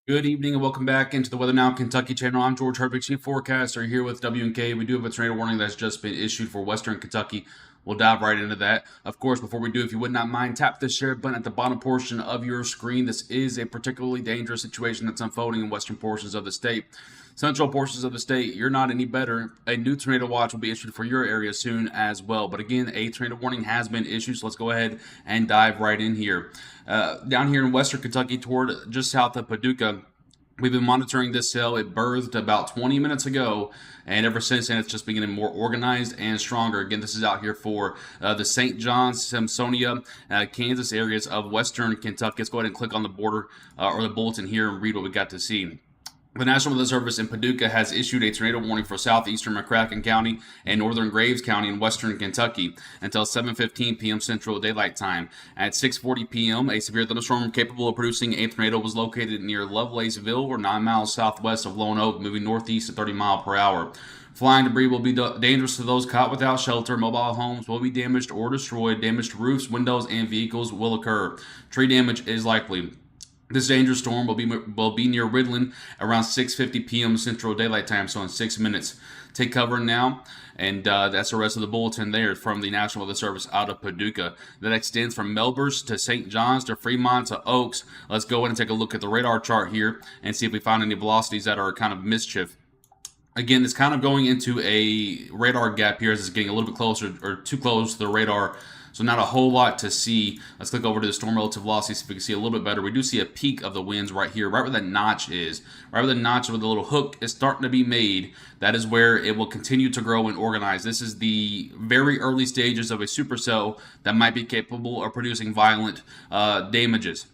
Good evening and welcome back into the Weather Now Kentucky channel. I'm George Herbig, Chief Forecaster here with W&K. We do have a tornado warning that's just been issued for Western Kentucky. We'll dive right into that. Of course, before we do, if you would not mind, tap the share button at the bottom portion of your screen. This is a particularly dangerous situation that's unfolding in western portions of the state. Central portions of the state, you're not any better. A new tornado watch will be issued for your area soon as well. But again, a tornado warning has been issued, so let's go ahead and dive right in here. Down here in western Kentucky, toward just south of Paducah, we've been monitoring this cell. It birthed about 20 minutes ago, and ever since then, it's just been getting more organized and stronger. Again, this is out here for the St. John's, Sampsonia, Kansas areas of western Kentucky. Let's go ahead and click on the border or the bulletin here and read what we got to see. The National Weather Service in Paducah has issued a tornado warning for southeastern McCracken County and northern Graves County in western Kentucky until 7:15 p.m. Central Daylight Time. At 6:40 p.m., a severe thunderstorm capable of producing a tornado was located near Lovelacetville, or 9 miles southwest of Lone Oak, moving northeast at 30 miles per hour. Flying debris will be dangerous to those caught without shelter. Mobile homes will be damaged or destroyed. Damaged roofs, windows, and vehicles will occur. Tree damage is likely. This dangerous storm will be near Ridland around 6:50 p.m. Central Daylight Time, so in 6 minutes. Take cover now, and that's the rest of the bulletin there from the National Weather Service out of Paducah. That extends from Melbourne to St. John's to Fremont to Oaks. Let's go in and take a look at the radar chart here and see if we find any velocities that are kind of mischief. Again, it's kind of going into a radar gap here as it's getting a little bit closer or too close to the radar. So not a whole lot to see. Let's click over to the storm relative velocity, see if we can see a little bit better. We do see a peak of the winds right here, right where that notch is. Right where the notch with the little hook is starting to be made. That is where it will continue to grow and organize. This is the very early stages of a supercell that might be capable of producing violent damages.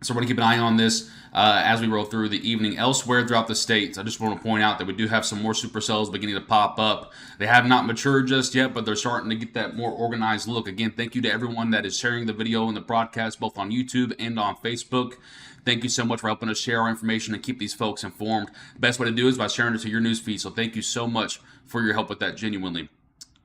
So we're going to keep an eye on this as we roll through the evening. Elsewhere throughout the states, I just want to point out that we do have some more supercells beginning to pop up. They have not matured just yet, but they're starting to get that more organized look. Again, thank you to everyone that is sharing the video and the broadcast, both on YouTube and on Facebook. Thank you so much for helping us share our information and keep these folks informed. The best way to do is by sharing it to your newsfeed, so thank you so much for your help with that, genuinely.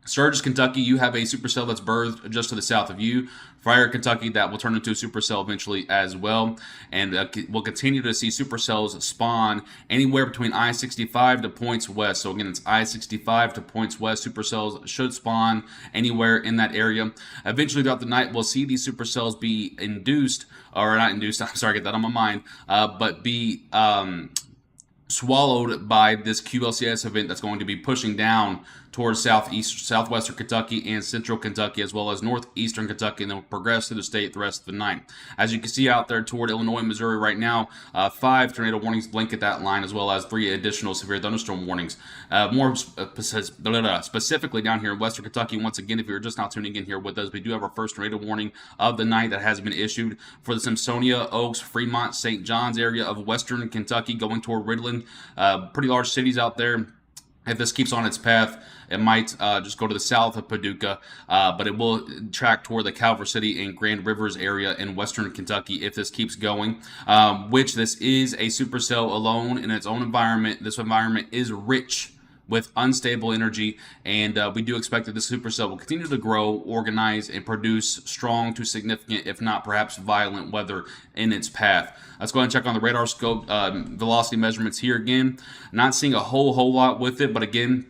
Sturgis, Kentucky, you have a supercell that's birthed just to the south of you. Fryer, Kentucky, that will turn into a supercell eventually as well. And we'll continue to see supercells spawn anywhere between I-65 to points west. So again, it's I-65 to points west. Supercells should spawn anywhere in that area. Eventually throughout the night, we'll see these supercells be induced, or not induced, I'm sorry, get that on my mind, but be swallowed by this QLCS event that's going to be pushing down towards southwestern Kentucky and central Kentucky, as well as northeastern Kentucky, and then will progress through the state the rest of the night. As you can see out there toward Illinois, Missouri right now, 5 tornado warnings blanket that line, as well as 3 additional severe thunderstorm warnings. More specifically down here in western Kentucky, once again, if you're just now tuning in here with us, we do have our first tornado warning of the night that has been issued for the Sampsonia, Oaks, Fremont, St. John's area of western Kentucky going toward Ridland. Pretty large cities out there. If this keeps on its path, it might just go to the south of Paducah, but it will track toward the Calvert City and Grand Rivers area in western Kentucky if this keeps going, which this is a supercell alone in its own environment. This environment is rich with unstable energy, and we do expect that this supercell will continue to grow, organize, and produce strong to significant, if not perhaps violent weather in its path. Let's go ahead and check on the radar scope velocity measurements here again. Not seeing a whole lot with it, but again,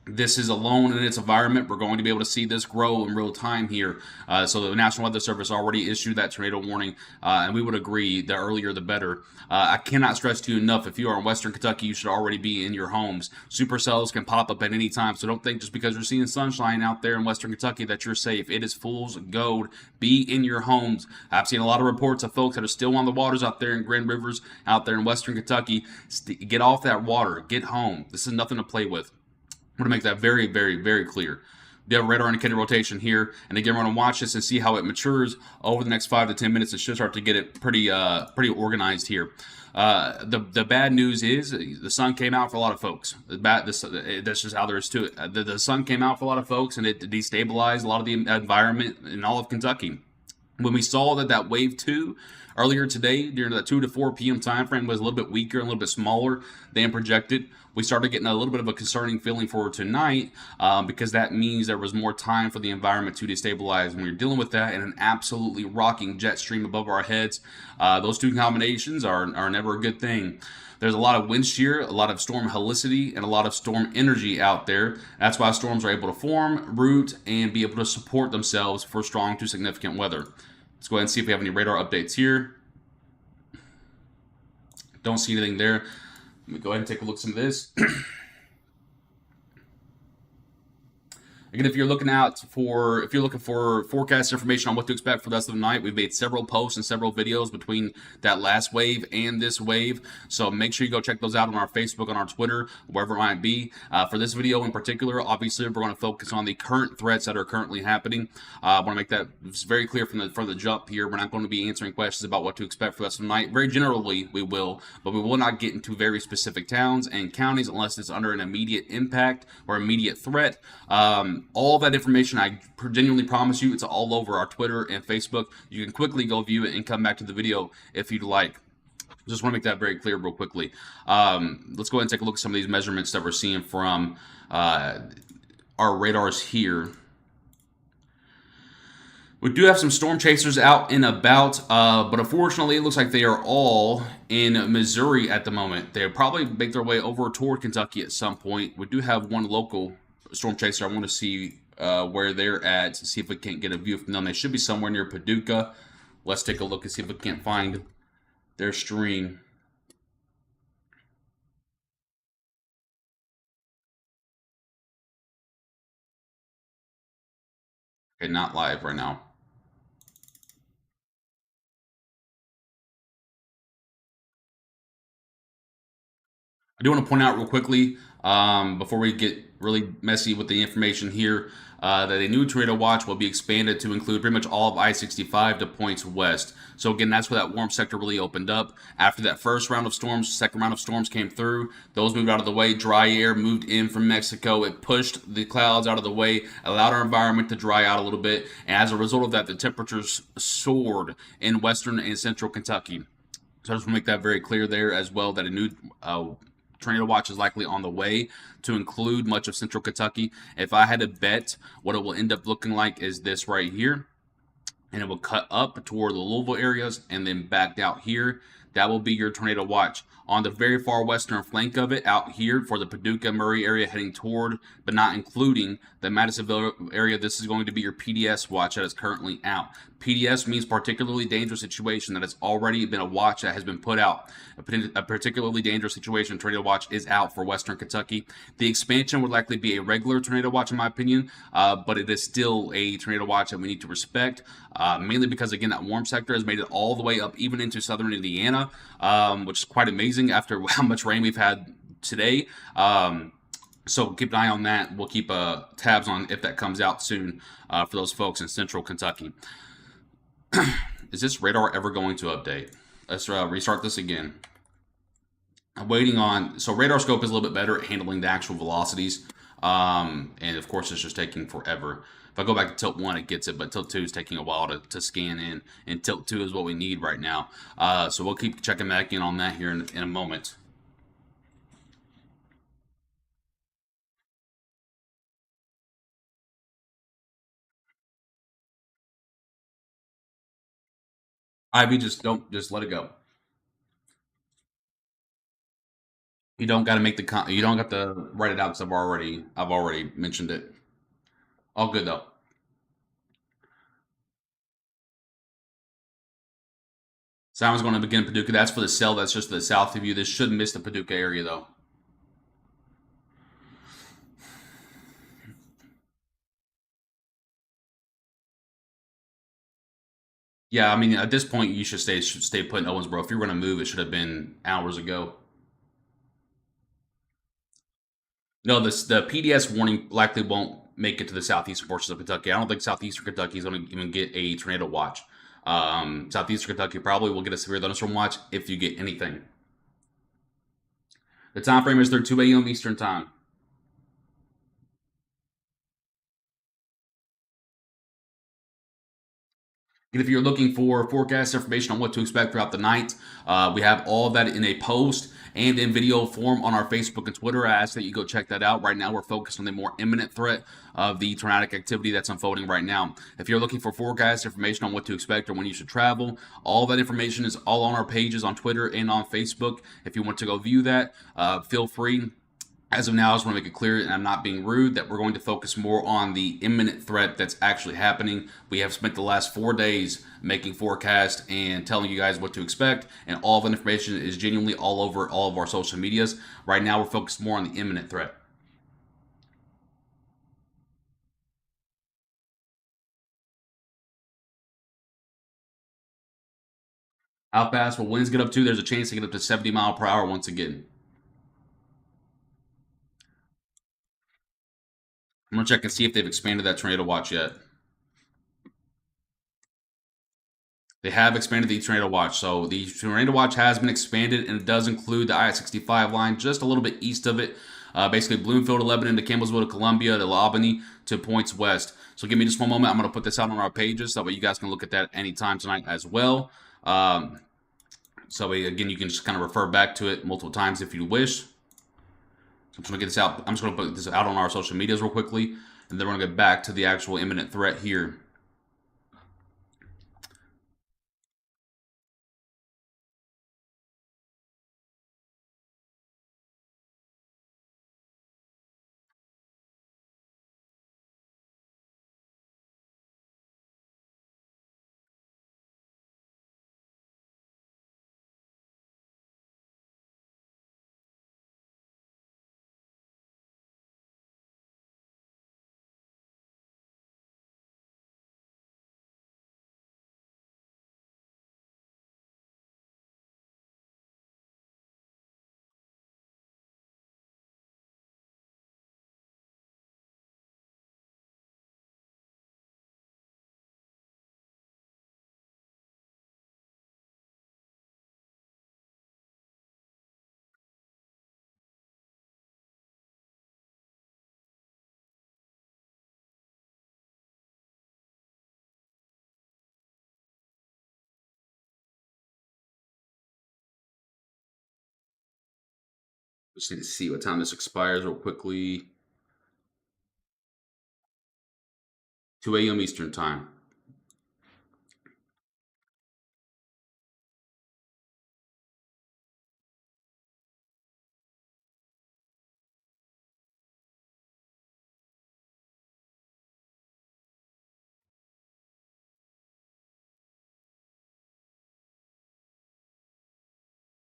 this is alone in its environment. We're going to be able to see this grow in real time here. So the National Weather Service already issued that tornado warning, and we would agree the earlier the better. I cannot stress to you enough, if you are in western Kentucky, you should already be in your homes. Supercells can pop up at any time, so don't think just because you're seeing sunshine out there in western Kentucky that you're safe. It is fool's gold. Be in your homes. I've seen a lot of reports of folks that are still on the waters out there in Grand Rivers, out there in western Kentucky. Get off that water. Get home. This is nothing to play with. I'm going to make that very, very, very clear. We have a radar indicated rotation here, and again, we're going to watch this and see how it matures over the next 5 to 10 minutes. It should start to get it pretty organized here. The bad news is the sun came out for a lot of folks. That's just how there is to it. The sun came out for a lot of folks, and it destabilized a lot of the environment in all of Kentucky. When we saw that wave 2 earlier today during the 2 to 4 p.m. time frame was a little bit weaker and a little bit smaller than projected, we started getting a little bit of a concerning feeling for tonight, because that means there was more time for the environment to destabilize. When you're dealing with that in an absolutely rocking jet stream above our heads, those two combinations are never a good thing. There's a lot of wind shear, a lot of storm helicity, and a lot of storm energy out there. That's why storms are able to form, root, and be able to support themselves for strong to significant weather. Let's go ahead and see if we have any radar updates here. Don't see anything there. Let me go ahead and take a look at some of this. Again, if you're looking for forecast information on what to expect for the rest of the night, we've made several posts and several videos between that last wave and this wave. So make sure you go check those out on our Facebook, on our Twitter, wherever it might be. For this video in particular, obviously we're going to focus on the current threats that are currently happening. I want to make that very clear from the jump here. We're not going to be answering questions about what to expect for the rest of the night. Very generally, we will, but we will not get into very specific towns and counties unless it's under an immediate impact or immediate threat. All that information, I genuinely promise you, it's all over our Twitter and Facebook. You can quickly go view it and come back to the video if you'd like. Just want to make that very clear real quickly. Let's go ahead and take a look at some of these measurements that we're seeing from our radars here. We do have some storm chasers out and about, but unfortunately it looks like they are all in Missouri at the moment. They'll probably make their way over toward Kentucky at some point. We do have one local storm chaser. I want to see where they're at, to see if we can't get a view from them. They should be somewhere near Paducah. Let's take a look and see if we can't find their stream. Okay, not live right now. I do want to point out real quickly, before we get really messy with the information here, that a new tornado watch will be expanded to include pretty much all of I-65 to points west. So again, that's where that warm sector really opened up. After that first round of storms, second round of storms came through. Those moved out of the way. Dry air moved in from Mexico. It pushed the clouds out of the way, allowed our environment to dry out a little bit. And as a result of that, the temperatures soared in western and central Kentucky. So I just want to make that very clear there as well, that a new tornado watch is likely on the way to include much of central Kentucky. If I had to bet, what it will end up looking like is this right here. And it will cut up toward the Louisville areas and then back out here. That will be your tornado watch. On the very far western flank of it, out here for the Paducah, Murray area heading toward, but not including the Madisonville area, this is going to be your PDS watch that is currently out. PDS means particularly dangerous situation. That has already been a watch that has been put out. A particularly dangerous situation tornado watch is out for western Kentucky. The expansion would likely be a regular tornado watch in my opinion, but it is still a tornado watch that we need to respect, mainly because again that warm sector has made it all the way up even into southern Indiana, which is quite amazing after how much rain we've had today. So keep an eye on that. We'll keep tabs on if that comes out soon for those folks in central Kentucky. Is this radar ever going to update? Let's restart this again. I'm waiting on, so radar scope is a little bit better at handling the actual velocities. And of course it's just taking forever. If I go back to tilt 1, it gets it, but tilt 2 is taking a while to scan in, and tilt 2 is what we need right now. So we'll keep checking back in on that here in a moment. Ivy, just let it go. You don't got to make you don't got to write it out because I've already mentioned it. All good though. Simon's going to begin Paducah. That's for the cell. That's just the south of you. This shouldn't miss the Paducah area though. Yeah, I mean, at this point, you should stay put in Owensboro. If you're going to move, it should have been hours ago. No, the PDS warning likely won't make it to the southeastern portions of Kentucky. I don't think southeastern Kentucky is going to even get a tornado watch. Southeastern Kentucky probably will get a severe thunderstorm watch if you get anything. The time frame is their 2 a.m. Eastern time. And if you're looking for forecast information on what to expect throughout the night, we have all of that in a post and in video form on our Facebook and Twitter. I ask that you go check that out. Right now, we're focused on the more imminent threat of the tornadic activity that's unfolding right now. If you're looking for forecast information on what to expect or when you should travel, all that information is all on our pages on Twitter and on Facebook. If you want to go view that, feel free. As of now, I just want to make it clear, and I'm not being rude, that we're going to focus more on the imminent threat that's actually happening. We have spent the last 4 days making forecasts and telling you guys what to expect, and all of the information is genuinely all over all of our social medias. Right now, we're focused more on the imminent threat. How fast will winds get up to? There's a chance to get up to 70 mile per hour once again. I'm going to check and see if they've expanded that tornado watch yet. They have expanded the tornado watch. So the tornado watch has been expanded, and it does include the I-65 line just a little bit east of it. Basically, Bloomfield to Lebanon to Campbellsville to Columbia to Albany to points west. So give me just one moment. I'm going to put this out on our pages. That way you guys can look at that anytime tonight as well. So again, you can just kind of refer back to it multiple times if you wish. So I'm just going to get this out. I'm just going to put this out on our social medias real quickly, and then we're going to get back to the actual imminent threat here. Just need to see what time this expires real quickly. 2 a.m. Eastern time.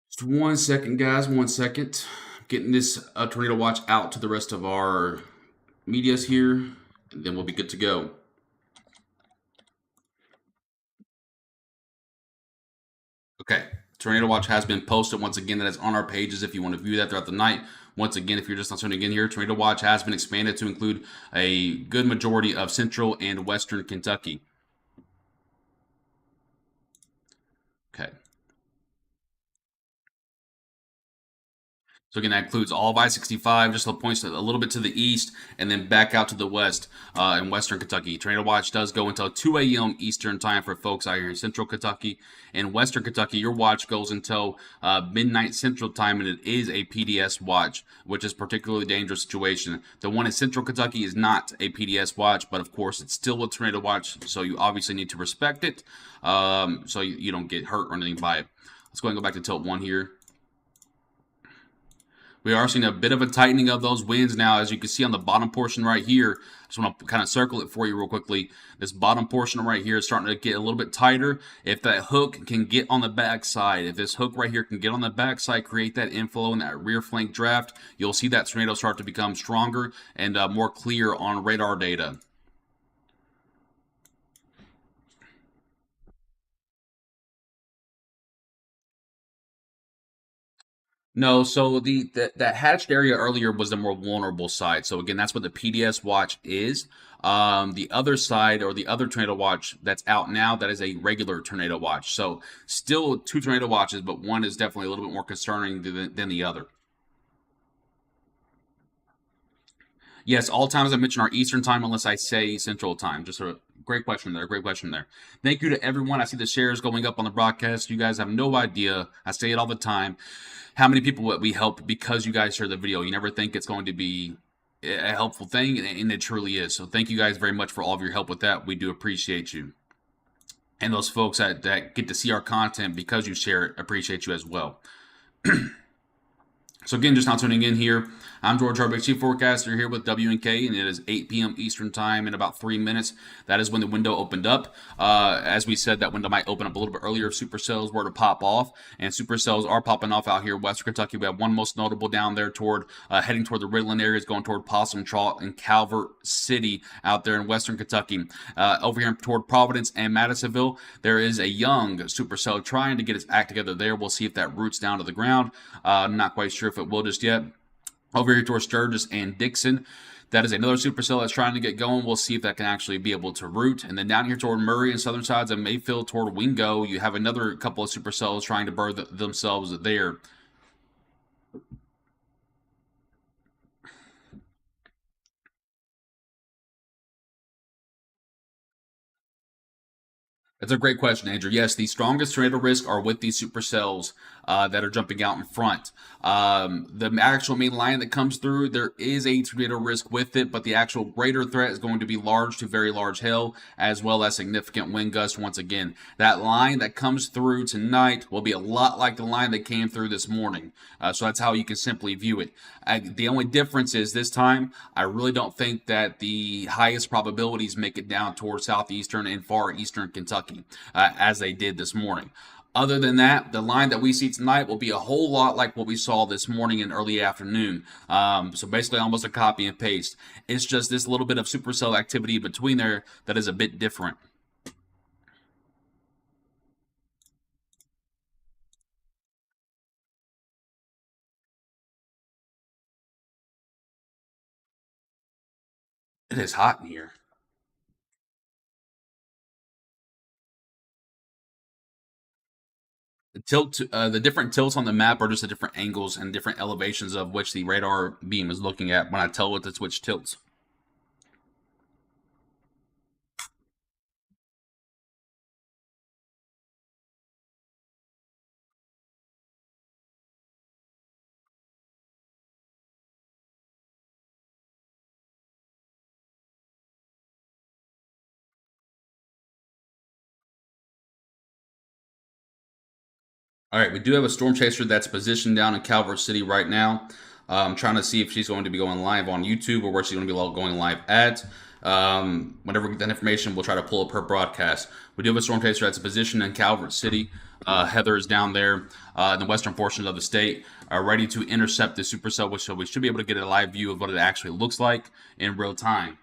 Just 1 second, guys. 1 second. Getting this tornado watch out to the rest of our medias here, and then we'll be good to go. Okay. Tornado watch has been posted once again. That is on our pages if you want to view that throughout the night. Once again, if you're just not tuning in here, tornado watch has been expanded to include a good majority of central and western Kentucky. Okay. So again, that includes all of I-65, just the points a little bit to the east, and then back out to the west in western Kentucky. Tornado watch does go until 2 a.m. Eastern time for folks out here in central Kentucky. In western Kentucky, your watch goes until midnight central time, and it is a PDS watch, which is a particularly dangerous situation. The one in central Kentucky is not a PDS watch, but of course, it's still a tornado watch, so you obviously need to respect it so you don't get hurt or anything by it. Let's go ahead and go back to tilt 1 here. We are seeing a bit of a tightening of those winds now, as you can see on the bottom portion right here. I just want to kind of circle it for you real quickly. This bottom portion right here is starting to get a little bit tighter. If that hook can get on the backside, if this hook right here can get on the backside, create that inflow and that rear flank draft, you'll see that tornado start to become stronger and more clear on radar data. No, so that hatched area earlier was the more vulnerable side. So again, that's what the PDS watch is. The other side, or the other tornado watch that's out now, that is a regular tornado watch. So still 2 tornado watches, but one is definitely a little bit more concerning than the other. Yes, all times I mention are Eastern time unless I say Central time. Just a Great question there. Great question there. Thank you to everyone. I see the shares going up on the broadcast. You guys have no idea. I say it all the time. How many people we help because you guys share the video. You never think it's going to be a helpful thing, and it truly is. So thank you guys very much for all of your help with that. We do appreciate you. And those folks that get to see our content because you share it, appreciate you as well. So again, just now tuning in here, I'm George Herbig, Chief Forecaster here with WNK, and it is 8 p.m. Eastern Time in about 3 minutes. That is when the window opened up. As we said, that window might open up a little bit earlier if supercells were to pop off, and supercells are popping off out here in Western Kentucky. We have one most notable down there toward heading toward the Ridland areas, going toward Possum Trot and Calvert City out there in Western Kentucky. Over here toward Providence and Madisonville, there is a young supercell trying to get its act together there. We'll see if that roots down to the ground. Not quite sure if it will just yet. Over here towards Sturgis and Dixon, that is another supercell that's trying to get going. We'll see if that can actually be able to root. And then down here toward Murray and southern sides of Mayfield toward Wingo, you have another couple of supercells trying to birth themselves there. That's a great question, Andrew. Yes, the strongest tornado risk are with these supercells that are jumping out in front. The actual main line that comes through, there is a tornado risk with it, but the actual greater threat is going to be large to very large hail, as well as significant wind gusts once again. That line that comes through tonight will be a lot like the line that came through this morning. So that's how you can simply view it. The only difference is this time, I really don't think that the highest probabilities make it down towards southeastern and far eastern Kentucky, as they did this morning. Other than that, the line that we see tonight will be a whole lot like what we saw this morning and early afternoon. So basically almost a copy and paste. It's just this little bit of supercell activity between there that is a bit different. It is hot in here. The different tilts on the map are just the different angles and different elevations of which the radar beam is looking at when I tell it to switch tilts. All right, we do have a storm chaser that's positioned down in Calvert City right now. I'm trying to see if she's going to be going live on YouTube or where she's going to be going live at. Whenever we get that information, we'll try to pull up her broadcast. We do have a storm chaser that's positioned in Calvert City. Heather is down there in the western portions of the state, ready to intercept the supercell, so we should be able to get a live view of what it actually looks like in real time.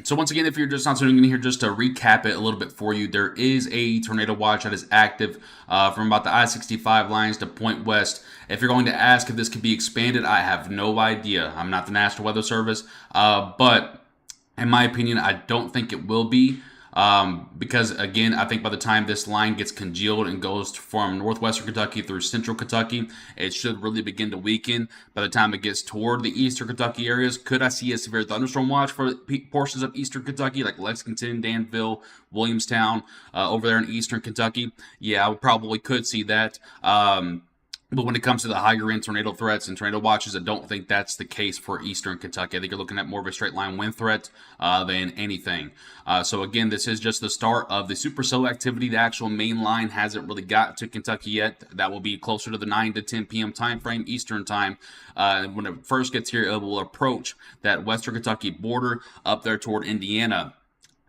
So once again, if you're just not tuning in here, just to recap it a little bit for you, there is a tornado watch that is active from about the I-65 lines to Point West. If you're going to ask if this could be expanded, I have no idea. I'm not the National Weather Service, but in my opinion, I don't think it will be. Because again, I think by the time this line gets congealed and goes from northwestern Kentucky through central Kentucky, it should really begin to weaken. By the time it gets toward the eastern Kentucky areas, could I see a severe thunderstorm watch for portions of eastern Kentucky, like Lexington, Danville, Williamstown, over there in eastern Kentucky? Yeah, I probably could see that. But when it comes to the higher end tornado threats and tornado watches, I don't think that's the case for eastern Kentucky. I think you're looking at more of a straight line wind threat than anything. So again, this is just the start of the supercell activity. The actual main line hasn't really got to Kentucky yet. That will be closer to the 9 to 10 p.m. time frame, Eastern time. When it first gets here, it will approach that western Kentucky border up there toward Indiana.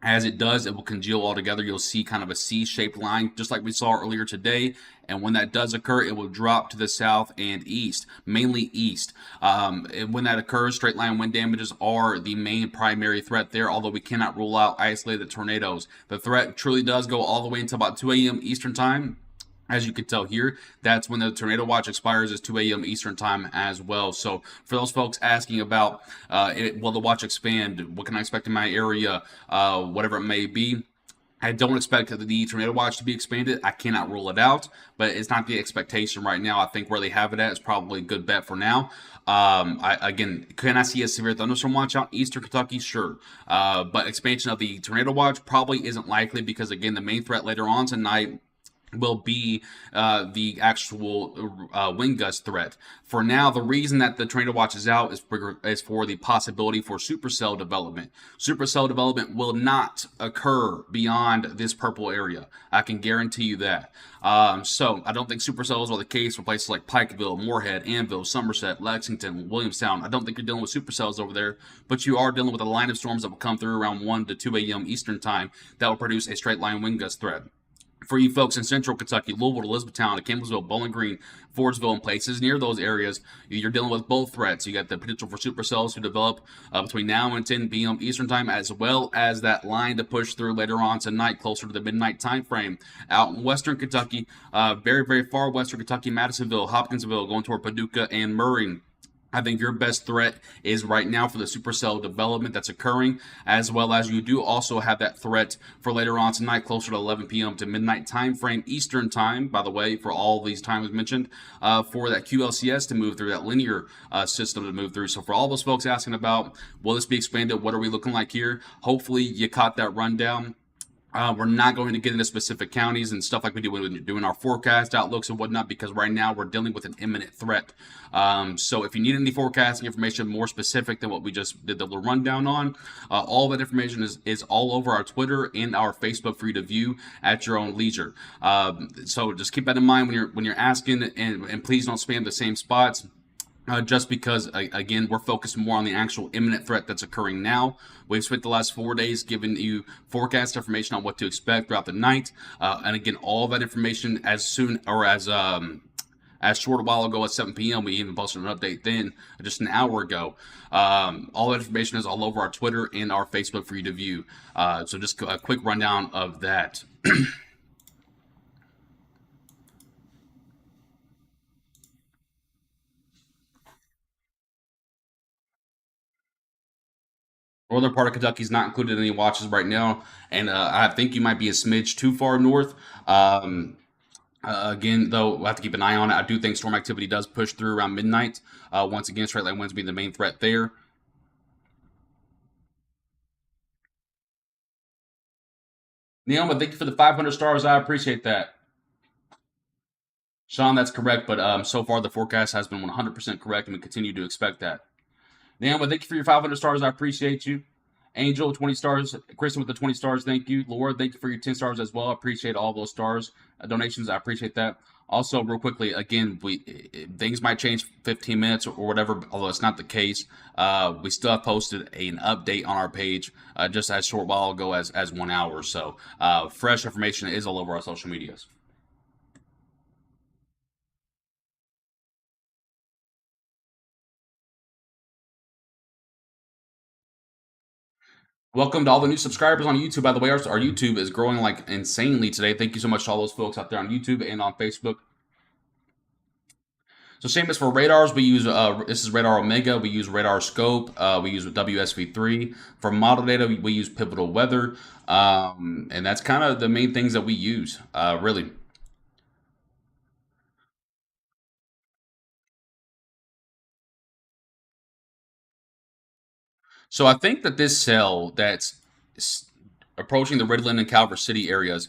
As it does, it will congeal all together. You'll see kind of a C-shaped line, just like we saw earlier today. And when that does occur, it will drop to the south and east, mainly east. And when that occurs, straight line wind damages are the main primary threat there, although we cannot rule out isolated tornadoes. The threat truly does go all the way until about 2 a.m. Eastern time. As you can tell here, that's when the tornado watch expires, is 2 a.m. Eastern time as well. So for those folks asking about, will the watch expand? What can I expect in my area? Whatever it may be. I don't expect the tornado watch to be expanded. I cannot rule it out, but it's not the expectation right now. I think where they have it at is probably a good bet for now. Again, can I see a severe thunderstorm watch out in Eastern Kentucky? Sure. But expansion of the tornado watch probably isn't likely because, again, the main threat later on tonight will be the actual wind gust threat. For now, the reason that the tornado watch is out is for the possibility for supercell development. Supercell development will not occur beyond this purple area. I can guarantee you that. So I don't think supercells are the case for places like Pikeville, Moorhead, Anvil, Somerset, Lexington, Williamstown. I don't think you're dealing with supercells over there, but you are dealing with a line of storms that will come through around 1 to 2 a.m. Eastern time that will produce a straight line wind gust threat. For you folks in central Kentucky, Louisville, Elizabethtown, Campbellsville, Bowling Green, Fordsville, and places near those areas, you're dealing with both threats. You got the potential for supercells to develop between now and 10 p.m. Eastern time, as well as that line to push through later on tonight, closer to the midnight time frame. Out in western Kentucky, very, very far western Kentucky, Madisonville, Hopkinsville, going toward Paducah and Murray. I think your best threat is right now for the supercell development that's occurring, as well as you do also have that threat for later on tonight, closer to 11 p.m. to midnight time frame Eastern time, by the way, for all these times mentioned, for that QLCS to move through, that linear system to move through. So for all those folks asking about, will this be expanded? What are we looking like here? Hopefully you caught that rundown. We're not going to get into specific counties and stuff like we do when we're doing our forecast outlooks and whatnot, because right now we're dealing with an imminent threat. So if you need any forecasting information more specific than what we just did the little rundown on, all that information is all over our Twitter and our Facebook for you to view at your own leisure. So just keep that in mind when you're asking, and please don't spam the same spots. Just because, again, we're focused more on the actual imminent threat that's occurring now. We've spent the last 4 days giving you forecast information on what to expect throughout the night. And again, all that information as short a while ago at 7 p.m. We even posted an update then, just an hour ago. All that information is all over our Twitter and our Facebook for you to view. So just a quick rundown of that. Northern part of Kentucky is not included in any watches right now, and I think you might be a smidge too far north. Again, though, we'll have to keep an eye on it. I do think storm activity does push through around midnight. Once again, straight line winds being the main threat there. Neoma, thank you for the 500 stars. I appreciate that. Sean, that's correct, but so far the forecast has been 100% correct, and we continue to expect that. Neoma, thank you for your 500 stars. I appreciate you. Angel, 20 stars. Kristen with the 20 stars, thank you. Laura, thank you for your 10 stars as well. I appreciate all those stars. Donations, I appreciate that. Also, real quickly, again, things might change 15 minutes or whatever, although it's not the case. We still have posted an update on our page just as short while ago as 1 hour. So fresh information is all over our social medias. Welcome to all the new subscribers on YouTube. By the way, our YouTube is growing like insanely today. Thank you so much to all those folks out there on YouTube and on Facebook. So same as for radars, we use, this is Radar Omega, we use Radar Scope, we use WSV3. For model data, we use Pivotal Weather, and that's kind of the main things that we use, really. So I think that this cell that's approaching the Redland and Calvert City areas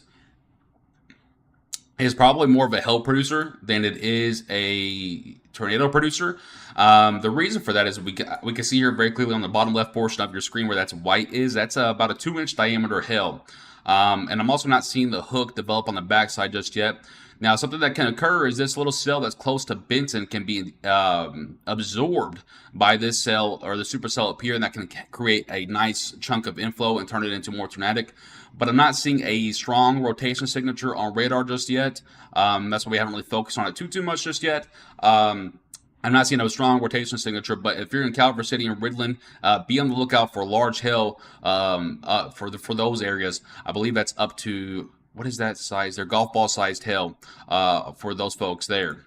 is probably more of a hail producer than it is a tornado producer. The reason for that is we can see here very clearly on the bottom left portion of your screen where that's white is. That's about a 2-inch diameter hail. And I'm also not seeing the hook develop on the backside just yet. Now, something that can occur is this little cell that's close to Benton can be absorbed by this cell or the supercell up here, and that can create a nice chunk of inflow and turn it into more tornadic. But I'm not seeing a strong rotation signature on radar just yet. That's why we haven't really focused on it too much just yet. I'm not seeing a strong rotation signature, but if you're in Calvert City and Ridland, be on the lookout for large hail for those areas. I believe that's up to what is that size? They're golf ball sized hail for those folks there.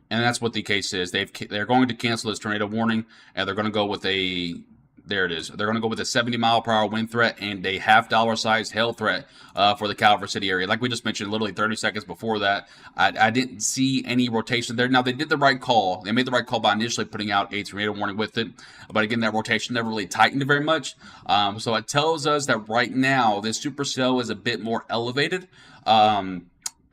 And that's what the case is. They're going to cancel this tornado warning, and they're going to go with a there it is. They're going to go with a 70-mile-per-hour wind threat and a half-dollar size hail threat for the Calvert City area. Like we just mentioned, literally 30 seconds before that, I didn't see any rotation there. Now, they did the right call. They made the right call by initially putting out a tornado warning with it. But again, that rotation never really tightened very much. So it tells us that right now, this supercell is a bit more elevated.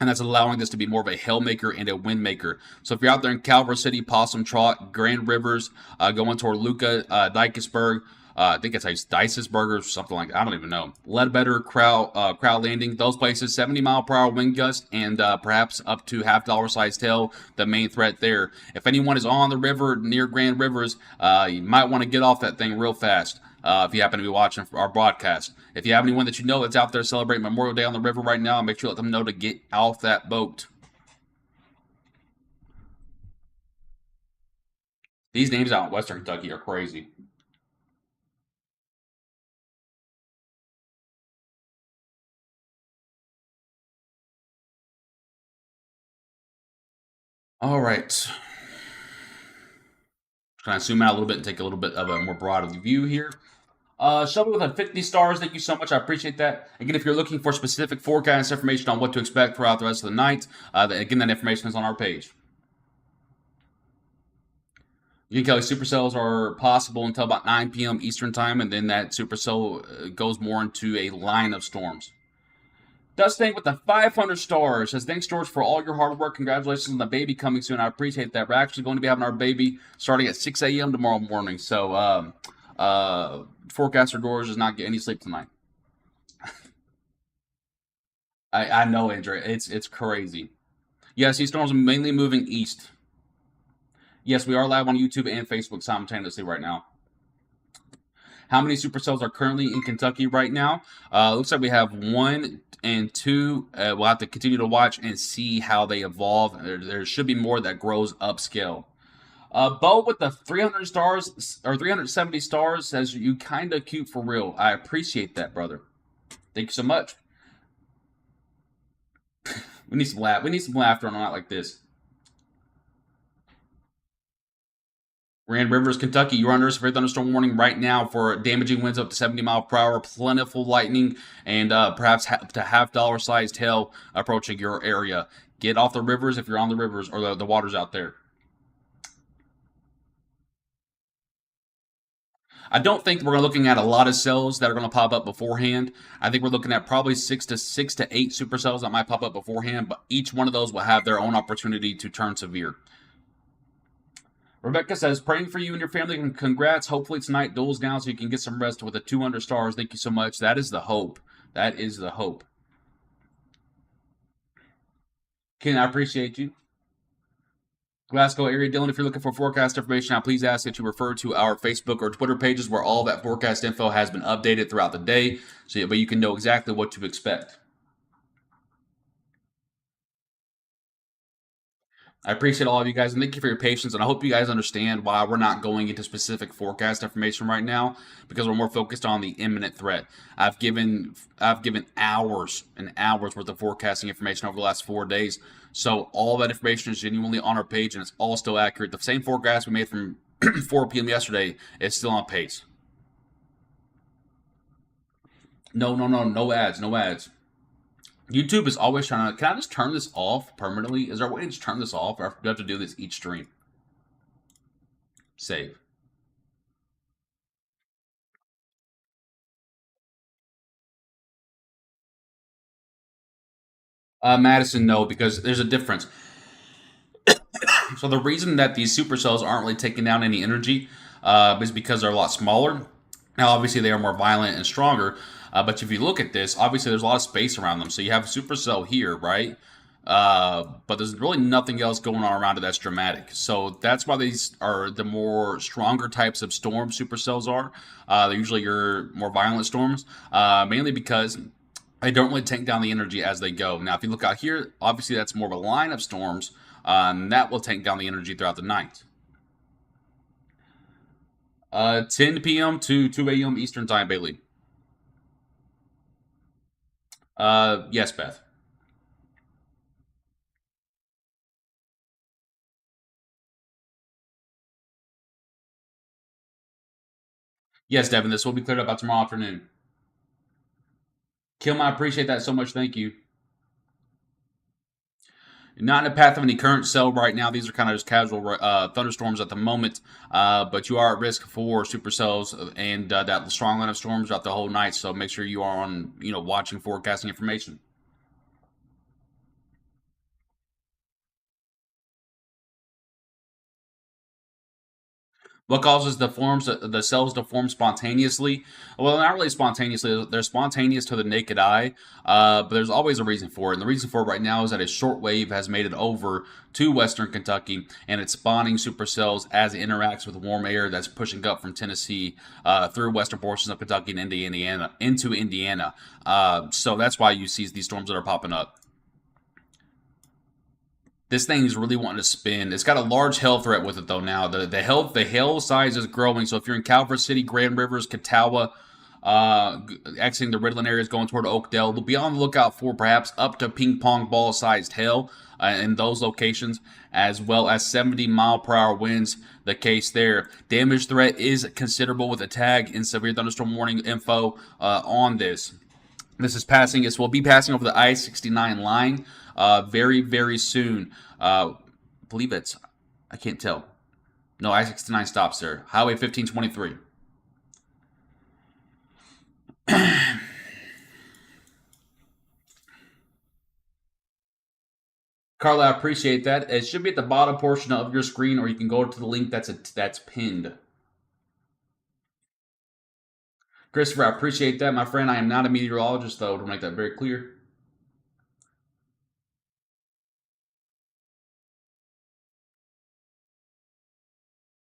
And that's allowing this to be more of a hail maker and a wind maker. So if you're out there in Calvert City, Possum Trot, Grand Rivers, going toward Luca, Dykesburg, I think it's Dicesburg or something like that. I don't even know. Ledbetter, Crowd Landing, those places, 70-mile-per-hour wind gust and perhaps up to half-dollar sized hail, the main threat there. If anyone is on the river near Grand Rivers, you might want to get off that thing real fast. If you happen to be watching our broadcast. If you have anyone that you know that's out there celebrating Memorial Day on the river right now, make sure you let them know to get off that boat. These names out in Western Kentucky are crazy. All right. Kind of zoom out a little bit and take a little bit of a more broad view here. Shelby with a 50 stars. Thank you so much. I appreciate that. Again, if you're looking for specific forecast information on what to expect throughout the rest of the night, again, that information is on our page. Again, Kelly, supercells are possible until about 9 p.m. Eastern time, and then that supercell goes more into a line of storms. Dustin with the 500 stars says, thanks, George, for all your hard work. Congratulations on the baby coming soon. I appreciate that. We're actually going to be having our baby starting at 6 a.m. tomorrow morning. So, forecaster George does not get any sleep tonight. I know, Andrew. It's crazy. Yes, these storms are mainly moving east. Yes, we are live on YouTube and Facebook simultaneously right now. How many supercells are currently in Kentucky right now? Looks like we have 1 and 2. We'll have to continue to watch and see how they evolve. There should be more that grows upscale. Bo with the 300 stars or 370 stars says, you kind of cute for real. I appreciate that, brother. Thank you so much. We need some laugh. We need some laughter on a night like this. Grand Rivers, Kentucky, you're under severe thunderstorm warning right now for damaging winds up to 70 miles per hour, plentiful lightning, and perhaps to half-dollar sized hail approaching your area. Get off the rivers if you're on the rivers or the waters out there. I don't think we're looking at a lot of cells that are going to pop up beforehand. I think we're looking at probably 6 to 8 supercells that might pop up beforehand, but each one of those will have their own opportunity to turn severe. Rebecca says, praying for you and your family, and congrats. Hopefully tonight dulls down so you can get some rest with the 200 stars. Thank you so much. That is the hope. That is the hope. Ken, I appreciate you. Glasgow area, Dylan, if you're looking for forecast information, I please ask that you refer to our Facebook or Twitter pages where all that forecast info has been updated throughout the day, so but you can know exactly what to expect. I appreciate all of you guys, and thank you for your patience. And I hope you guys understand why we're not going into specific forecast information right now, because we're more focused on the imminent threat. I've given hours and hours worth of forecasting information over the last 4 days, so all that information is genuinely on our page, and it's all still accurate. The same forecast we made from 4 p.m. yesterday is still on pace. No ads, no ads. YouTube is always trying to. Can I just turn this off permanently? Is there a way to just turn this off, or do I have to do this each stream? Save. Madison, no, because there's a difference. So the reason that these supercells aren't really taking down any energy is because they're a lot smaller. Now, obviously, they are more violent and stronger. But if you look at this, obviously, there's a lot of space around them. So you have a supercell here, right? But there's really nothing else going on around it that's dramatic. So that's why these are the more stronger types of storm supercells are. They're usually your more violent storms, mainly because they don't really tank down the energy as they go. Now, if you look out here, obviously that's more of a line of storms. That will tank down the energy throughout the night. 10 p.m. to 2 a.m. Eastern Time, Bailey. Yes, Beth. Yes, Devin. This will be cleared up by tomorrow afternoon. Kim, I appreciate that so much. Thank you. Not in the path of any current cell right now. These are kind of just casual thunderstorms at the moment, but you are at risk for supercells and that strong line of storms throughout the whole night. So make sure you are on, watching forecasting information. What causes the cells to form spontaneously? Well, not really spontaneously. They're spontaneous to the naked eye, but there's always a reason for it. And the reason for it right now is that a short wave has made it over to western Kentucky, and it's spawning supercells as it interacts with warm air that's pushing up from Tennessee through western portions of Kentucky and into Indiana. So that's why you see these storms that are popping up. This thing is really wanting to spin. It's got a large hail threat with it though now. The hail size is growing. So if you're in Calvert City, Grand Rivers, Catawba, exiting the Riddland areas going toward Oakdale, be on the lookout for perhaps up to ping pong ball sized hail in those locations, as well as 70-mile-per-hour winds. The case there. Damage threat is considerable with a tag in severe thunderstorm warning info on this. This is passing. This will be passing over the I-69 line very, very soon. I believe it's, I can't tell. No, I-69 stops there. Highway 1523. Carla, I appreciate that. It should be at the bottom portion of your screen, or you can go to the link that's pinned. Christopher, I appreciate that, my friend. I am not a meteorologist, though, to make that very clear.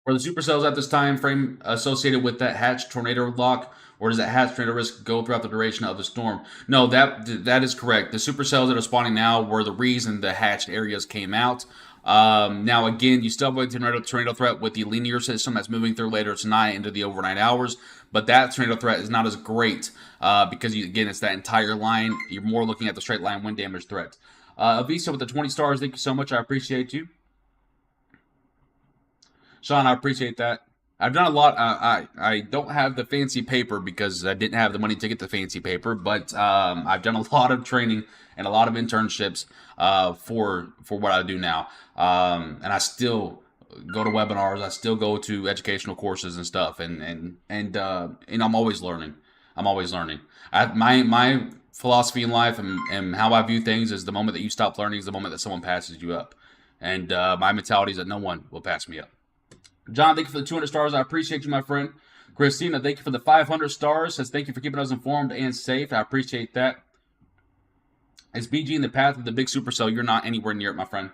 Are the supercells at this time frame associated with that hatch tornado lock, or does that hatch tornado risk go throughout the duration of the storm? No, that is correct. The supercells that are spawning now were the reason the hatched areas came out. Now, again, you still have a tornado threat with the linear system that's moving through later tonight into the overnight hours, but that tornado threat is not as great because, again, it's that entire line. You're more looking at the straight line wind damage threat. Avisa with the 20 stars, thank you so much. I appreciate you. Sean, I appreciate that. I've done a lot. I don't have the fancy paper because I didn't have the money to get the fancy paper, but I've done a lot of training and a lot of internships for what I do now, and I still go to webinars. I still go to educational courses and stuff, and I'm always learning. I'm always learning. My philosophy in life and how I view things is the moment that you stop learning is the moment that someone passes you up, and my mentality is that no one will pass me up. John, thank you for the 200 stars. I appreciate you, my friend. Christina, thank you for the 500 stars. Says thank you for keeping us informed and safe. I appreciate that. Is BG in the path of the big supercell? You're not anywhere near it, my friend.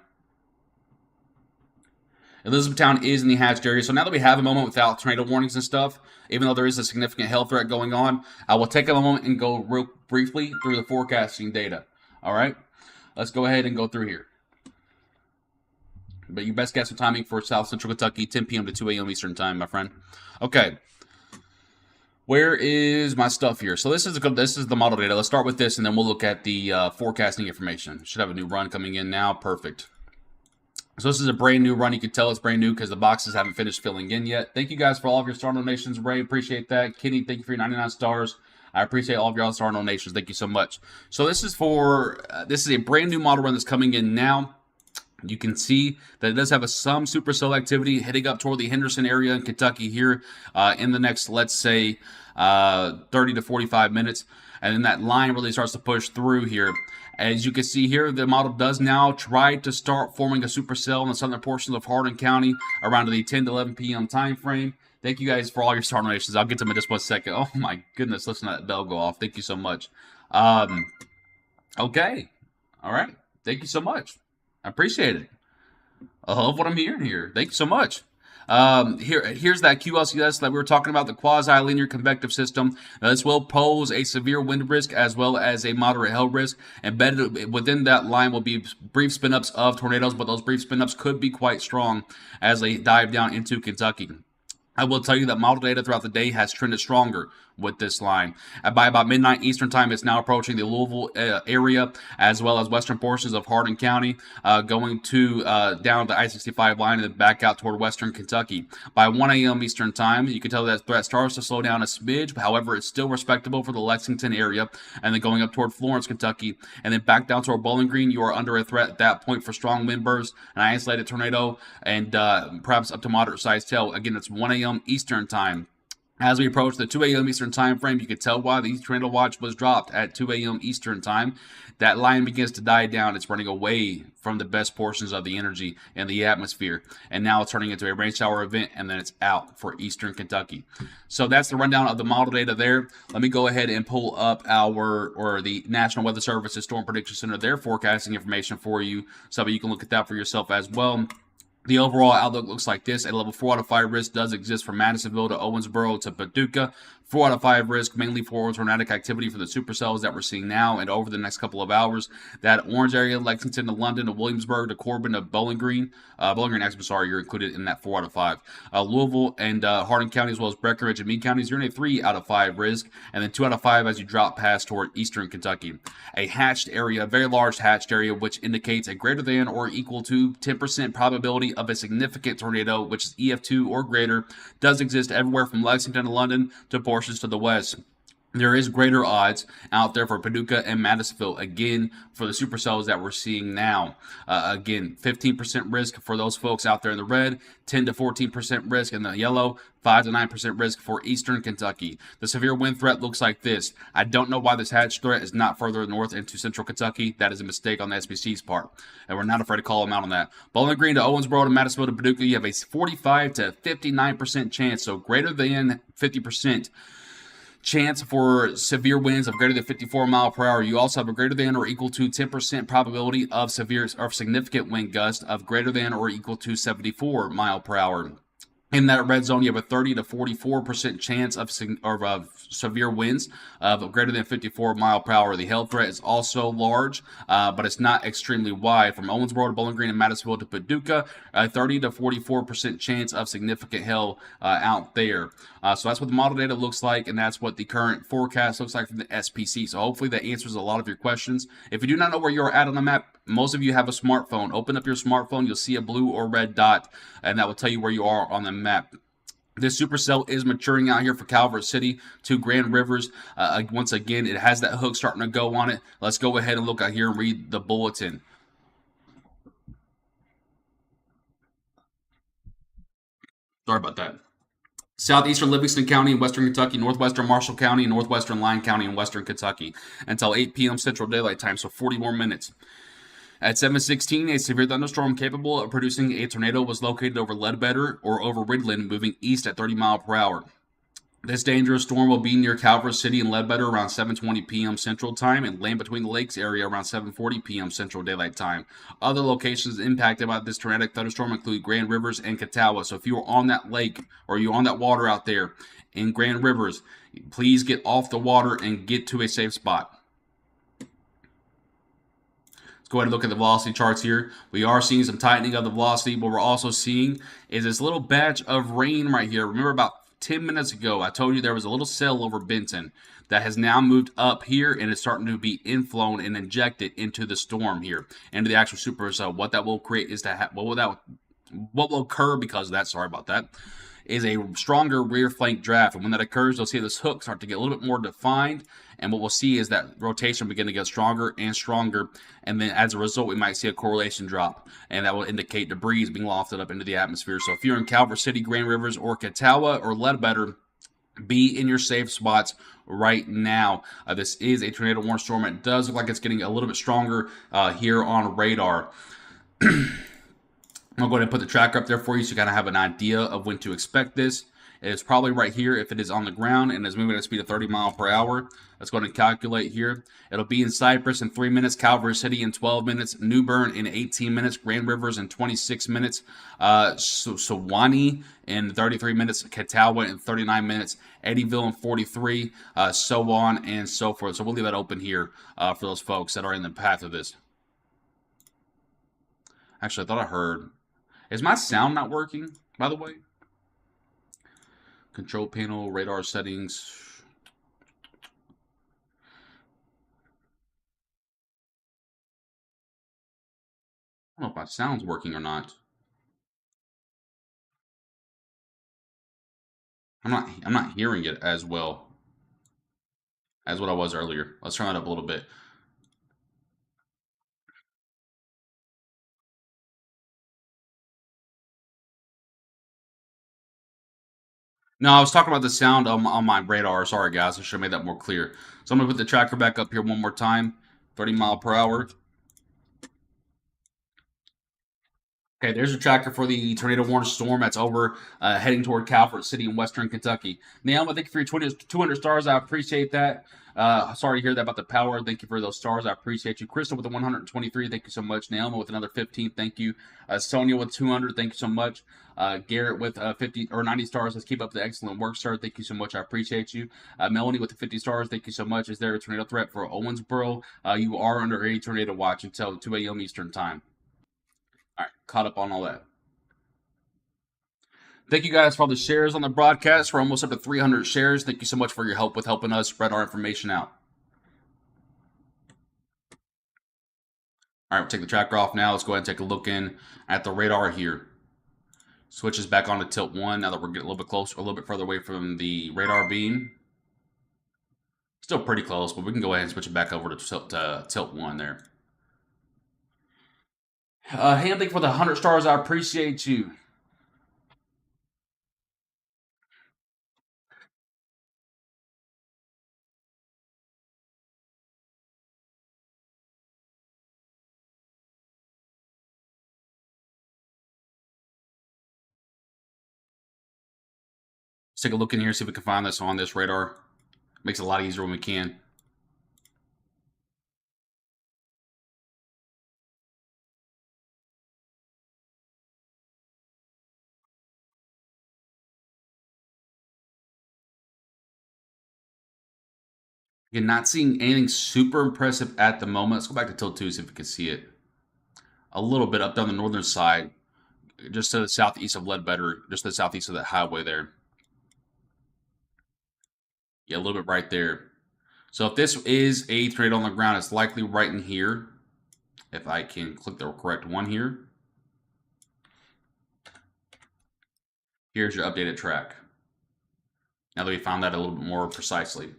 Elizabethtown is in the hatched area. So now that we have a moment without tornado warnings and stuff, even though there is a significant hail threat going on, I will take a moment and go real briefly through the forecasting data. All right? Let's go ahead and go through here. But your best guess of timing for South Central Kentucky, 10 p.m. to 2 a.m. Eastern Time, my friend. Okay. Where is my stuff here? So this is the model data. Let's start with this, and then we'll look at the forecasting information. Should have a new run coming in now. Perfect. So this is a brand new run. You can tell it's brand new because the boxes haven't finished filling in yet. Thank you guys for all of your star donations. Ray, appreciate that. Kenny, thank you for your 99 stars. I appreciate all of your star donations. Thank you so much. So this is this is a brand new model run that's coming in now. You can see that it does have some supercell activity heading up toward the Henderson area in Kentucky here in the next, let's say, 30 to 45 minutes. And then that line really starts to push through here. As you can see here, the model does now try to start forming a supercell in the southern portions of Hardin County around the 10 to 11 p.m. time frame. Thank you guys for all your star donations. I'll get to them in just one second. Oh my goodness, listen to that bell go off. Thank you so much. Okay. All right. Thank you so much. I appreciate it. I love what I'm hearing here. Thank you so much. Here's that QLCS that we were talking about, the quasi-linear convective system. Now, this will pose a severe wind risk as well as a moderate hail risk. Embedded within that line will be brief spin-ups of tornadoes, but those brief spin-ups could be quite strong as they dive down into Kentucky. I will tell you that model data throughout the day has trended stronger with this line. By about midnight Eastern time, it's now approaching the Louisville area, as well as western portions of Hardin County, going to down the I-65 line and then back out toward western Kentucky. By 1 a.m. Eastern time, you can tell that threat starts to slow down a smidge. However, it's still respectable for the Lexington area, and then going up toward Florence, Kentucky, and then back down toward Bowling Green, you are under a threat at that point for strong wind bursts, an isolated tornado, and perhaps up to moderate sized tail. Again, it's 1 a.m. Eastern time. As we approach the 2 a.m. Eastern time frame, you can tell why the tornado watch was dropped at 2 a.m. Eastern time. That line begins to die down. It's running away from the best portions of the energy in the atmosphere. And now it's turning into a rain shower event, and then it's out for Eastern Kentucky. So that's the rundown of the model data there. Let me go ahead and pull up the National Weather Service's Storm Prediction Center, their forecasting information for you, so that you can look at that for yourself as well. The overall outlook looks like this. A level 4 out of 5 risk does exist from Madisonville to Owensboro to Paducah. 4 out of 5 risk, mainly for tornadic activity for the supercells that we're seeing now and over the next couple of hours. That orange area, Lexington to London to Williamsburg to Corbin to Bowling Green. You're included in that 4 out of 5. Louisville and Hardin County, as well as Breckenridge and Meade counties, you're in a 3 out of 5 risk. And then 2 out of 5 as you drop past toward eastern Kentucky. A hatched area, a very large hatched area, which indicates a greater than or equal to 10% probability of a significant tornado, which is EF2 or greater, does exist everywhere from Lexington to London to portions to the west. There is greater odds out there for Paducah and Madisonville, again, for the supercells that we're seeing now. Again, 15% risk for those folks out there in the red, 10 to 14% risk in the yellow, 5 to 9% risk for eastern Kentucky. The severe wind threat looks like this. I don't know why this hatch threat is not further north into central Kentucky. That is a mistake on the SPC's part, and we're not afraid to call them out on that. Bowling Green to Owensboro to Madisonville to Paducah, you have a 45 to 59% chance, so greater than 50% chance for severe winds of greater than 54 mile per hour. You also have a greater than or equal to 10% probability of severe or significant wind gust of greater than or equal to 74 mile per hour. In that red zone, you have a 30 to 44% chance of severe winds of greater than 54 mile per hour. The hail threat is also large, but it's not extremely wide. From Owensboro to Bowling Green and Madisonville to Paducah, a 30 to 44% chance of significant hail out there. So that's what the model data looks like, and that's what the current forecast looks like from the SPC. So hopefully that answers a lot of your questions. If you do not know where you're at on the map, most of you have a smartphone. Open up your smartphone, you'll see a blue or red dot, and that will tell you where you are on the map. This supercell is maturing out here for Calvert City to Grand Rivers. Once again, it has that hook starting to go on it. Let's go ahead and look out here and read the bulletin. Sorry about that. Southeastern Livingston County in western Kentucky, northwestern Marshall County, and northwestern Lyon County in western Kentucky until 8 p.m. Central Daylight Time, so 40 more minutes. At 7:16, a severe thunderstorm capable of producing a tornado was located over Ledbetter or over Ridgeland, moving east at 30 miles per hour. This dangerous storm will be near Calvert City and Ledbetter around 7:20 p.m. Central Time and land between the lakes area around 7:40 p.m. Central Daylight Time. Other locations impacted by this tornadic thunderstorm include Grand Rivers and Catawba. So if you are on that lake or you're on that water out there in Grand Rivers, please get off the water and get to a safe spot. Let's go ahead and look at the velocity charts here. We are seeing some tightening of the velocity. What we're also seeing is this little batch of rain right here. Remember about 10 minutes ago, I told you there was a little cell over Benton that has now moved up here and is starting to be inflown and injected into the storm here, into the actual supercell. What that will create is what will occur because of that, sorry about that, is a stronger rear flank draft. And when that occurs, you'll see this hook start to get a little bit more defined. And what we'll see is that rotation begin to get stronger and stronger. And then as a result, we might see a correlation drop. And that will indicate debris being lofted up into the atmosphere. So if you're in Calvert City, Grand Rivers, or Catawba, or Ledbetter, be in your safe spots right now. This is a tornado warning storm. It does look like it's getting a little bit stronger here on radar. I'll go ahead and put the tracker up there for you so you kind of have an idea of when to expect this. It's probably right here if it is on the ground and is moving at a speed of 30 miles per hour. Let's go ahead and calculate here. It'll be in Cypress in 3 minutes, Calvert City in 12 minutes, New Bern in 18 minutes, Grand Rivers in 26 minutes, Sewanee in 33 minutes, Catawba in 39 minutes, Eddyville in 43, so on and so forth. So we'll leave that open here for those folks that are in the path of this. Actually, I thought I heard... Is my sound not working, by the way? Control panel, radar settings. I don't know if my sound's working or not. I'm not hearing it as well as what I was earlier. Let's turn that up a little bit. No, I was talking about the sound on my radar. Sorry, guys. I should have made that more clear. So I'm going to put the tracker back up here one more time. 30 mile per hour. Okay, there's a tracker for the tornado warning storm that's over heading toward Calvert City in western Kentucky. Naomi, thank you for your 200 stars. I appreciate that. Sorry to hear that about the power. Thank you for those stars. I appreciate you. Crystal with the 123. Thank you so much. Naomi with another 15. Thank you. Sonia with 200. Thank you so much. Garrett with 50 or 90 stars. Let's keep up the excellent work, sir. Thank you so much. I appreciate you. Melanie with the 50 stars. Thank you so much. Is there a tornado threat for Owensboro? You are under a tornado watch until 2 a.m. Eastern time. All right, caught up on all that. Thank you guys for all the shares on the broadcast. We're almost up to 300 shares. Thank you so much for your help with helping us spread our information out. All right, we'll take the tracker off now. Let's go ahead and take a look in at the radar here. Switches back on to tilt 1 now that we're getting a little bit closer, a little bit further away from the radar beam. Still pretty close, but we can go ahead and switch it back over to tilt 1 there. Hey, thank you for the 100 stars. I appreciate you. Let's take a look in here, see if we can find this on this radar. Makes it a lot easier when we can. Again, not seeing anything super impressive at the moment. Let's go back to tilt 2, see if we can see it. A little bit up down the northern side, just to the southeast of Ledbetter, just to the southeast of that highway there. Yeah, a little bit right there. So if this is a tornado on the ground, it's likely right in here. If I can click the correct one here. Here's your updated track. Now that we found that a little bit more precisely.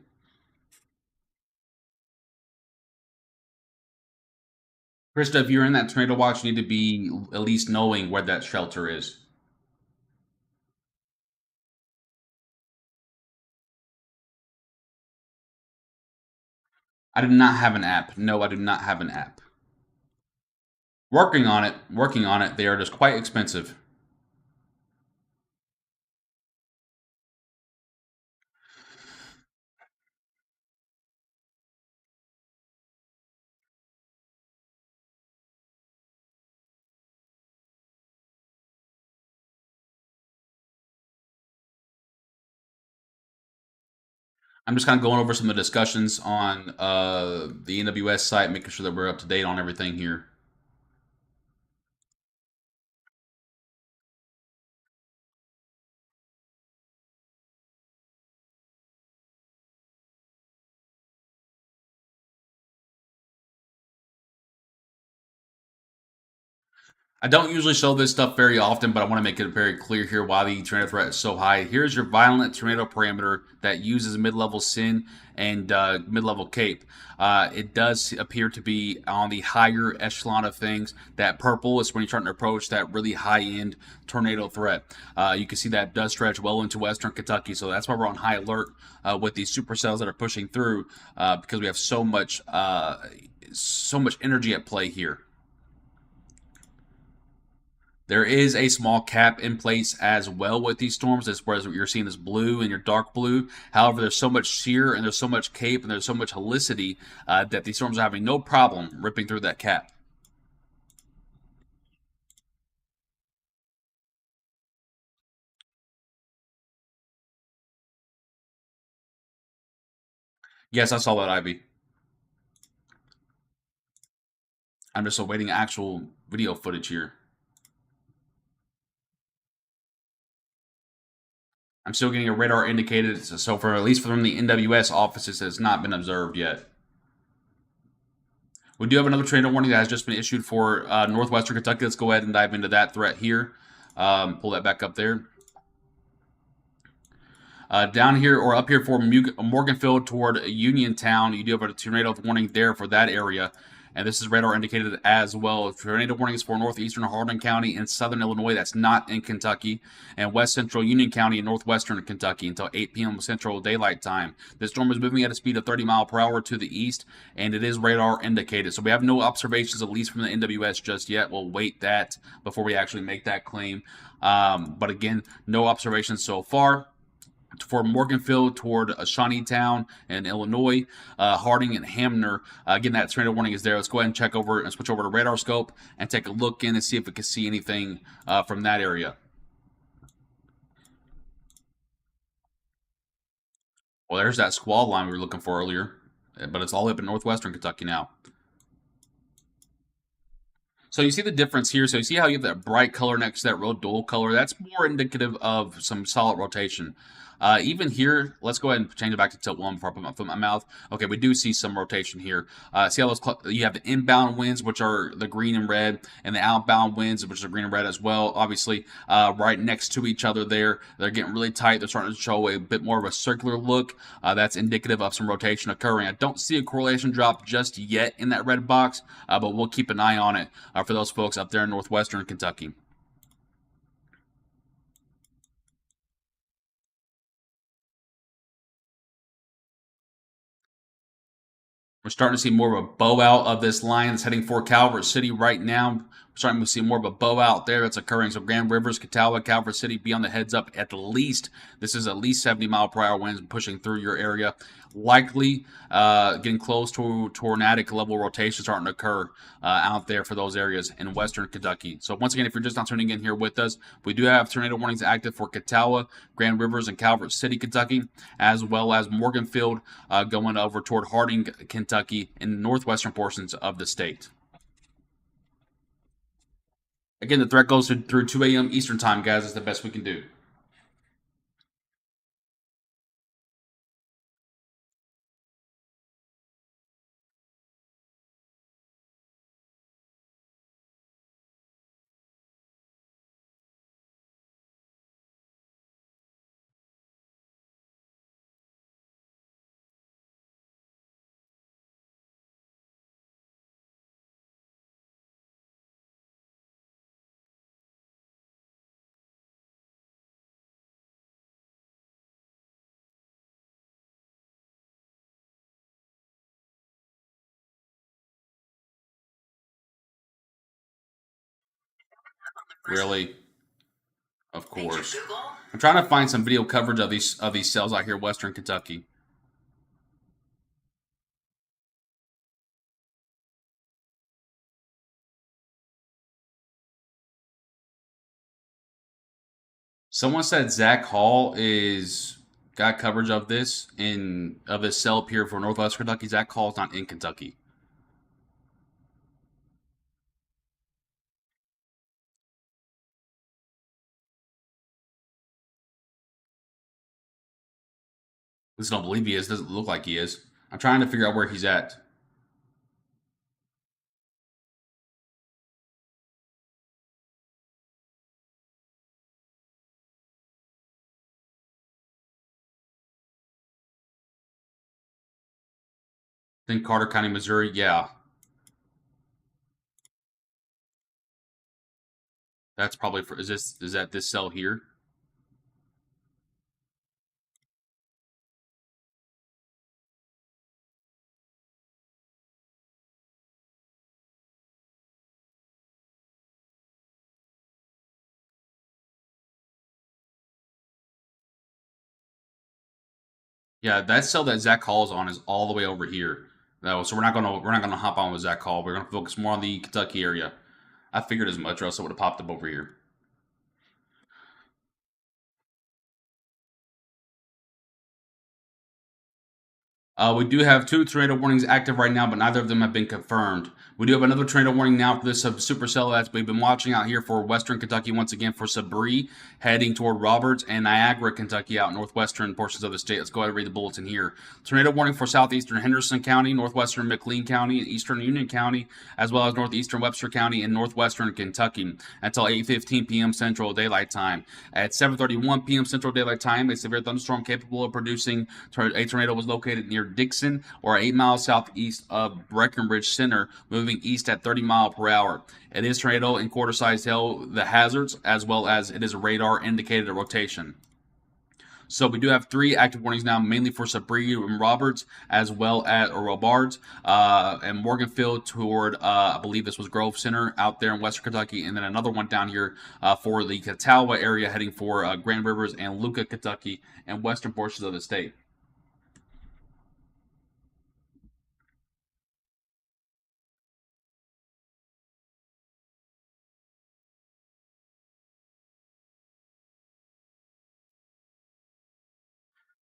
Krista, if you're in that tornado watch, you need to be at least knowing where that shelter is. I do not have an app. No, I do not have an app. Working on it. Working on it. They are just quite expensive. I'm just kind of going over some of the discussions on the NWS site, making sure that we're up to date on everything here. I don't usually show this stuff very often, but I want to make it very clear here why the tornado threat is so high. Here's your violent tornado parameter that uses mid-level SIN and mid-level CAPE. It does appear to be on the higher echelon of things. That purple is when you're starting to approach that really high-end tornado threat. You can see that does stretch well into western Kentucky, so that's why we're on high alert with these supercells that are pushing through because we have so much energy at play here. There is a small cap in place as well with these storms. That's where you're seeing this blue and your dark blue. However, there's so much shear and there's so much cape and there's so much helicity that these storms are having no problem ripping through that cap. Yes, I saw that, Ivy. I'm just awaiting actual video footage here. I'm still getting a radar indicated, so for at least from the NWS offices, it's not been observed yet. We do have another tornado warning that has just been issued for northwestern Kentucky. Let's go ahead and dive into that threat here. Pull that back up there. Down here or up here for Morganfield toward Uniontown, you do have a tornado warning there for that area. And this is radar indicated as well. Tornado warnings for northeastern Hardin County and southern Illinois. That's not in Kentucky. And west central Union County and northwestern Kentucky until 8 p.m. Central Daylight Time. This storm is moving at a speed of 30 miles per hour to the east, and it is radar indicated. So we have no observations, at least from the NWS, just yet. We'll wait that before we actually make that claim. But again, no observations so far. For Morganfield toward Shawneetown and Illinois, Harding and Hamner. Again, that tornado warning is there. Let's go ahead and check over and switch over to radar scope and take a look in and see if we can see anything from that area. Well, there's that squall line we were looking for earlier, but it's all up in northwestern Kentucky now. So you see the difference here. So you see how you have that bright color next to that real dull color. That's more indicative of some solid rotation. Even here, let's go ahead and change it back to tilt 1 before I put my foot in my mouth. Okay, we do see some rotation here. See how those you have the inbound winds, which are the green and red, and the outbound winds, which are green and red as well. Obviously, right next to each other there. They're getting really tight. They're starting to show a bit more of a circular look. That's indicative of some rotation occurring. I don't see a correlation drop just yet in that red box, but we'll keep an eye on it for those folks up there in northwestern Kentucky. We're starting to see more of a bow out of this line that's heading for Calvert City right now. We're starting to see more of a bow out there that's occurring. So Grand Rivers, Catawba, Calvert City, be on the heads up at least. This is at least 70 mile per hour winds pushing through your area. Likely getting close to tornadic level rotation starting to occur out there for those areas in western Kentucky. So once again, if you're just not tuning in here with us, we do have tornado warnings active for Catawba, Grand Rivers, and Calvert City, Kentucky, as well as Morganfield going over toward Harding, Kentucky, in the northwestern portions of the state. Again, the threat goes through 2 a.m. Eastern time, guys. It's the best we can do. Really? Of course. I'm trying to find some video coverage of these cells out here in western Kentucky. Someone said Zach Hall is got coverage of this cell up here for Northwest Kentucky. Zach Hall's not in Kentucky. At least I don't believe he is. Doesn't look like he is. I'm trying to figure out where he's at. I think Carter County, Missouri. Yeah, that's probably for. Is that this cell here? Yeah, that cell that Zach Hall's on is all the way over here. No, so we're not gonna hop on with Zach Hall. We're gonna focus more on the Kentucky area. I figured as much, or else it would have popped up over here. We do have two tornado warnings active right now, but neither of them have been confirmed. We do have another tornado warning now for this supercell that we've been watching out here for Western Kentucky once again for Sabri heading toward Roberts and Niagara, Kentucky, out northwestern portions of the state. Let's go ahead and read the bulletin here. Tornado warning for southeastern Henderson County, northwestern McLean County, and eastern Union County, as well as northeastern Webster County and northwestern Kentucky until 8:15 p.m. Central Daylight Time. At 7:31 p.m. Central Daylight Time, a severe thunderstorm capable of producing a tornado was located near Dixon, or 8 miles southeast of Breckenridge Center, moving east at 30 miles per hour. It is tornado and quarter-sized hail, the hazards, as well as it is a radar indicated rotation. So we do have three active warnings now, mainly for Sabri and Roberts, as well as Robards, and Morganfield toward, I believe this was Grove Center out there in Western Kentucky, and then another one down here for the Catawba area, heading for Grand Rivers and Luca, Kentucky, and western portions of the state.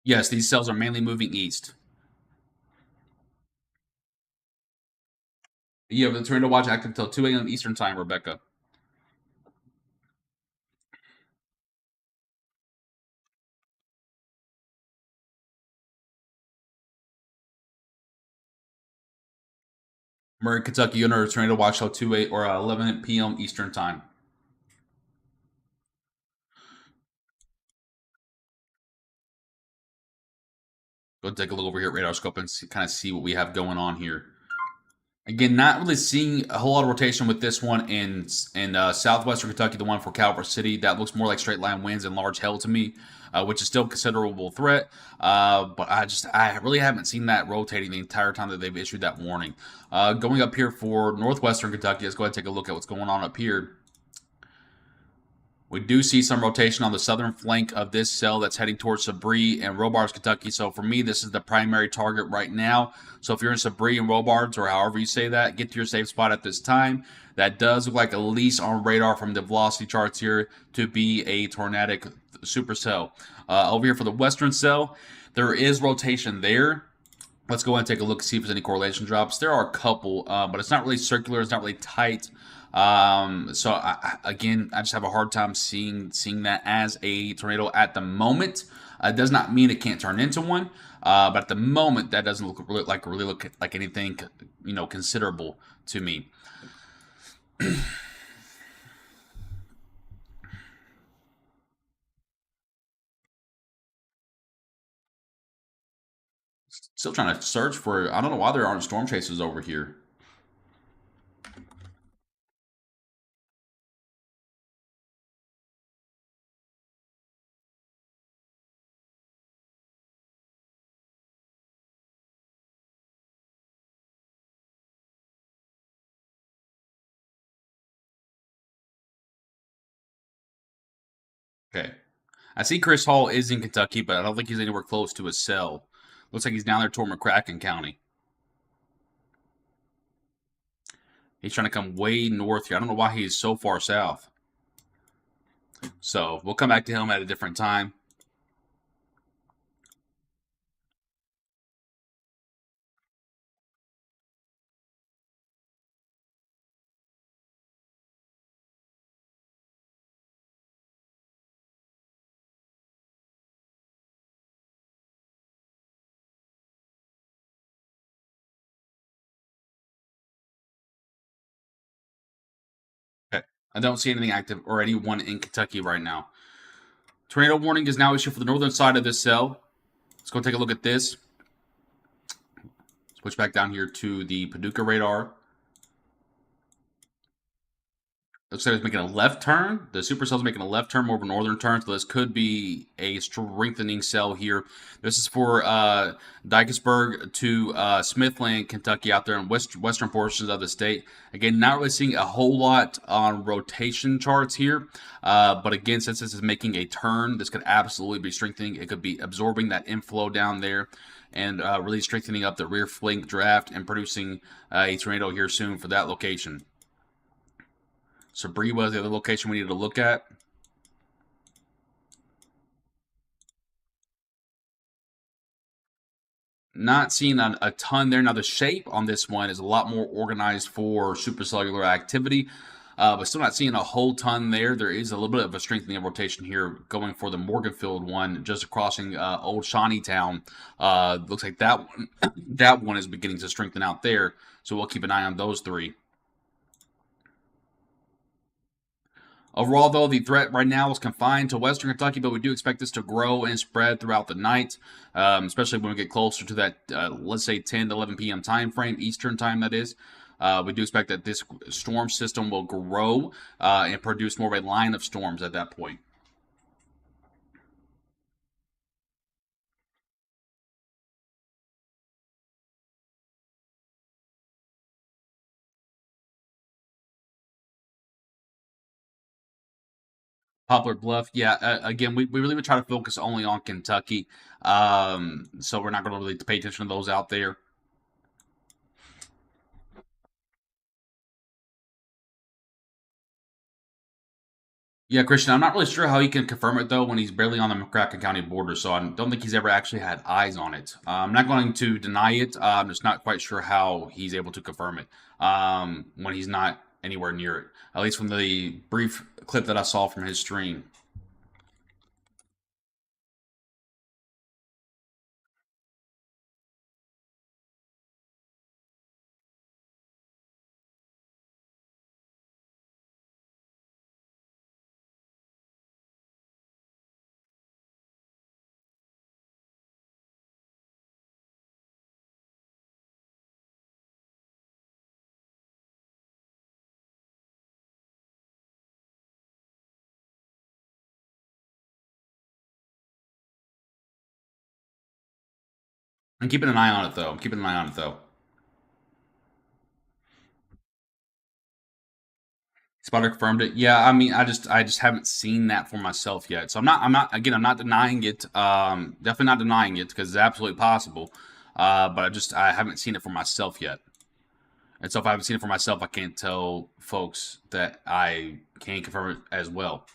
Yes, these cells are mainly moving east. You have the tornado watch active until 2 a.m. Eastern Time, Rebecca. Murray, Kentucky, under tornado watch till 2 8 or 11 p.m. Eastern Time. Go take a look over here at Radar Scope and kind of see what we have going on here. Again, not really seeing a whole lot of rotation with this one in southwestern Kentucky, the one for Calvert City. That looks more like straight line winds and large hail to me, which is still a considerable threat. But I really haven't seen that rotating the entire time that they've issued that warning. Going up here for northwestern Kentucky, let's go ahead and take a look at what's going on up here. We do see some rotation on the southern flank of this cell that's heading towards Sabri and Robards, Kentucky. So for me, this is the primary target right now. So if you're in Sabri and Robards, or however you say that, get to your safe spot at this time. That does look like, at least on radar from the velocity charts here, to be a tornadic supercell. Over here for the western cell, there is rotation there. Let's go ahead and take a look and see if there's any correlation drops. There are a couple, but it's not really circular. It's not really tight. So again, I just have a hard time seeing that as a tornado at the moment. It does not mean it can't turn into one, but at the moment, that doesn't look like anything considerable to me. Still trying to search for. I don't know why there aren't storm chasers over here. Okay. I see Chris Hall is in Kentucky, but I don't think he's anywhere close to his cell. Looks like he's down there toward McCracken County. He's trying to come way north here. I don't know why he's so far south. So we'll come back to him at a different time. Okay. I don't see anything active or anyone in Kentucky right now. Tornado warning is now issued for the northern side of this cell. Let's go take a look at this. Switch back down here to the Paducah radar. Looks like it's making a left turn. The supercell's making a left turn, more of a northern turn, so this could be a strengthening cell here. This is for Dykesburg to Smithland, Kentucky, out there in western portions of the state. Again, not really seeing a whole lot on rotation charts here, but again, since this is making a turn, this could absolutely be strengthening. It could be absorbing that inflow down there and really strengthening up the rear flank draft and producing a tornado here soon for that location. Sabri was the other location we needed to look at. Not seeing a ton there. Now, the shape on this one is a lot more organized for supercellular activity, but still not seeing a whole ton there. There is a little bit of a strengthening of rotation here going for the Morganfield one, just crossing Old Shawneetown. Looks like that one, that one is beginning to strengthen out there, so we'll keep an eye on those three. Overall, though, the threat right now is confined to Western Kentucky, but we do expect this to grow and spread throughout the night, especially when we get closer to that, let's say, 10 to 11 p.m. time frame, Eastern time, that is. We do expect that this storm system will grow and produce more of a line of storms at that point. Poplar Bluff, yeah. Again, we really would try to focus only on Kentucky, so we're not going to really pay attention to those out there. Yeah, Christian, I'm not really sure how he can confirm it though when he's barely on the McCracken County border, so I don't think he's ever actually had eyes on it. I'm not going to deny it. I'm just not quite sure how he's able to confirm it when he's not anywhere near it. At least from the brief clip that I saw from his stream. I'm keeping an eye on it though. I'm keeping an eye on it though. Spotter confirmed it. Yeah, I mean, I just haven't seen that for myself yet. So I'm not denying it. Definitely not denying it because it's absolutely possible. But I haven't seen it for myself yet. And so if I haven't seen it for myself, I can't tell folks that I can confirm it as well.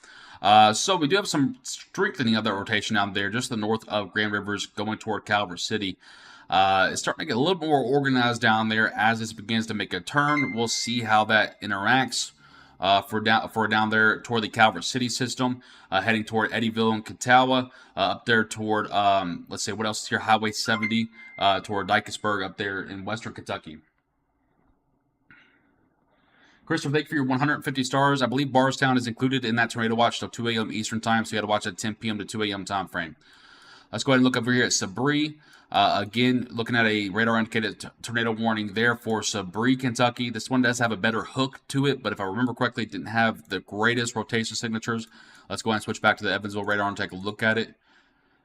So we do have some strengthening of that rotation out there, just the north of Grand Rivers, going toward Calvert City. It's starting to get a little more organized down there as this begins to make a turn. We'll see how that interacts for down there toward the Calvert City system, heading toward Eddyville and Catawba, up there toward let's say what else is here, Highway 70, toward Dykesburg up there in Western Kentucky. Christopher, thank you for your 150 stars. I believe Barstown is included in that tornado watch till 2 a.m. Eastern time, so you got to watch at 10 p.m. to 2 a.m. time frame. Let's go ahead and look over here at Sabri. Again, looking at a radar indicated tornado warning there for Sabri, Kentucky. This one does have a better hook to it, but if I remember correctly, it didn't have the greatest rotation signatures. Let's go ahead and switch back to the Evansville radar and take a look at it.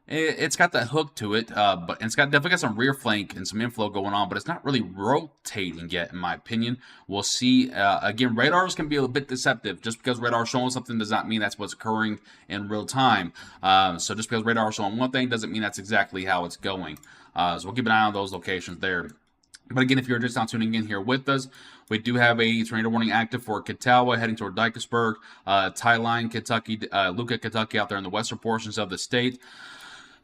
It's got that hook to it, but it's got definitely got some rear flank and some inflow going on, but it's not really rotating yet, in my opinion. We'll see. Again, radars can be a bit deceptive. Just because radar is showing something does not mean that's what's occurring in real time. So just because radar is showing one thing doesn't mean that's exactly how it's going. So we'll keep an eye on those locations there. But again, if you're just not tuning in here with us, we do have a tornado warning active for Catawba heading toward Dykesburg, Tyline, Kentucky, Luca, Kentucky out there in the western portions of the state.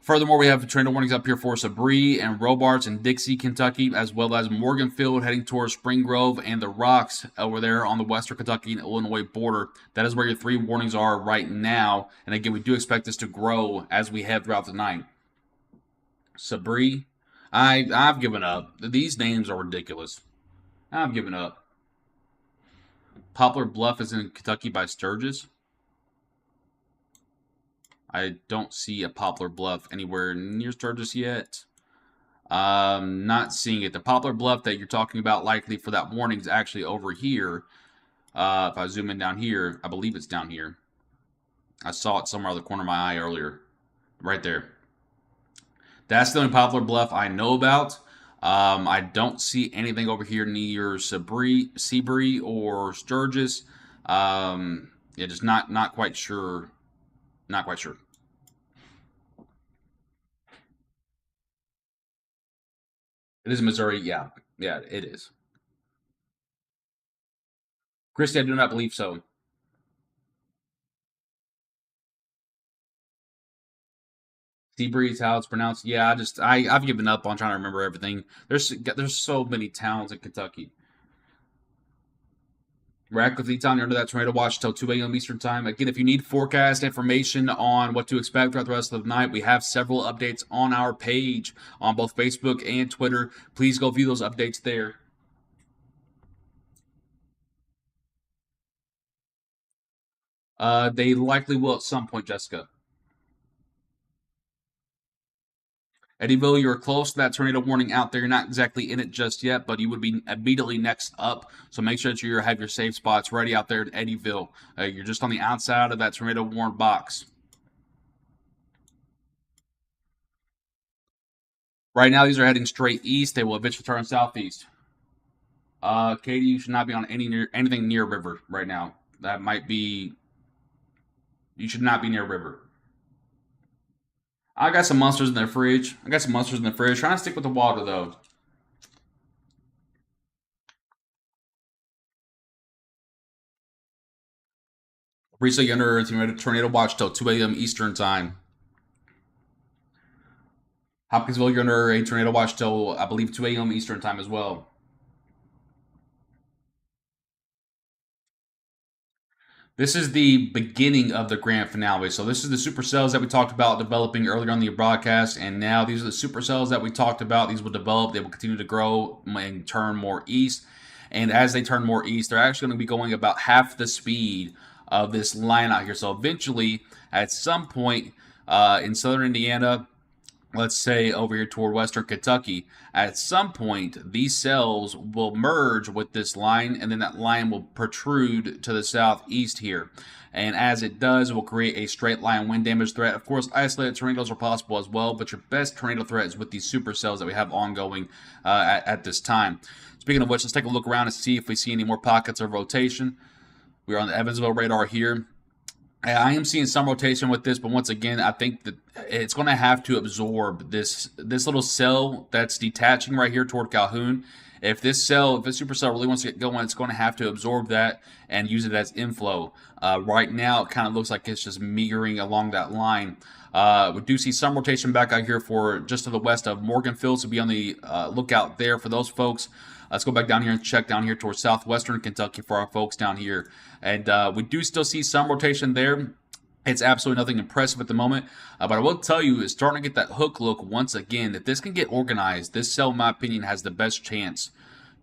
Furthermore, we have tornado warnings up here for Sabri and Robarts and Dixie, Kentucky, as well as Morganfield heading towards Spring Grove and the Rocks over there on the western Kentucky and Illinois border. That is where your three warnings are right now. And again, we do expect this to grow as we head throughout the night. Sabri, I've given up. These names are ridiculous. I've given up. Poplar Bluff is in Kentucky by Sturgis. I don't see a Poplar Bluff anywhere near Sturgis yet. Not seeing it. The Poplar Bluff that you're talking about likely for that warning is actually over here. If I zoom in down here, I believe it's down here. I saw it somewhere out of the corner of my eye earlier. Right there. That's the only Poplar Bluff I know about. I don't see anything over here near Seabury or Sturgis. Yeah, just not quite sure. Not quite sure. It is Missouri. Yeah, yeah, it is. Christy, I do not believe so. Seabreeze, how it's pronounced. Yeah, I've given up on trying to remember everything. There's so many towns in Kentucky. Radcliffe Eaton, you're under that tornado watch till 2 a.m. Eastern Time. Again, if you need forecast information on what to expect throughout the rest of the night, we have several updates on our page on both Facebook and Twitter. Please go view those updates there. They likely will at some point, Jessica. Eddyville, you're close to that tornado warning out there. You're not exactly in it just yet, but you would be immediately next up. So make sure that you have your safe spots ready out there at Eddyville. You're just on the outside of that tornado warned box. Right now, these are heading straight east. They will eventually turn southeast. Katie, you should not be on anything near river right now. That might be. You should not be near river. I got some monsters in the fridge. Trying to stick with the water though. Recently under tornado watch till 2 a.m. Eastern time. Hopkinsville, you're under a tornado watch till I believe 2 a.m. Eastern time as well. This is the beginning of the grand finale. So this is the supercells that we talked about developing earlier on the broadcast, and now these are the supercells that we talked about. These will develop. They will continue to grow and turn more east. And as they turn more east, they're actually going to be going about half the speed of this line out here. So eventually, at some point in southern Indiana, let's say over here toward western Kentucky, at some point these cells will merge with this line, and then that line will protrude to the southeast here. And as it does, it will create a straight line wind damage threat. Of course, isolated tornadoes are possible as well, but your best tornado threat is with these supercells that we have ongoing at this time. Speaking of which, let's take a look around and see if we see any more pockets of rotation. We're on the Evansville radar here. I am seeing some rotation with this, but once again, I think that it's going to have to absorb this little cell that's detaching right here toward Calhoun. If this supercell really wants to get going, it's going to have to absorb that and use it as inflow. Right now, it kind of looks like it's just meagering along that line. We do see some rotation back out here for just to the west of Morganfield, so be on the lookout there for those folks. Let's go back down here and check down here towards southwestern Kentucky for our folks down here. And we do still see some rotation there. It's absolutely nothing impressive at the moment. But I will tell you, it's starting to get that hook look once again. If this can get organized, this cell, in my opinion, has the best chance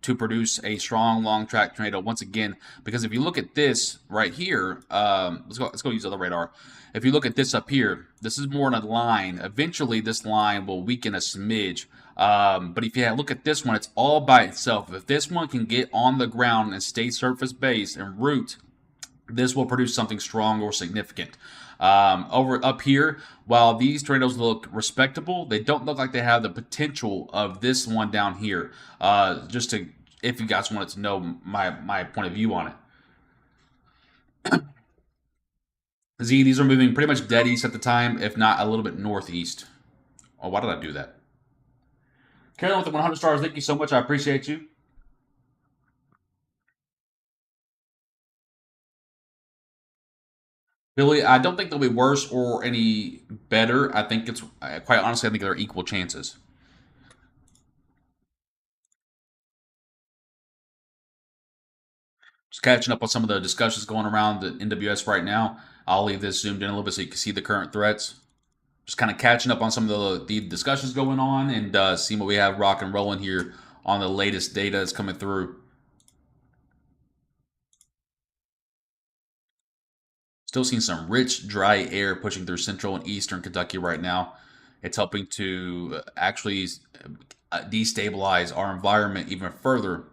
to produce a strong long track tornado once again. Because if you look at this right here, let's go use other radar. If you look at this up here, this is more in a line. Eventually, this line will weaken a smidge. But if you look at this one, it's all by itself. If this one can get on the ground and stay surface based and root, this will produce something strong or significant. Over up here, while these tornadoes look respectable, they don't look like they have the potential of this one down here. Just to, if you guys wanted to know my point of view on it. Z, these are moving pretty much dead east at the time, if not a little bit northeast. Oh, why did I do that? Carolyn with the 100 stars, thank you so much. I appreciate you. Billy, I don't think they'll be worse or any better. I think it's, quite honestly, I think they're equal chances. Just catching up on some of the discussions going around the NWS right now. I'll leave this zoomed in a little bit so you can see the current threats. Just kind of catching up on some of the discussions going on and seeing what we have rock and rolling here on the latest data that's coming through. Still seeing some rich, dry air pushing through central and eastern Kentucky right now. It's helping to actually destabilize our environment even further.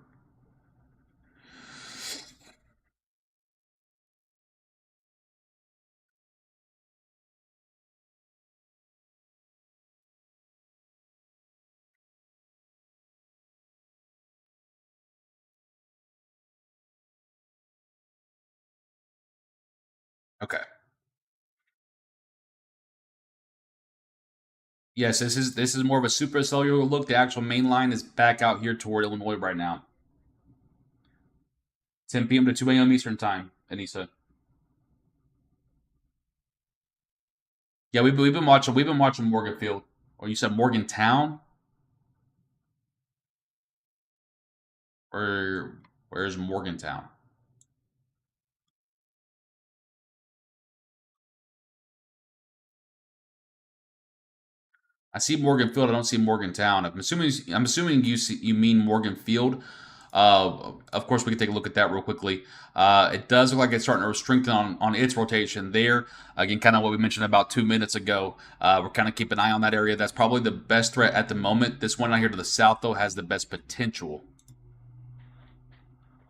Okay. Yes, this is more of a supercellular look. The actual main line is back out here toward Illinois right now. 10 p.m. to 2 a.m. Eastern time, Anissa. Yeah, we've been watching Morganfield. Or you said Morgantown, or where's Morgantown? I see Morganfield. I don't see Morgantown. I'm assuming you mean Morganfield. Of course, we can take a look at that real quickly. It does look like it's starting to strengthen on its rotation there. Again, kind of what we mentioned about 2 minutes ago. We're kind of keeping an eye on that area. That's probably the best threat at the moment. This one out here to the south, though, has the best potential.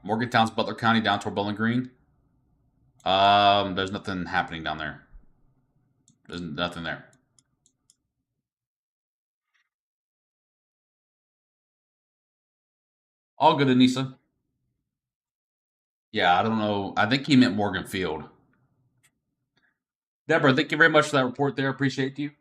Morgantown's Butler County down toward Bowling Green. There's nothing happening down there. There's nothing there. All good, Anissa. Yeah, I don't know. I think he meant Morgan Field. Deborah, thank you very much for that report there. Appreciate you.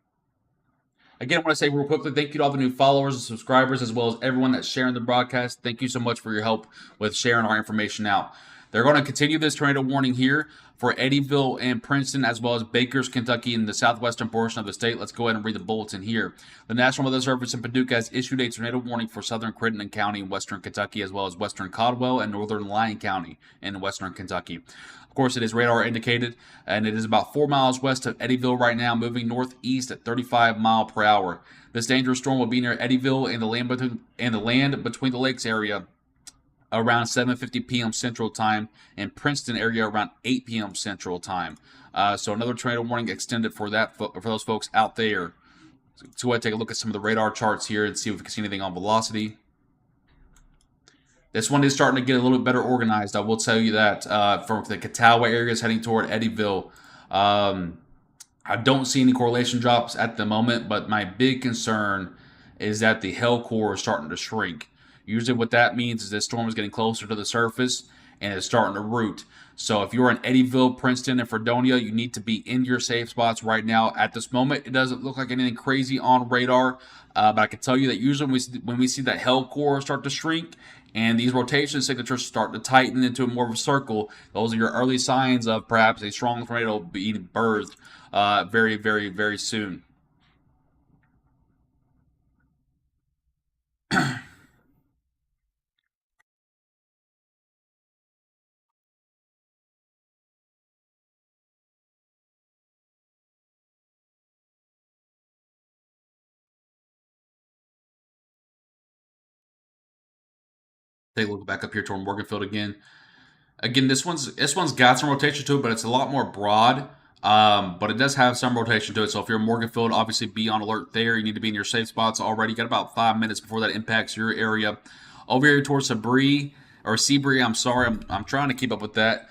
Again, I want to say real quickly, thank you to all the new followers and subscribers, as well as everyone that's sharing the broadcast. Thank you so much for your help with sharing our information out. They're going to continue this tornado warning here for Eddyville and Princeton, as well as Bakers, Kentucky, in the southwestern portion of the state. Let's go ahead and read the bulletin here. The National Weather Service in Paducah has issued a tornado warning for southern Crittenden County in western Kentucky, as well as western Caldwell and northern Lyon County in western Kentucky. Of course, it is radar indicated, and it is about 4 miles west of Eddyville right now, moving northeast at 35 mile per hour. This dangerous storm will be near Eddyville and the land between the lakes area around 7:50 p.m. Central Time, and Princeton area around 8 p.m. Central Time. So another tornado warning extended for those folks out there. So let's go ahead and take a look at some of the radar charts here and see if we can see anything on velocity. This one is starting to get a little bit better organized. I will tell you that from the Catawba areas heading toward Eddyville. Um, I don't see any correlation drops at the moment, but my big concern is that the hell core is starting to shrink. Usually, what that means is this storm is getting closer to the surface and it's starting to root. So, if you're in Eddyville, Princeton, and Fredonia, you need to be in your safe spots right now. At this moment, it doesn't look like anything crazy on radar, but I can tell you that usually when we see that hell core start to shrink and these rotation signatures start to tighten into more of a circle, those are your early signs of perhaps a strong tornado being birthed very, very, very soon. Take a look back up here toward Morganfield again. Again, this one's got some rotation to it, but it's a lot more broad. But it does have some rotation to it. So if you're in Morganfield, obviously be on alert there. You need to be in your safe spots already. You got about 5 minutes before that impacts your area. Over here towards Sabri or Seabury, I'm sorry, I'm trying to keep up with that.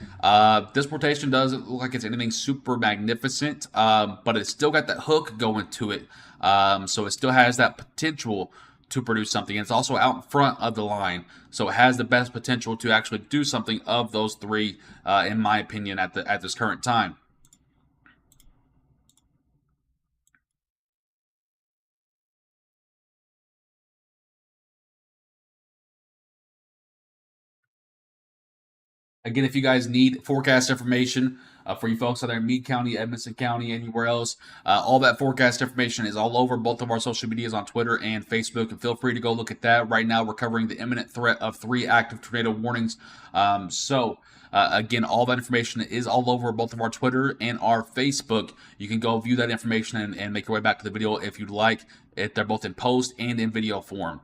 This rotation doesn't look like it's anything super magnificent, but it's still got that hook going to it. So it still has that potential to produce something. It's also out in front of the line, so it has the best potential to actually do something of those three, in my opinion, at this current time. Again, if you guys need forecast information for you folks out there in Meade County, Edmonson County, anywhere else, all that forecast information is all over both of our social medias on Twitter and Facebook. And feel free to go look at that. Right now, we're covering the imminent threat of 3 active tornado warnings. Again, all that information is all over both of our Twitter and our Facebook. You can go view that information and make your way back to the video if you'd like. They're both in post and in video form.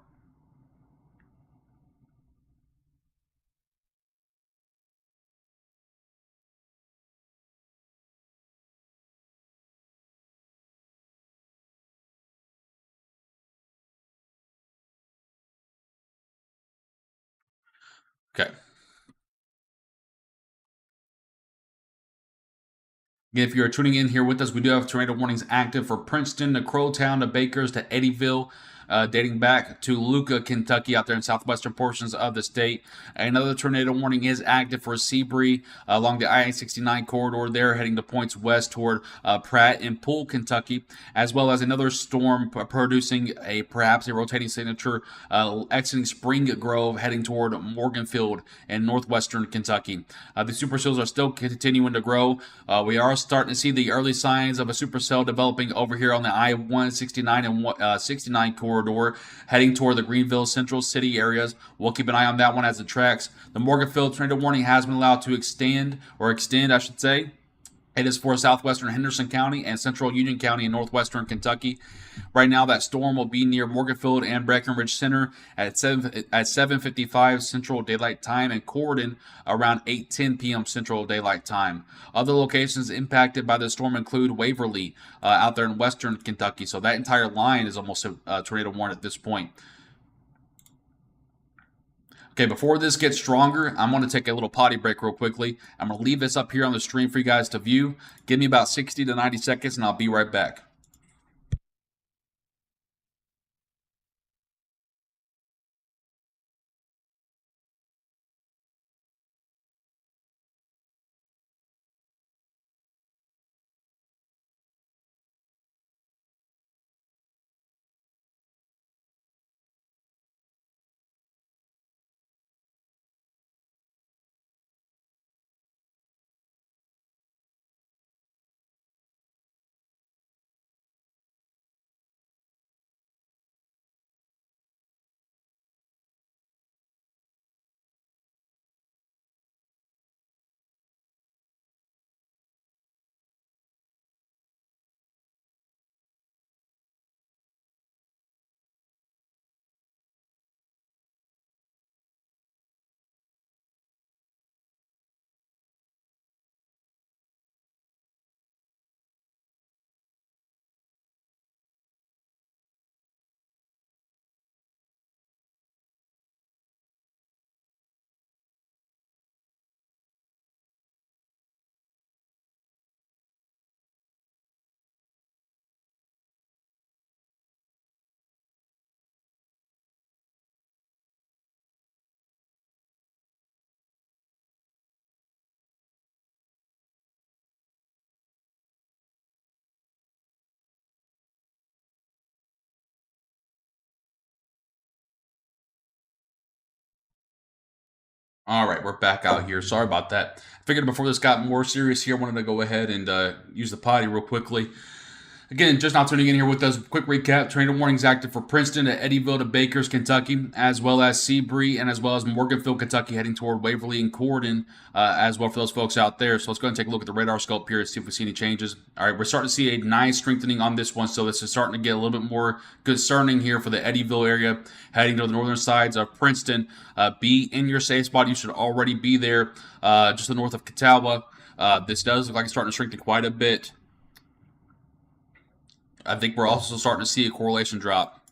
Okay. If you're tuning in here with us, we do have tornado warnings active for Princeton to Crowtown to Bakers to Eddyville. dating back to Luca, Kentucky, out there in southwestern portions of the state. Another tornado warning is active for Seabury along the I-69 corridor there, heading to points west toward Pratt and Poole, Kentucky, as well as another storm producing perhaps a rotating signature exiting Spring Grove, heading toward Morganfield in northwestern Kentucky. The supercells are still continuing to grow. We are starting to see the early signs of a supercell developing over here on the I-169 and 69 corridor, heading toward the Greenville Central City areas. We'll keep an eye on that one as it tracks. The Morganfield tornado warning has been allowed to extend, I should say. It is for southwestern Henderson County and central Union County in northwestern Kentucky. Right now, that storm will be near Morganfield and Breckenridge Center at 7:55 Central Daylight Time and Corydon around 8:10 p.m. Central Daylight Time. Other locations impacted by the storm include Waverly out there in western Kentucky. So that entire line is almost a tornado warning at this point. Okay, before this gets stronger, I'm going to take a little potty break real quickly. I'm going to leave this up here on the stream for you guys to view. Give me about 60 to 90 seconds, and I'll be right back. All right, we're back out here. Sorry about that. I figured before this got more serious here, I wanted to go ahead and use the potty real quickly. Again, just now tuning in here with us, quick recap. Tornado warnings active for Princeton to Eddyville to Bakers, Kentucky, as well as Seabury and as well as Morganfield, Kentucky, heading toward Waverly and Corydon as well for those folks out there. So let's go ahead and take a look at the radar scope here and see if we see any changes. All right, we're starting to see a nice strengthening on this one. So this is starting to get a little bit more concerning here for the Eddyville area, heading to the northern sides of Princeton. Be in your safe spot. You should already be there just to the north of Catawba. This does look like it's starting to strengthen quite a bit. I think we're also starting to see a correlation drop.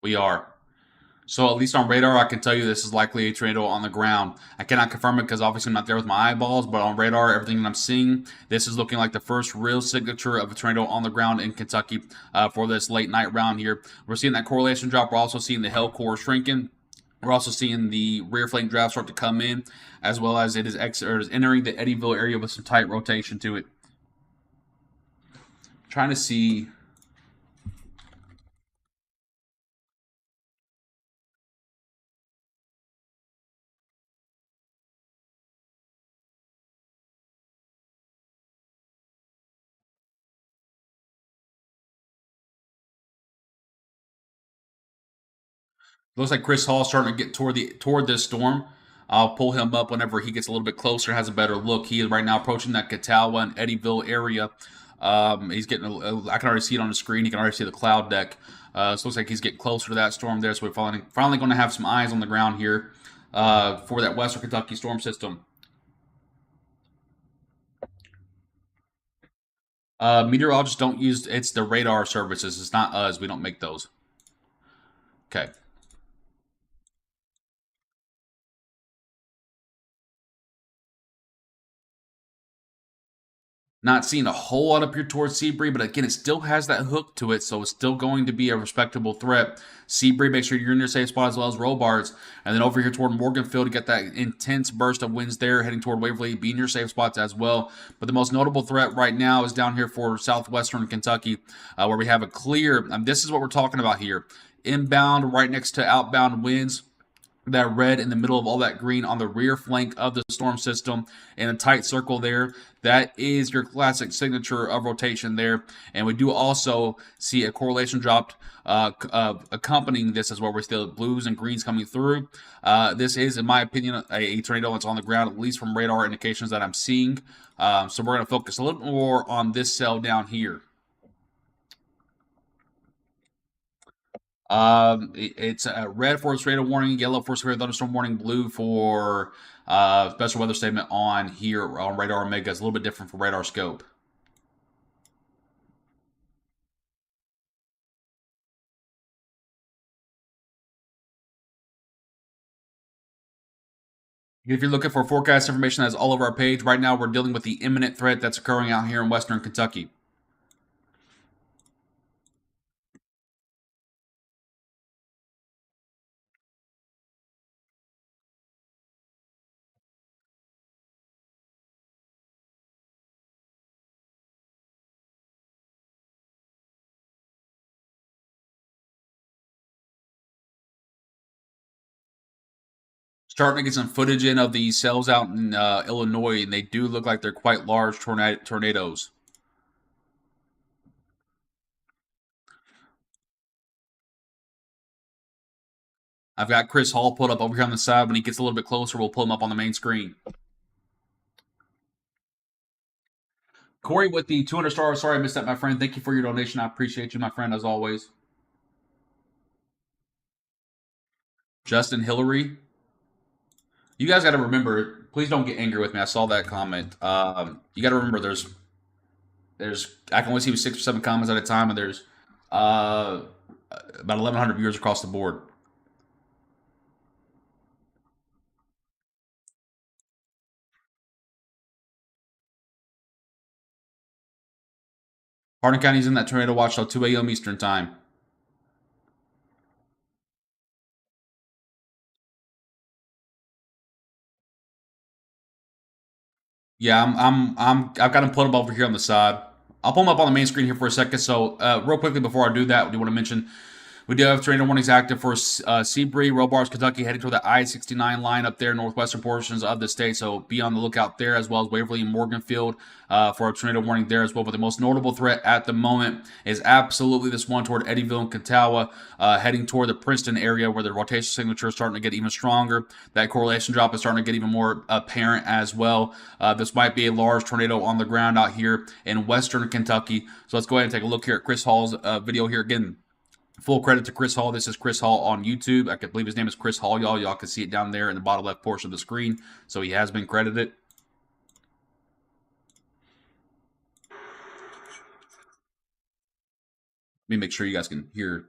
We are. So at least on radar, I can tell you this is likely a tornado on the ground. I cannot confirm it because obviously I'm not there with my eyeballs, but on radar, everything that I'm seeing, this is looking like the first real signature of a tornado on the ground in Kentucky for this late night round here. We're seeing that correlation drop. We're also seeing the hell core shrinking. We're also seeing the rear flank draft start to come in, as well as it is entering the Eddyville area with some tight rotation to it. Trying to see. Looks like Chris Hall starting to get toward this storm. I'll pull him up whenever he gets a little bit closer, has a better look. He is right now approaching that Catawba and Eddyville area. He's getting. I can already see it on the screen. He can already see the cloud deck. So it looks like he's getting closer to that storm there. So we're finally going to have some eyes on the ground here for that Western Kentucky storm system. Meteorologists don't use it's the radar services. It's not us. We don't make those. Okay. Not seeing a whole lot up here towards Seabury, but again, it still has that hook to it, so it's still going to be a respectable threat. Seabury, make sure you're in your safe spot as well as Robards. And then over here toward Morganfield, you get that intense burst of winds there, heading toward Waverly, be in your safe spots as well. But the most notable threat right now is down here for southwestern Kentucky, where we have a clear, this is what we're talking about here. Inbound right next to outbound winds, that red in the middle of all that green on the rear flank of the storm system in a tight circle there. That is your classic signature of rotation there. And we do also see a correlation dropped accompanying this as well. We're still blues and greens coming through. This is, in my opinion, a tornado that's on the ground, at least from radar indications that I'm seeing. So we're going to focus a little bit more on this cell down here. It's red for a tornado warning, yellow for severe thunderstorm warning, blue for special weather statement on here on Radar Omega. It's a little bit different for Radar Scope. If you're looking for forecast information, that's all over our page. Right now, we're dealing with the imminent threat that's occurring out here in western Kentucky. Starting to get some footage in of the cells out in Illinois, and they do look like they're quite large tornadoes. I've got Chris Hall pulled up over here on the side. When he gets a little bit closer, we'll pull him up on the main screen. Corey with the 200 stars. Sorry I missed that, my friend. Thank you for your donation. I appreciate you, my friend, as always. Justin Hillary. You guys got to remember, please don't get angry with me. I saw that comment. You got to remember there's I can only see 6 or 7 comments at a time, and there's about 1,100 viewers across the board. Hardin County's in that tornado watch till 2 a.m. Eastern time. Yeah, I've got him put up over here on the side. I'll pull him up on the main screen here for a second. So, real quickly before I do that, I do want to mention we do have tornado warnings active for Seabury, Robards, Kentucky, heading toward the I-69 line up there, northwestern portions of the state. So be on the lookout there, as well as Waverly and Morganfield for a tornado warning there as well. But the most notable threat at the moment is absolutely this one toward Eddyville and Catawba, heading toward the Princeton area, where the rotation signature is starting to get even stronger. That correlation drop is starting to get even more apparent as well. This might be a large tornado on the ground out here in western Kentucky. So let's go ahead and take a look here at Chris Hall's video here again. Full credit to Chris Hall. This is Chris Hall on YouTube. I believe his name is Chris Hall, y'all. Y'all can see it down there in the bottom left portion of the screen. So he has been credited. Let me make sure you guys can hear.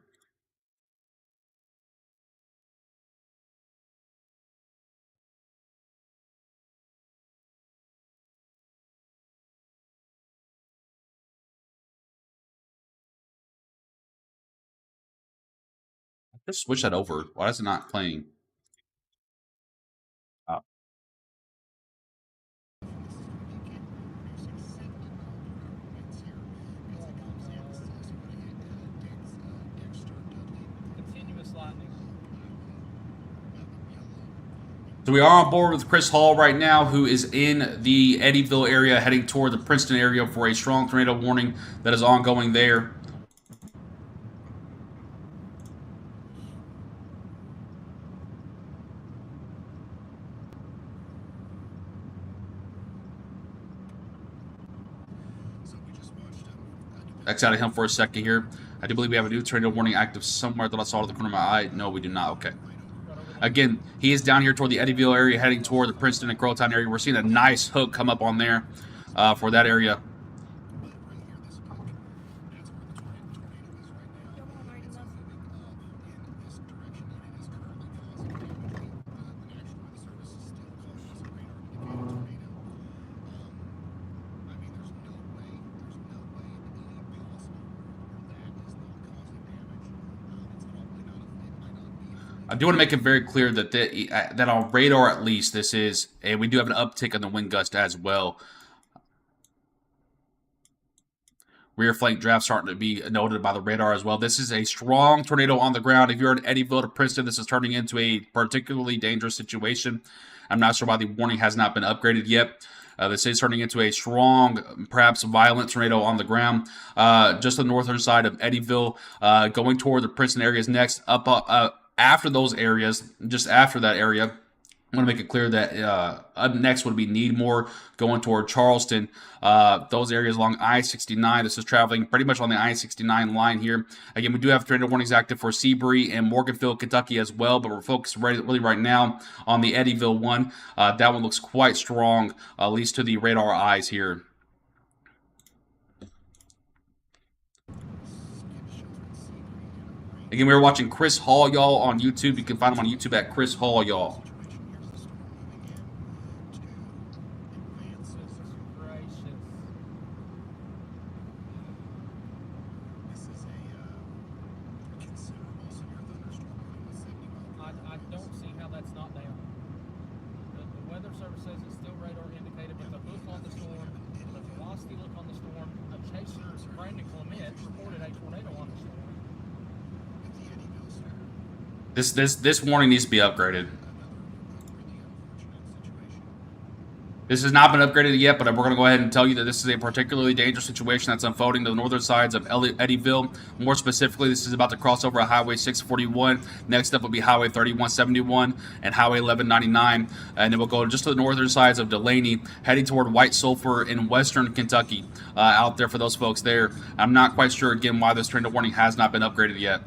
Just switch that over. Why is it not playing? So we are on board with Chris Hall right now, who is in the Eddyville area, heading toward the Princeton area for a strong tornado warning that is ongoing there. X out of him for a second here. I do believe we have a new tornado warning active somewhere. I thought I saw it at the corner of my eye. No, we do not. Okay. Again, he is down here toward the Eddyville area, heading toward the Princeton and Crowtown area. We're seeing a nice hook come up on there for that area. I do want to make it very clear that that on radar at least this is, and we do have an uptick on the wind gust as well. Rear flank draft starting to be noted by the radar as well. This is a strong tornado on the ground. If you're in Eddyville to Princeton, this is turning into a particularly dangerous situation. I'm not sure why the warning has not been upgraded yet. This is turning into a strong, perhaps violent tornado on the ground. Just the northern side of Eddyville, going toward the Princeton areas next. Up after those areas, just after that area, I'm going to make it clear that up next would be Needmore going toward Charleston. Those areas along I-69. This is traveling pretty much on the I-69 line here. Again, we do have tornado warnings active for Seabury and Morganfield, Kentucky as well, but we're focused really right now on the Eddyville one. That one looks quite strong, at least to the radar eyes here. Again, we were watching Chris Hall, y'all, on YouTube. You can find him on YouTube at Chris Hall, y'all. I don't see how that's not down. The weather service says it's still radar indicated, but the look on the storm, the velocity look on the storm, a chaser, Brandon Clement, reported a tornado on the storm. This warning needs to be upgraded. This has not been upgraded yet, but we're going to go ahead and tell you that this is a particularly dangerous situation that's unfolding to the northern sides of Eddyville. More specifically, this is about to cross over Highway 641. Next up will be Highway 3171 and Highway 1199. And then we'll go just to the northern sides of Delaney, heading toward White Sulphur in western Kentucky. Out there for those folks there. I'm not quite sure, again, why this tornado warning has not been upgraded yet.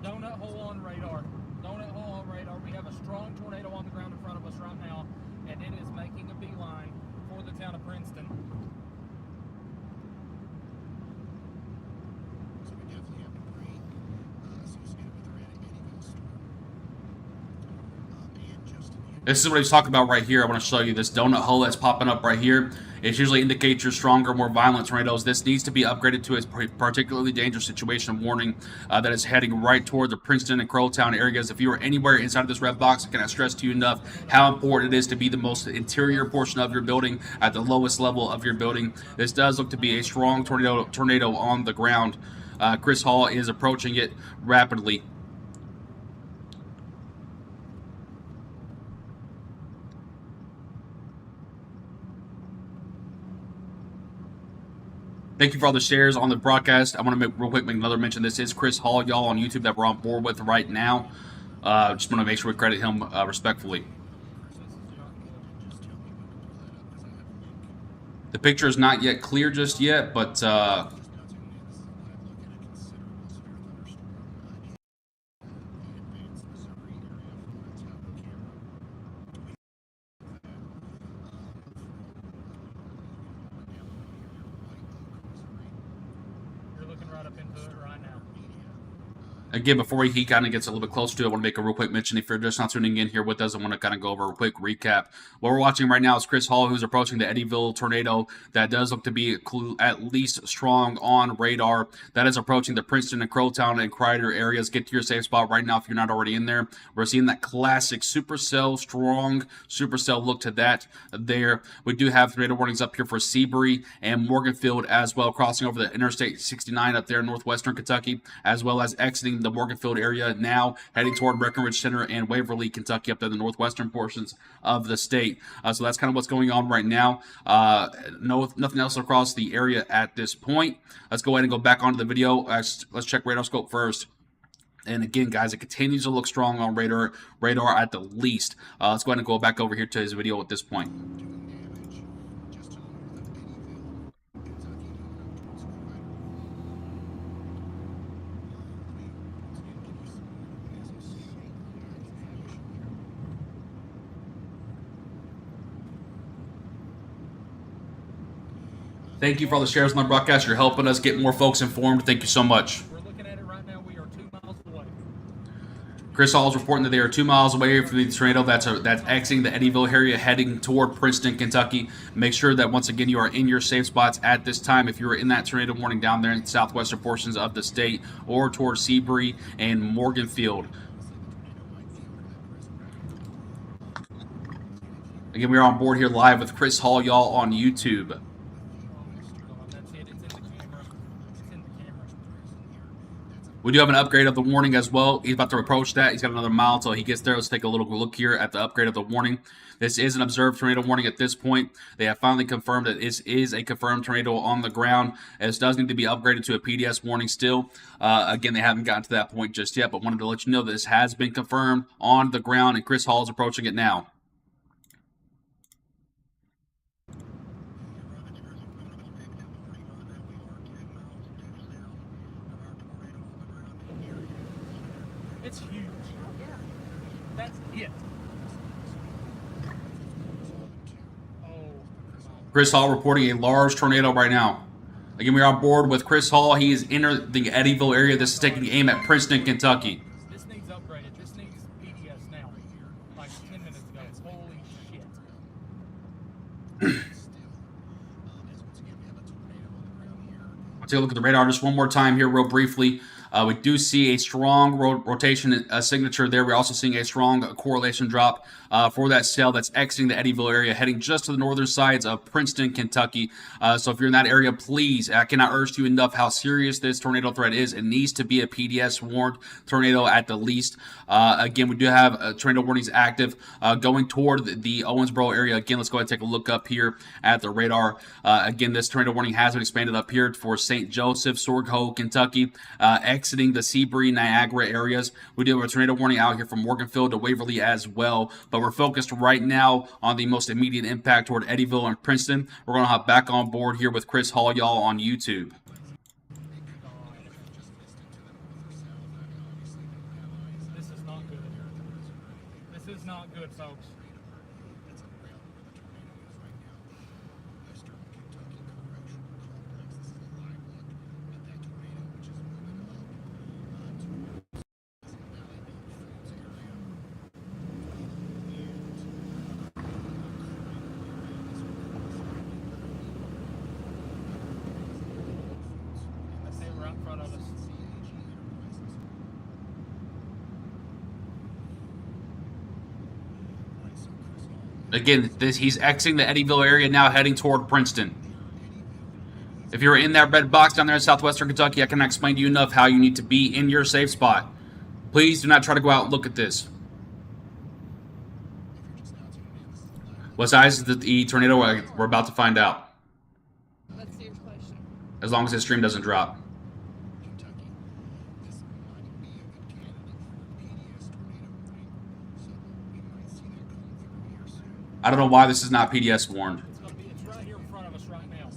Donut hole on radar. Donut hole on radar. We have a strong tornado on the ground in front of us right now, and it is making a beeline for the town of Princeton. So we definitely have debris associated with the Eddyville storm. And Justin. This is what he's talking about right here. I want to show you this donut hole that's popping up right here. It usually indicates your stronger, more violent tornadoes. This needs to be upgraded to a particularly dangerous situation warning that is heading right toward the Princeton and Crowtown areas. If you are anywhere inside of this red box, I cannot stress to you enough how important it is to be the most interior portion of your building at the lowest level of your building. This does look to be a strong tornado on the ground. Chris Hall is approaching it rapidly. Thank you for all the shares on the broadcast. I want to real quick make another mention. This is Chris Hall, y'all, on YouTube that we're on board with right now. Just want to make sure we credit him respectfully. The picture is not yet clear just yet, but Right up into it right now. again, before he kind of gets a little bit closer to it, I want to make a real quick mention. If you're just not tuning in here with us, I want to kind of go over a quick recap. What we're watching right now is Chris Hall, who's approaching the Eddyville tornado that does look to be at least strong on radar. That is approaching the Princeton and Crowtown and Crider areas. Get to your safe spot right now if you're not already in there. We're seeing that classic Supercell, strong Supercell look to that there. We do have tornado warnings up here for Seabury and Morganfield as well, crossing over the Interstate 69 up there in northwestern Kentucky, as well as exiting the Morganfield area now, heading toward Breckenridge Center and Waverly, Kentucky, up there in the northwestern portions of the state. So that's kind of what's going on right now. Nothing else across the area at this point. Let's go ahead and go back onto the video. Let's check radar scope first. And again, guys, it continues to look strong on radar at the least. Let's go ahead and go back over here to his video at this point. Thank you for all the shares on the broadcast. You're helping us get more folks informed. Thank you so much. We're looking at it right now. We are 2 miles away. Chris Hall is reporting that they are 2 miles away from the tornado that's exiting the Eddyville area, heading toward Princeton, Kentucky. Make sure that once again you are in your safe spots at this time. If you are in that tornado warning down there in the southwestern portions of the state, or towards Seabury and Morganfield. Again, we are on board here live with Chris Hall, y'all, on YouTube. That's it. It's in the camera. It's in the camera. We do have an upgrade of the warning as well. He's about to approach that. He's got another mile until he gets there. Let's take a little look here at the upgrade of the warning. This is an observed tornado warning at this point. They have finally confirmed that this is a confirmed tornado on the ground. This does need to be upgraded to a PDS warning still. Again, they haven't gotten to that point just yet, but wanted to let you know that this has been confirmed on the ground, and Chris Hall is approaching it now. It's huge. That's it. Oh, Chris Hall reporting a large tornado right now. Again, we are on board with Chris Hall. He is in the Eddyville area. This is taking aim at Princeton, Kentucky. this needs upgraded. This needs PDS now. Like 10 minutes ago. Holy shit. Let's take a look at the radar just one more time here real briefly. We do see a strong rotation signature there. We're also seeing a strong correlation drop for that cell that's exiting the Eddyville area, heading just to the northern sides of Princeton, Kentucky. So if you're in that area, please, I cannot urge you enough how serious this tornado threat is. It needs to be a PDS warned tornado at the least. Again, we do have tornado warnings active going toward the Owensboro area. Again, let's go ahead and take a look up here at the radar. Again, this tornado warning has been expanded up here for St. Joseph, Sorgo, Kentucky, exiting the Seabury, Niagara areas. We do have a tornado warning out here from Morganfield to Waverly as well, but we're focused right now on the most immediate impact toward Eddyville and Princeton. We're going to hop back on board here with Chris Hall, y'all, on YouTube. This is not good. This is not good, folks. I see it right in front of us. Again, he's exiting the Eddyville area now, heading toward Princeton. If you're in that red box down there in southwestern Kentucky, I cannot explain to you enough how you need to be in your safe spot. Please do not try to go out and look at this. What size is the tornado? We're about to find out. Let's see your question. As long as his stream doesn't drop. I don't know why this is not PDS warned. It's right here in front of us right now.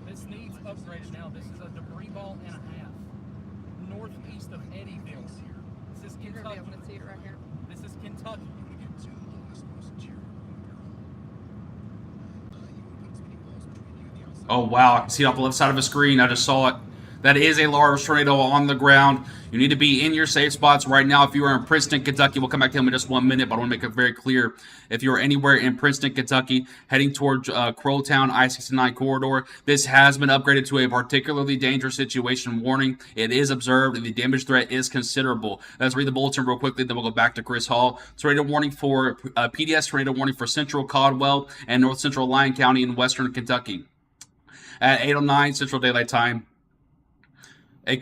This needs upgraded now. This is a debris ball and a half. Northeast of Eddyville. This is You're gonna be Kentucky. able to see it right here. This is Kentucky. Oh, wow. I can see it off the left side of the screen. I just saw it. That is a large tornado on the ground. You need to be in your safe spots right now. If you are in Princeton, Kentucky, we'll come back to him in just 1 minute, but I want to make it very clear. If you are anywhere in Princeton, Kentucky, heading toward Crowtown, I-69 corridor, this has been upgraded to a particularly dangerous situation warning. It is observed, and the damage threat is considerable. Let's read the bulletin real quickly, then we'll go back to Chris Hall. Tornado warning for PDS tornado warning for Central Caldwell and North Central Lyon County in western Kentucky. At 8:09 Central Daylight Time, a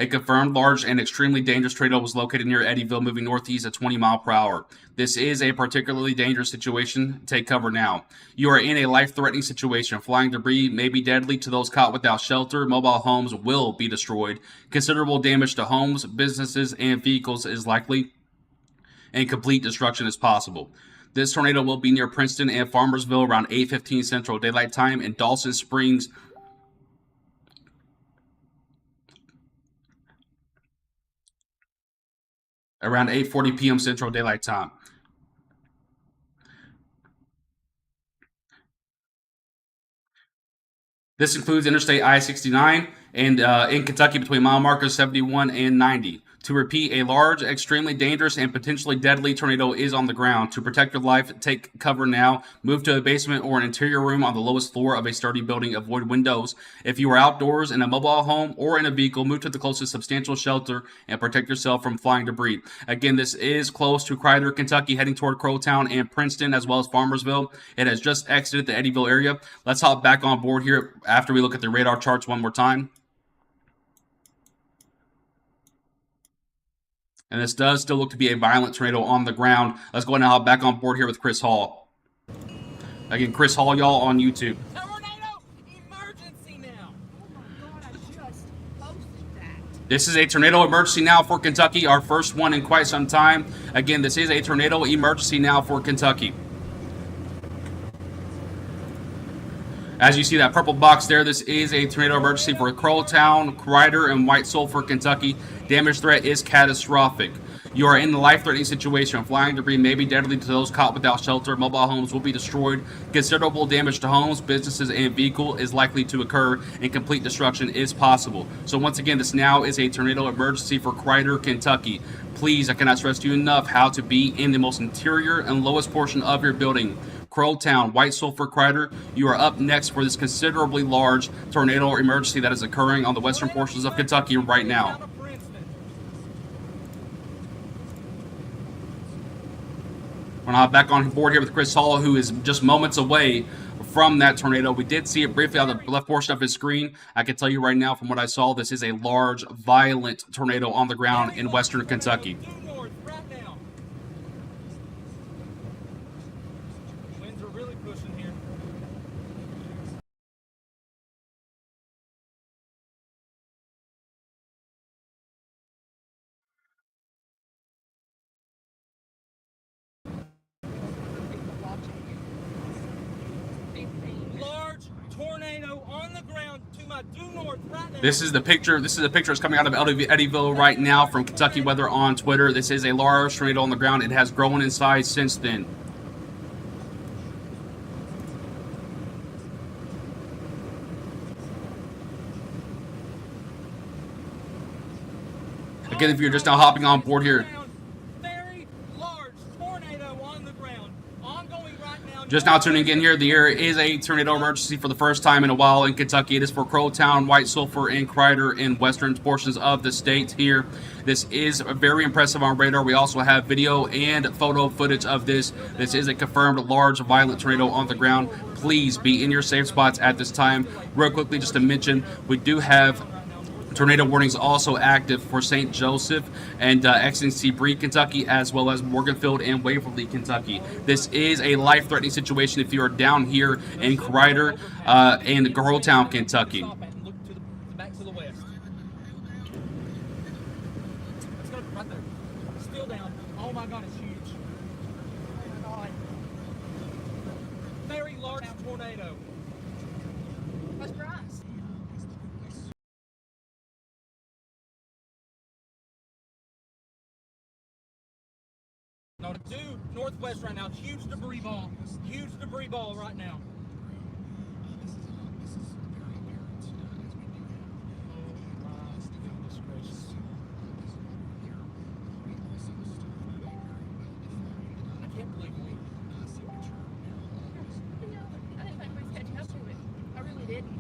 confirmed large and extremely dangerous tornado was located near Eddyville, moving northeast at 20 miles per hour. This is a particularly dangerous situation. Take cover now. You are in a life-threatening situation. Flying debris may be deadly to those caught without shelter. Mobile homes will be destroyed. Considerable damage to homes, businesses, and vehicles is likely, and complete destruction is possible. This tornado will be near Princeton and Farmersville around 8:15 Central Daylight Time, and Dawson Springs around 8:40 p.m. Central Daylight Time. This includes Interstate I-69 and in Kentucky between mile markers 71 and 90. To repeat, a large, extremely dangerous, and potentially deadly tornado is on the ground. To protect your life, take cover now. Move to a basement or an interior room on the lowest floor of a sturdy building. Avoid windows. If you are outdoors in a mobile home or in a vehicle, move to the closest substantial shelter and protect yourself from flying debris. Again, this is close to Crider, Kentucky, heading toward Crowtown and Princeton, as well as Farmersville. It has just exited the Eddyville area. Let's hop back on board here after we look at the radar charts one more time. And this does still look to be a violent tornado on the ground. Let's go ahead and hop back on board here with Chris Hall. Again, Chris Hall, y'all, on YouTube. Tornado emergency now. Oh my God, I just posted that. This is a tornado emergency now for Kentucky, our first one in quite some time. Again, this is a tornado emergency now for Kentucky. As you see that purple box there, this is a tornado emergency for Crowtown, Crider, and White Sulphur, Kentucky. Damage threat is catastrophic. You are in a life-threatening situation. Flying debris may be deadly to those caught without shelter. Mobile homes will be destroyed. Considerable damage to homes, businesses, and vehicle is likely to occur, and complete destruction is possible. So once again, this now is a tornado emergency for Crider, Kentucky. Please, I cannot stress to you enough how to be in the most interior and lowest portion of your building. Crowtown, White Sulphur, Crider, you are up next for this considerably large tornado emergency that is occurring on the western portions of Kentucky right now. We're now back on board here with Chris Hall, who is just moments away from that tornado. We did see it briefly on the left portion of his screen. I can tell you right now from what I saw, this is a large, violent tornado on the ground in western Kentucky. Winds are really pushing here. Large tornado on the ground to my due north right now. This is the picture. This is the picture that's coming out of Eddyville right now from Kentucky Weather on Twitter. This is a large tornado on the ground. It has grown in size since then. Again, if you're just now hopping on board here, Very large tornado on the ground. Ongoing right now. just now tuning in here, there is a tornado emergency for the first time in a while in Kentucky. It is for Crowtown, White Sulphur, and Crider in western portions of the state here. This is very impressive on radar. We also have video and photo footage of this. This is a confirmed large violent tornado on the ground. Please be in your safe spots at this time. Real quickly, just to mention, we do have tornado warnings also active for St. Joseph and exiting Seabree, Kentucky, as well as Morganfield and Waverly, Kentucky. This is a life-threatening situation if you are down here in Crider and Crowtown, Kentucky. Stop it and look to the back to the west. Let's go right there. Still down. Oh my God, it's huge. Oh my God. Very large tornado. That's for us. No, due northwest right now. Huge debris ball. Huge debris ball right now. Oh my goodness gracious. I can't believe we. I didn't think we'd catch up to it. I really didn't.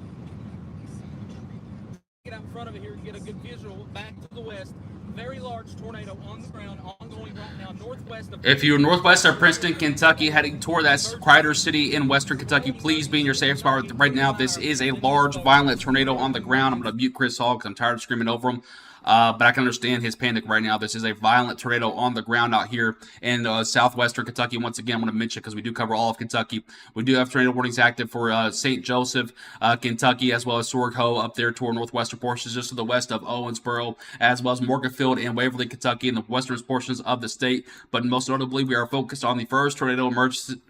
Get out in front of it here and get a good visual back to the west. Very large tornado on the ground, ongoing right now, northwest of. If you're northwest of Princeton, Kentucky, heading toward that Crider City in western Kentucky, please be in your safe spot right now. This is a large, violent tornado on the ground. I'm going to mute Chris Hall because I'm tired of screaming over him. But I can understand his panic right now. This is a violent tornado on the ground out here in southwestern Kentucky. Once again, I want to mention, because we do cover all of Kentucky, we do have tornado warnings active for St. Joseph, Kentucky, as well as Sorgo up there toward northwestern portions just to the west of Owensboro, as well as Morganfield and Waverly, Kentucky, in the western portions of the state. But most notably, we are focused on the first tornado emergency.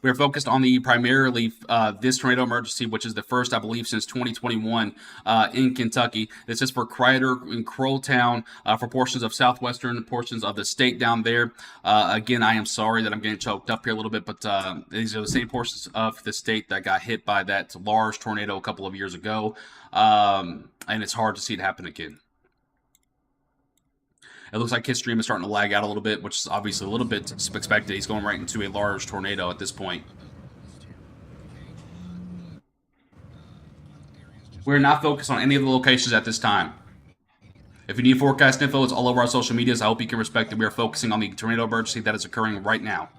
We are focused on the primarily this tornado emergency, which is the first, I believe, since 2021 in Kentucky. This is for Crider and Crowtown, for portions of southwestern portions of the state down there. Again, I am sorry that I'm getting choked up here a little bit, but these are the same portions of the state that got hit by that large tornado a couple of years ago, and it's hard to see it happen again. It looks like his stream is starting to lag out a little bit, which is obviously a little bit expected. He's going right into a large tornado at this point. We're not focused on any of the locations at this time. If you need forecast info, it's all over our social medias. I hope you can respect that we are focusing on the tornado emergency that is occurring right now.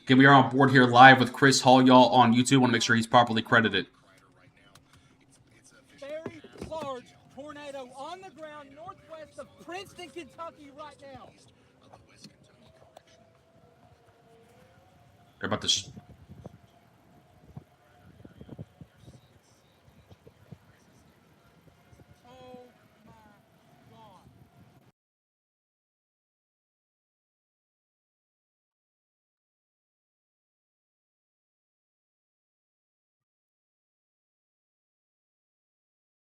Again, we are on board here live with Chris Hall, y'all, on YouTube. I want to make sure he's properly credited. Tornado on the ground northwest of Princeton, Kentucky right now. They're about to... Oh my God.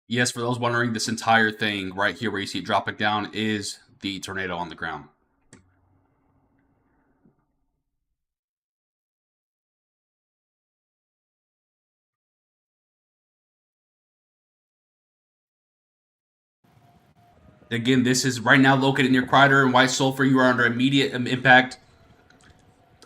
Yes, for those wondering, this entire thing right here where you see it dropping down is the tornado on the ground. Again, this is right now located near Crider and White Sulphur. You are under immediate impact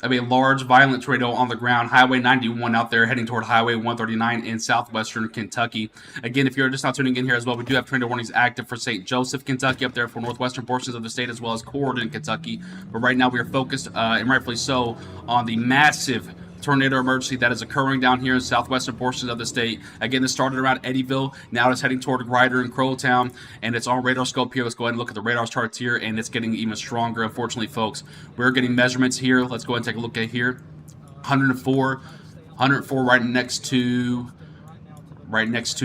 of a large, violent tornado on the ground. Highway 91 out there heading toward Highway 139 in southwestern Kentucky. Again, if you're just not tuning in here as well, we do have tornado warnings active for St. Joseph, Kentucky, up there for northwestern portions of the state, as well as Corydon, Kentucky. But right now we are focused, and rightfully so, on the massive tornado emergency that is occurring down here in southwestern portions of the state. Again, this started around Eddyville. Now it's heading toward Ryder and Crowtown, and it's on radar scope here. Let's go ahead and look at the radar charts here, and it's getting even stronger. Unfortunately, folks, we're getting measurements here. Let's go ahead and take a look at here. 104 right next to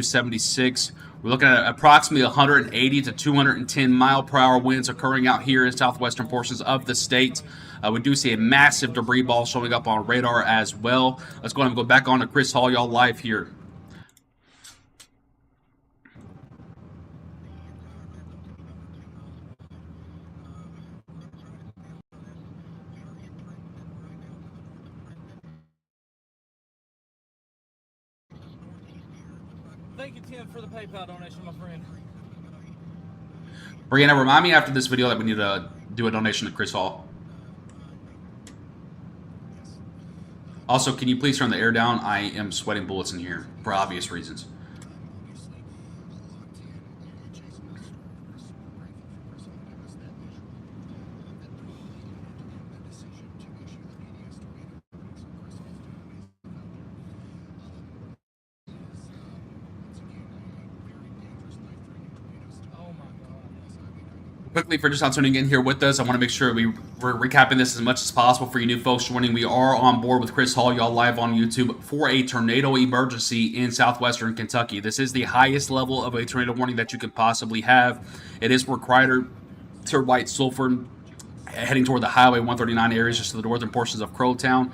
76. We're looking at approximately 180 to 210 mile per hour winds occurring out here in southwestern portions of the state. We do see a massive debris ball showing up on radar as well. Let's go ahead and go back on to Chris Hall, y'all, live here. Thank you, Tim, for the PayPal donation, my friend. Brianna, remind me after this video that we need to do a donation to Chris Hall. Also, can you please turn the air down? I am sweating bullets in here for obvious reasons. Quickly, for just not tuning in here with us, I want to make sure we're recapping this as much as possible for you new folks joining. We are on board with Chris Hall, y'all, live on YouTube for a tornado emergency in southwestern Kentucky. This is the highest level of a tornado warning that you could possibly have. It is for Crider to White Sulphur, heading toward the Highway 139 areas, just to the northern portions of Crowtown.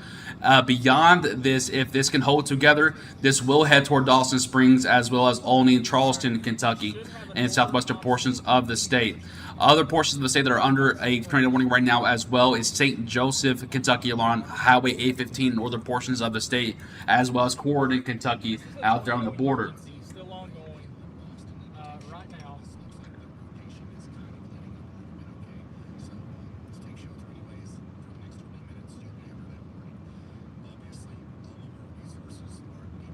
Beyond this, if this can hold together, this will head toward Dawson Springs, as well as Olney and Charleston, Kentucky, and southwestern portions of the state. Other portions of the state that are under a tornado warning right now as well is St. Joseph, Kentucky, along Highway 815, northern portions of the state, as well as Corydon, Kentucky, out there on the border. Still ongoing right now.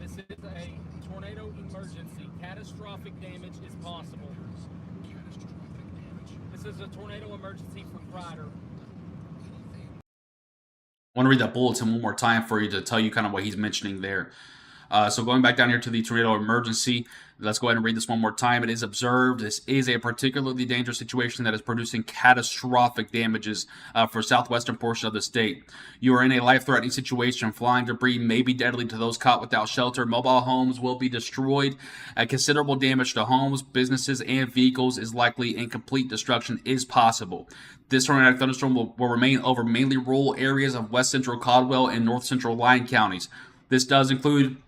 This is a tornado emergency. Catastrophic damage is possible. This is a tornado emergency for Crider. I want to read that bulletin one more time for you to tell you kind of what he's mentioning there. So going back down here to the tornado emergency, Let's go ahead and read this one more time. It is observed. This is a particularly dangerous situation that is producing catastrophic damages for southwestern portion of the state. You are in a life-threatening situation. Flying debris may be deadly to those caught without shelter. Mobile homes will be destroyed. Considerable damage to homes, businesses, and vehicles is likely, and complete destruction is possible. This tornadic thunderstorm will remain over mainly rural areas of west central Caldwell and north central Lyon counties. This does include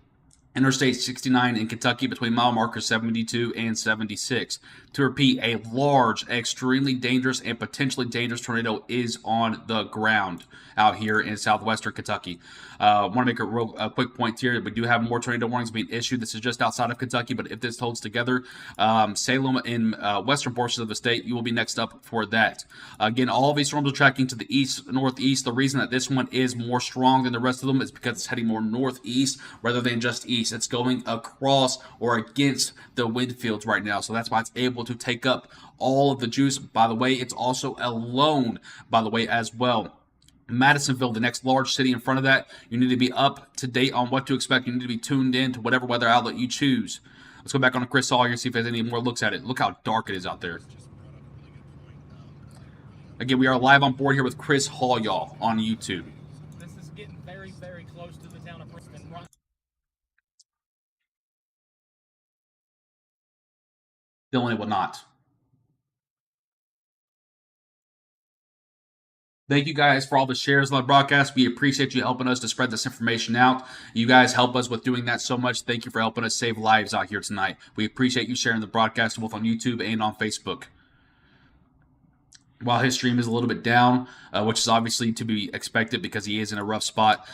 Interstate 69 in Kentucky between mile markers 72 and 76. To repeat, a large, extremely dangerous, and potentially dangerous tornado is on the ground out here in southwestern Kentucky. I want to make a quick point here. We do have more tornado warnings being issued. This is just outside of Kentucky, but if this holds together, Salem in western portions of the state, you will be next up for that. Again, all of these storms are tracking to the east, northeast. The reason that this one is more strong than the rest of them is because it's heading more northeast rather than just east. It's going across or against the wind fields right now, so that's why it's able to take up all of the juice. By the way, it's also alone, by the way, as well. Madisonville, the next large city in front of that, you need to be up to date on what to expect. You need to be tuned in to whatever weather outlet you choose. Let's go back on to Chris Hall here and see if there's any more looks at it. Look how dark it is out there. Again, we are live on board here with Chris Hall, y'all, on YouTube. This is getting very, very close to the town of Princeton. Dylan, it will not. Thank you guys for all the shares on the broadcast. We appreciate you helping us to spread this information out. You guys help us with doing that so much. Thank you for helping us save lives out here tonight. We appreciate you sharing the broadcast both on YouTube and on Facebook. While his stream is a little bit down, which is obviously to be expected because he is in a rough spot.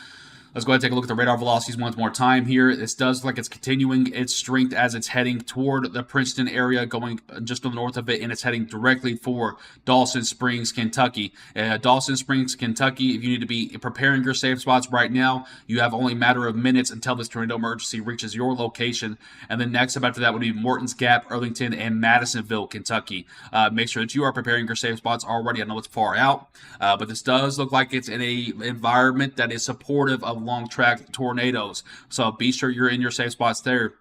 Let's go ahead and take a look at the radar velocities one more time here. This does look like it's continuing its strength as it's heading toward the Princeton area, going just to the north of it, and it's heading directly for Dawson Springs, Kentucky. Dawson Springs, Kentucky, if you need to be preparing your safe spots right now, you have only a matter of minutes until this tornado emergency reaches your location. And then next up after that would be Morton's Gap, Arlington, and Madisonville, Kentucky. Make sure that you are preparing your safe spots already. I know it's far out, but this does look like it's in a environment that is supportive of long track tornadoes, so be sure you're in your safe spots there.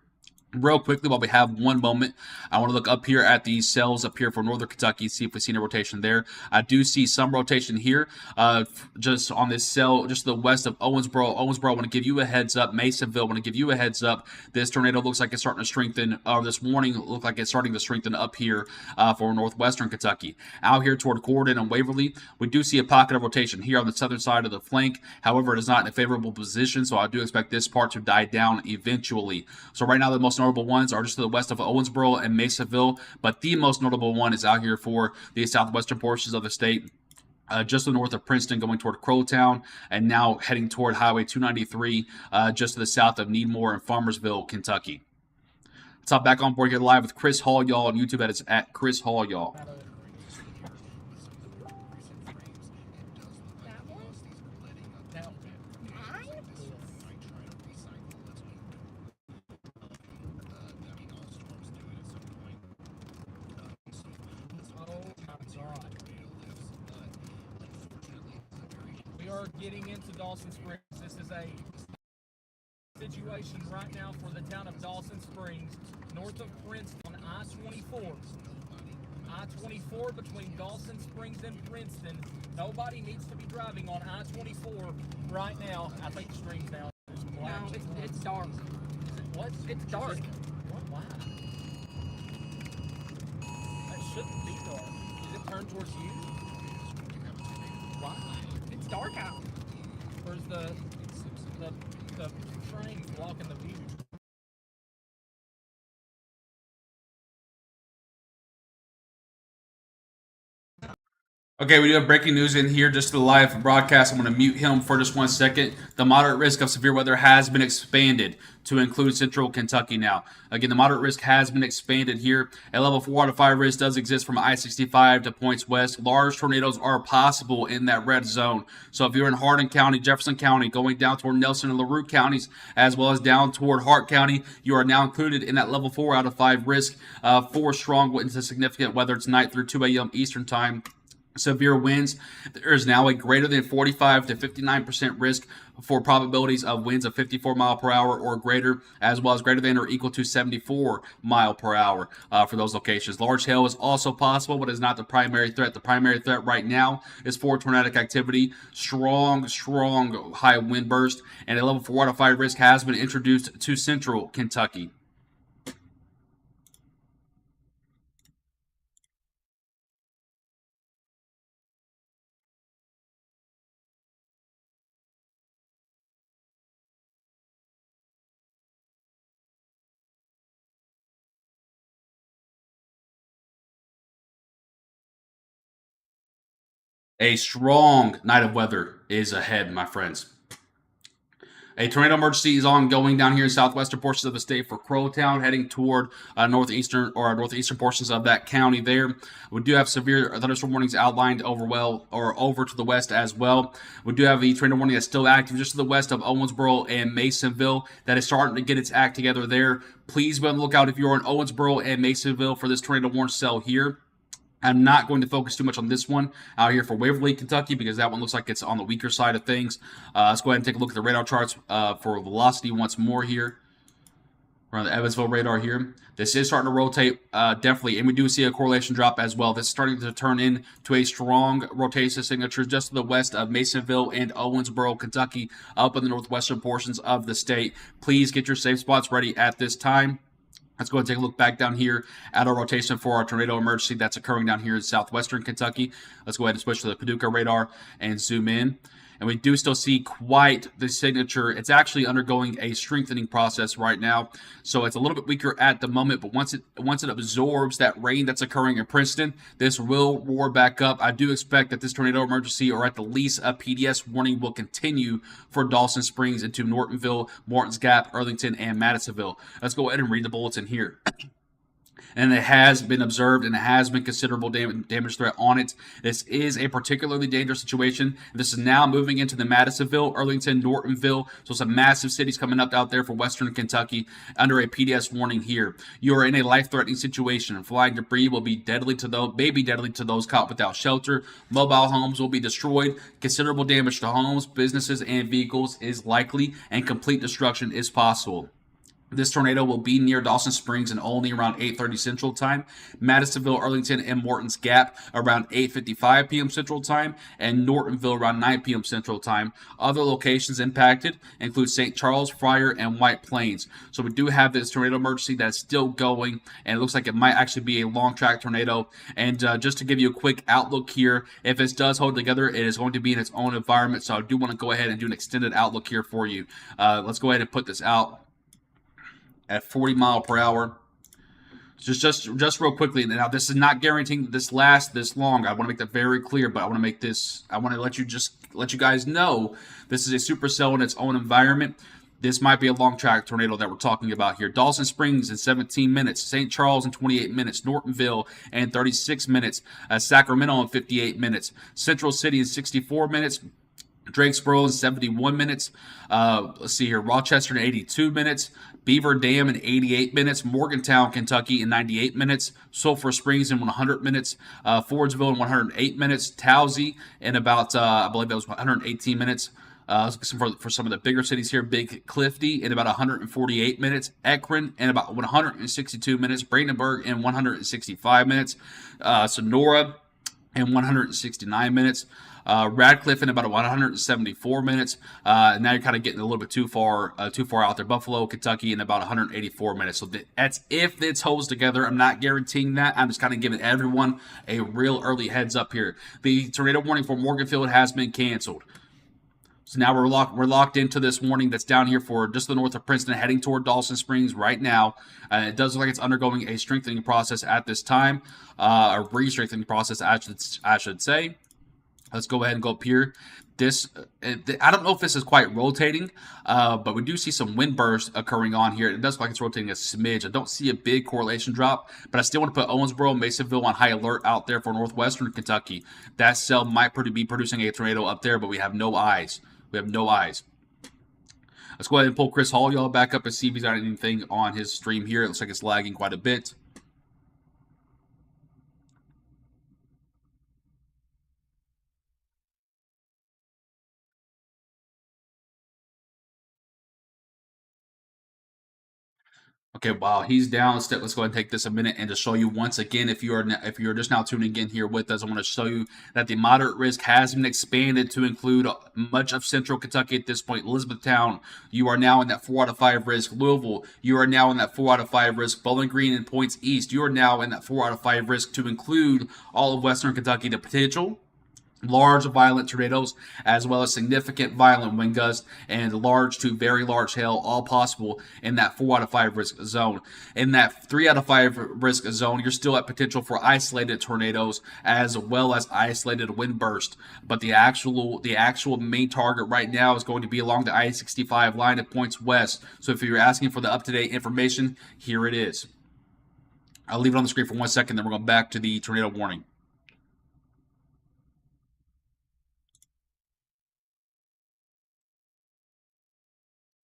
Real quickly, while we have one moment, I want to look up here at these cells up here for northern Kentucky, see if we see any rotation there. I do see some rotation here, just on this cell, just to the west of Owensboro. Owensboro, I want to give you a heads up. Masonville, I want to give you a heads up. This tornado looks like it's starting to strengthen, this morning looked like it's starting to strengthen up here for northwestern Kentucky. Out here toward Gordon and Waverly, we do see a pocket of rotation here on the southern side of the flank. However, it is not in a favorable position, so I do expect this part to die down eventually. So right now, the most notable ones are just to the west of Owensboro and Masonville, but the most notable one is out here for the southwestern portions of the state. Just to the north of Princeton, going toward Crowtown, and now heading toward Highway 293, just to the south of Needmore and Farmersville, Kentucky. Let's hop back on board here live with Chris Hall, y'all, on YouTube. That is at Chris Hall, y'all. Getting into Dawson Springs. This is a situation right now for the town of Dawson Springs, north of Princeton on I-24. I-24 between Dawson Springs and Princeton. Nobody needs to be driving on I-24 right now. I think the stream's down. No, it's dark. Is it what? It's dark. What? Why? That shouldn't be dark. Is it turned towards you? Why? It's dark out. Where's the train blocking the view? Okay, we do have breaking news in here, just to the live broadcast. I'm going to mute him for just 1 second. The moderate risk of severe weather has been expanded to include central Kentucky now. Again, the moderate risk has been expanded here. A level 4 out of 5 risk does exist from I-65 to points west. Large tornadoes are possible in that red zone. So if you're in Hardin County, Jefferson County, going down toward Nelson and LaRue counties, as well as down toward Hart County, you are now included in that level 4 out of 5 risk for strong into significant weather tonight through 2 a.m. Eastern time. severe winds. There is now a greater than 45 to 59% risk for probabilities of winds of 54 mile per hour or greater, as well as greater than or equal to 74 mile per hour for those locations. Large hail is also possible, but is not the primary threat. The primary threat right now is for tornadic activity, strong high wind burst, and a level 4 out of 5 risk has been introduced to central Kentucky. A strong night of weather is ahead, my friends. A tornado emergency is ongoing down here in southwestern portions of the state for Crowtown, heading toward northeastern portions of that county. There, we do have severe thunderstorm warnings outlined over to the west as well. We do have a tornado warning that's still active just to the west of Owensboro and Masonville that is starting to get its act together there. Please be on the lookout if you're in Owensboro and Masonville for this tornado warning cell here. I'm not going to focus too much on this one out here for Waverly, Kentucky, because that one looks like it's on the weaker side of things. Let's go ahead and take a look at the radar charts for velocity once more here. We're on the Evansville radar here. This is starting to rotate, definitely, and we do see a correlation drop as well. This is starting to turn into a strong rotation signature just to the west of Masonville and Owensboro, Kentucky, up in the northwestern portions of the state. Please get your safe spots ready at this time. Let's go ahead and take a look back down here at our rotation for our tornado emergency that's occurring down here in southwestern Kentucky. Let's go ahead and switch to the Paducah radar and zoom in. And we do still see quite the signature. It's actually undergoing a strengthening process right now. So it's a little bit weaker at the moment, but once it absorbs that rain that's occurring in Princeton, this will roar back up. I do expect that this tornado emergency, or at the least a PDS warning, will continue for Dawson Springs into Nortonville, Morton's Gap, Earlington, and Madisonville. Let's go ahead and read the bulletin here. And it has been observed, and it has been considerable damage threat on it. This is a particularly dangerous situation. This is now moving into the Madisonville, Earlington, Nortonville, so some massive cities coming up out there for western Kentucky under a PDS warning here. You are in a life-threatening situation. Flying debris will be deadly to those caught without shelter. Mobile homes will be destroyed. Considerable damage to homes, businesses, and vehicles is likely, and complete destruction is possible. This tornado will be near Dawson Springs and only around 8:30 Central Time, Madisonville, Earlington, and Morton's Gap around 8:55 p.m. Central Time, and Nortonville around 9 p.m. Central Time. Other locations impacted include St. Charles, Fryer, and White Plains. So we do have this tornado emergency that's still going, and it looks like it might actually be a long-track tornado. And just to give you a quick outlook here, if this does hold together, it is going to be in its own environment. So I do want to go ahead and do an extended outlook here for you. Let's go ahead and put this out at 40 mile per hour. Just real quickly. Now, this is not guaranteeing that this lasts this long. I want to make that very clear, but I want to let you guys know this is a supercell in its own environment. This might be a long track tornado that we're talking about here. Dawson Springs in 17 minutes, St. Charles in 28 minutes, Nortonville in 36 minutes, Sacramento in 58 minutes, Central City in 64 minutes, Drakesboro in 71 minutes. Let's see here. Rochester in 82 minutes. Beaver Dam in 88 minutes. Morgantown, Kentucky in 98 minutes. Sulphur Springs in 100 minutes. Fordsville in 108 minutes. Towsey in about, I believe that was 118 minutes. For some of the bigger cities here, Big Clifty in about 148 minutes. Ekron in about 162 minutes. Brandenburg in 165 minutes. Sonora in 169 minutes. Radcliffe in about 174 minutes. Now you're kind of getting a little bit too far out there. Buffalo, Kentucky in about 184 minutes. So that's if this holds together. I'm not guaranteeing that. I'm just kind of giving everyone a real early heads up here. The tornado warning for Morganfield has been canceled. So now we're locked into this warning that's down here for just the north of Princeton, heading toward Dawson Springs right now. It does look like it's undergoing a strengthening process at this time, a re-strengthening process, I should say. Let's go ahead and go up here. I don't know if this is quite rotating, but we do see some wind bursts occurring on here. It does look like it's rotating a smidge. I don't see a big correlation drop, but I still want to put Owensboro and Masonville on high alert out there for northwestern Kentucky. That cell might be producing a tornado up there, but we have no eyes. Let's go ahead and pull Chris Hall y'all back up and see if he's got anything on his stream here. It looks like it's lagging quite a bit. Okay, wow, he's down. Let's go ahead and take this a minute and just show you once again. If you're just now tuning in here with us, I want to show you that the moderate risk has been expanded to include much of Central Kentucky at this point. Elizabethtown, you are now in that 4 out of 5 risk. Louisville, you are now in that 4 out of 5 risk. Bowling Green and Points East, you are now in that 4 out of 5 risk to include all of Western Kentucky. The potential large violent tornadoes, as well as significant violent wind gusts and large to very large hail, all possible in that 4 out of 5 risk zone. In that 3 out of 5 risk zone, you're still at potential for isolated tornadoes as well as isolated wind burst. But the actual main target right now is going to be along the I-65 line at points west. So if you're asking for the up-to-date information, here it is. I'll leave it on the screen for 1 second, then we're going back to the tornado warning.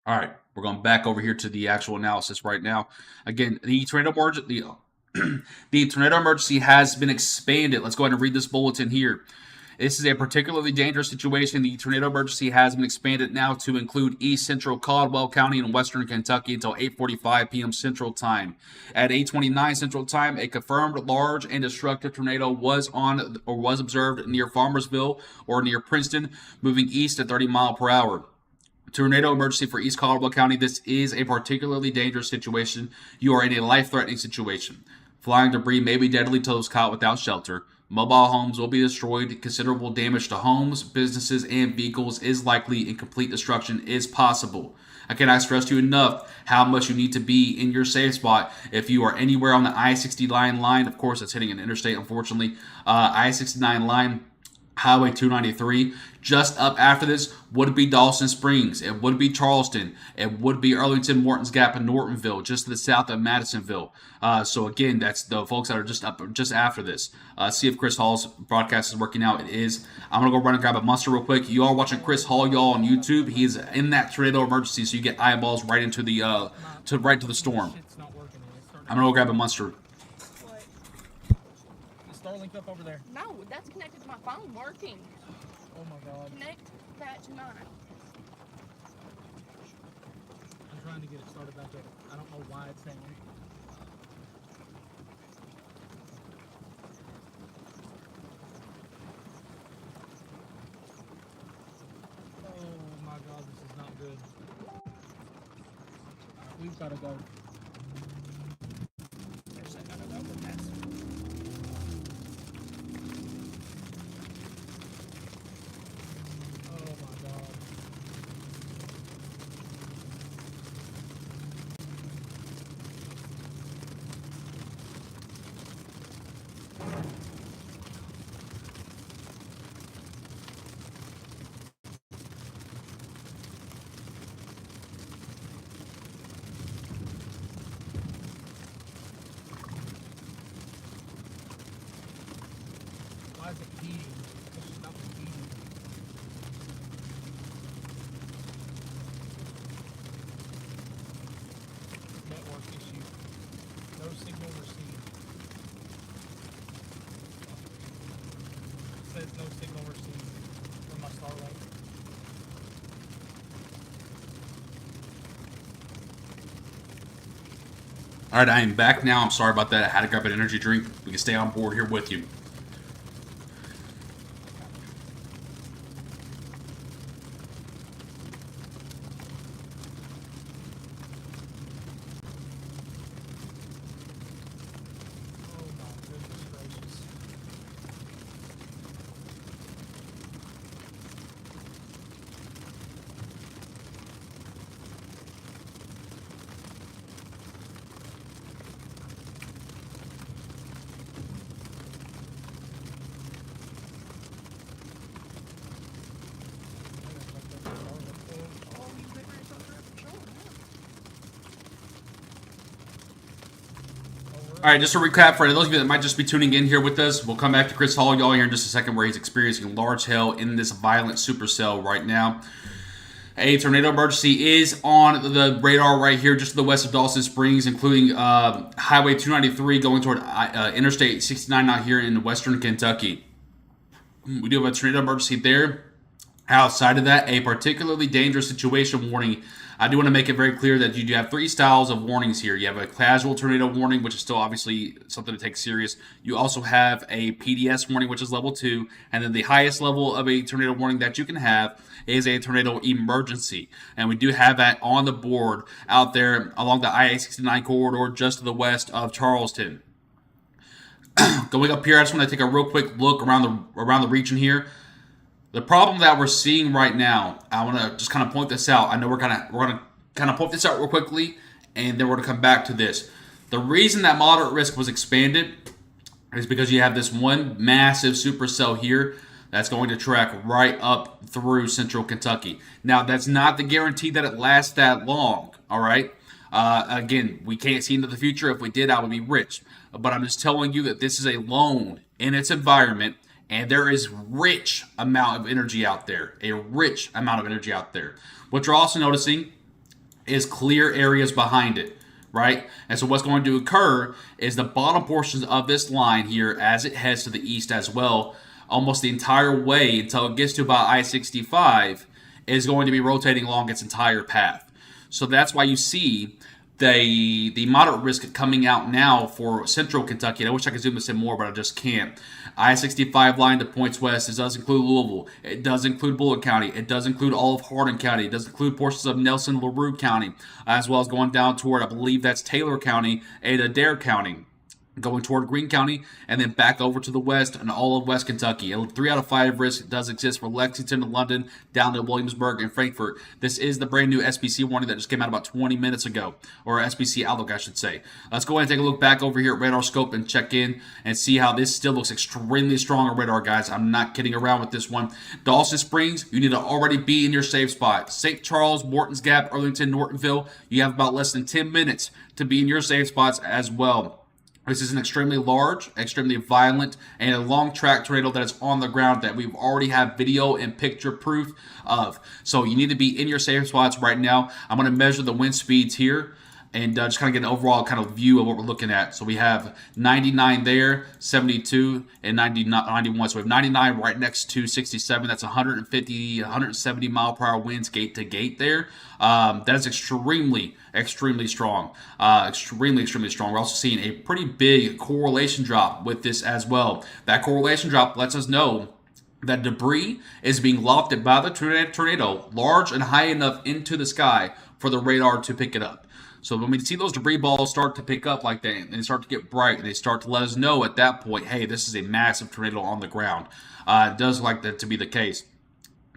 All right, we're going back over here to the actual analysis right now. Again, the tornado emergency has been expanded. Let's go ahead and read this bulletin here. This is a particularly dangerous situation. The tornado emergency has been expanded now to include East Central Caldwell County and Western Kentucky until 8:45 p.m. Central Time. At 8:29 Central Time, a confirmed large and destructive tornado was observed near Farmersville or near Princeton, moving east at 30 miles per hour. Tornado emergency for East Caldwell County. This is a particularly dangerous situation. You are in a life-threatening situation. Flying debris may be deadly to those caught without shelter. Mobile homes will be destroyed. Considerable damage to homes, businesses, and vehicles is likely, and complete destruction is possible. I cannot stress to you enough how much you need to be in your safe spot. If you are anywhere on the I-69 line, of course, it's hitting an interstate, unfortunately. I-69 line, Highway 293. Just up after this would be Dawson Springs. It would be Charleston. It would be Arlington, Morton's Gap, and Nortonville, just to the south of Madisonville. So again, that's the folks that are just after this. See if Chris Hall's broadcast is working out. It is. I'm gonna go run and grab a Monster real quick. You are watching Chris Hall, y'all, on YouTube. He's in that tornado emergency, so you get eyeballs right into the right to the storm. Shit's not working. It's starting I'm gonna go grab a Monster. What? Is Starlink up over there? No, that's connected to my phone working. Oh my god. Connect that to mine. I'm trying to get it started back up. I don't know why it's hanging. Oh my god, this is not good. We've got to go. There's another double test. Oh my god. Why is it heating? This is not heating. Network issue. No signal received. It says no signal received from my Starlink. All right, I am back now. I'm sorry about that. I had to grab an energy drink. We can stay on board here with you. Oh my goodness gracious. Oh, you better is under control now. All right, just a recap for those of you that might just be tuning in here with us. We'll come back to Chris Hall, y'all, here in just a second, where he's experiencing large hail in this violent supercell right now. A tornado emergency is on the radar right here, just to the west of Dawson Springs, including Highway 293 going toward Interstate 69 out here in western Kentucky. We do have a tornado emergency there. Outside of that, a particularly dangerous situation warning I do want to make it very clear that you do have three styles of warnings here. You have a casual tornado warning, which is still obviously something to take serious. You also have a PDS warning, which is level 2. And then the highest level of a tornado warning that you can have is a tornado emergency. And we do have that on the board out there along the I-69 corridor just to the west of Charleston. Going up here, I just want to take a real quick look around the region here. The problem that we're seeing right now, I want to just kind of point this out. I know we're going to kind of point this out real quickly, and then we're going to come back to this. The reason that moderate risk was expanded is because you have this one massive supercell here that's going to track right up through central Kentucky. Now, that's not the guarantee that it lasts that long, all right? Again, we can't see into the future. If we did, I would be rich. But I'm just telling you that this is a loan in its environment, and there is rich amount of energy out there. A rich amount of energy out there. What you're also noticing is clear areas behind it, right? And so what's going to occur is the bottom portions of this line here, as it heads to the east as well, almost the entire way until it gets to about I-65, is going to be rotating along its entire path. So that's why you see the moderate risk coming out now for central Kentucky. And I wish I could zoom this in more, but I just can't. I-65 line to points west. It does include Louisville. It does include Bullitt County. It does include all of Hardin County. It does include portions of Nelson LaRue County, as well as going down toward, I believe that's Taylor County and Adair County, going toward Greene County, and then back over to the west and all of West Kentucky. A 3 out of 5 risk does exist for Lexington and London, down to Williamsburg and Frankfort. This is the brand new SBC warning that just came out about 20 minutes ago, or SBC outlook, I should say. Let's go ahead and take a look back over here at Radar Scope and check in and see how this still looks extremely strong on radar, guys. I'm not kidding around with this one. Dawson Springs, you need to already be in your safe spot. St. Charles, Morton's Gap, Arlington, Nortonville, you have about less than 10 minutes to be in your safe spots as well. This is an extremely large, extremely violent, and a long track tornado that is on the ground that we've already have video and picture proof of. So you need to be in your safe spots right now. I'm going to measure the wind speeds here and just kind of get an overall kind of view of what we're looking at. So we have 99 there, 72, and 91. So we have 99 right next to 67. That's 150, 170 mile per hour winds gate to gate there. That is extremely strong. Extremely strong. We're also seeing a pretty big correlation drop with this as well. That correlation drop lets us know that debris is being lofted by the tornado large and high enough into the sky for the radar to pick it up. So when we see those debris balls start to pick up like that, and they start to get bright, and they start to let us know at that point, hey, this is a massive tornado on the ground. It does like that to be the case.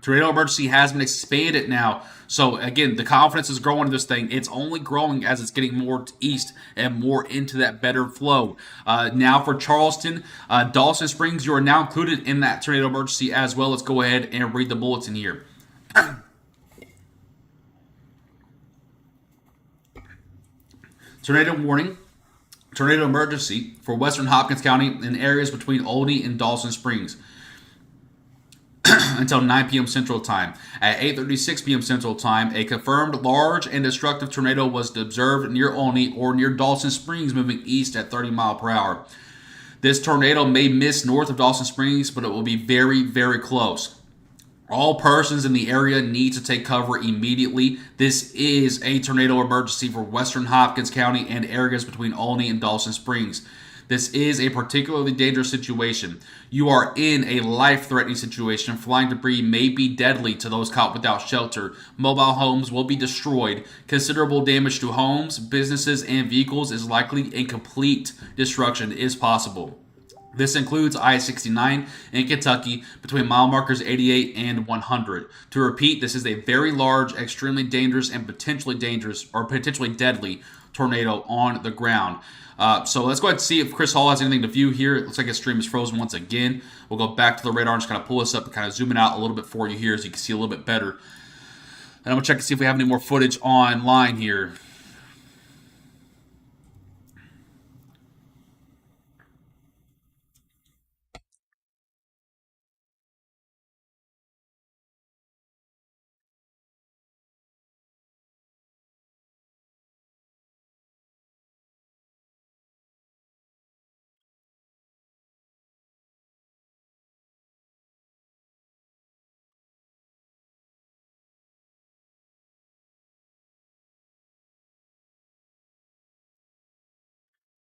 Tornado emergency has been expanded now. So again, the confidence is growing in this thing. It's only growing as it's getting more east and more into that better flow. Now for Charleston, Dawson Springs, you are now included in that tornado emergency as well. Let's go ahead and read the bulletin here. Tornado warning, tornado emergency for Western Hopkins County and areas between Oldie and Dawson Springs until 9 p.m. Central Time. At 8:36 p.m. Central Time, a confirmed large and destructive tornado was observed near Olney or near Dawson Springs, moving east at 30 miles per hour. This tornado may miss north of Dawson Springs, but it will be very close. All persons in the area need to take cover immediately. This is a tornado emergency for Western Hopkins County and areas between Olney and Dawson Springs. This is a particularly dangerous situation. You are in a life-threatening situation. Flying debris may be deadly to those caught without shelter. Mobile homes will be destroyed. Considerable damage to homes, businesses, and vehicles is likely, and complete destruction is possible. This includes I-69 in Kentucky between mile markers 88 and 100. To repeat, this is a very large, extremely dangerous, and potentially deadly tornado on the ground. So let's go ahead and see if Chris Hall has anything to view here. It looks like his stream is frozen once again. We'll go back to the radar and just kind of pull this up and kind of zoom it out a little bit for you here so you can see a little bit better. And I'm going to check to see if we have any more footage online here.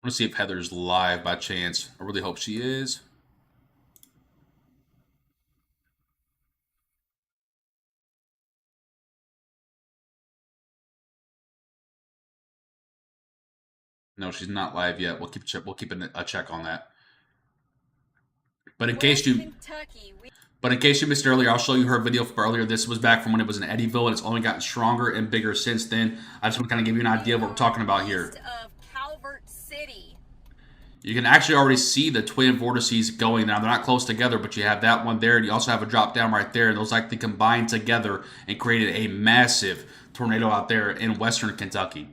want to see if Heather's live by chance. I really hope she is. No, she's not live yet. We'll keep a check on that. But in case you missed it earlier, I'll show you her video from earlier. This was back from when it was in Eddyville, and it's only gotten stronger and bigger since then. I just want to kind of give you an idea of what we're talking about here. You can actually already see the twin vortices going now. They're not close together, but you have that one there, and you also have a drop down right there. And those likely combined together and created a massive tornado out there in western Kentucky.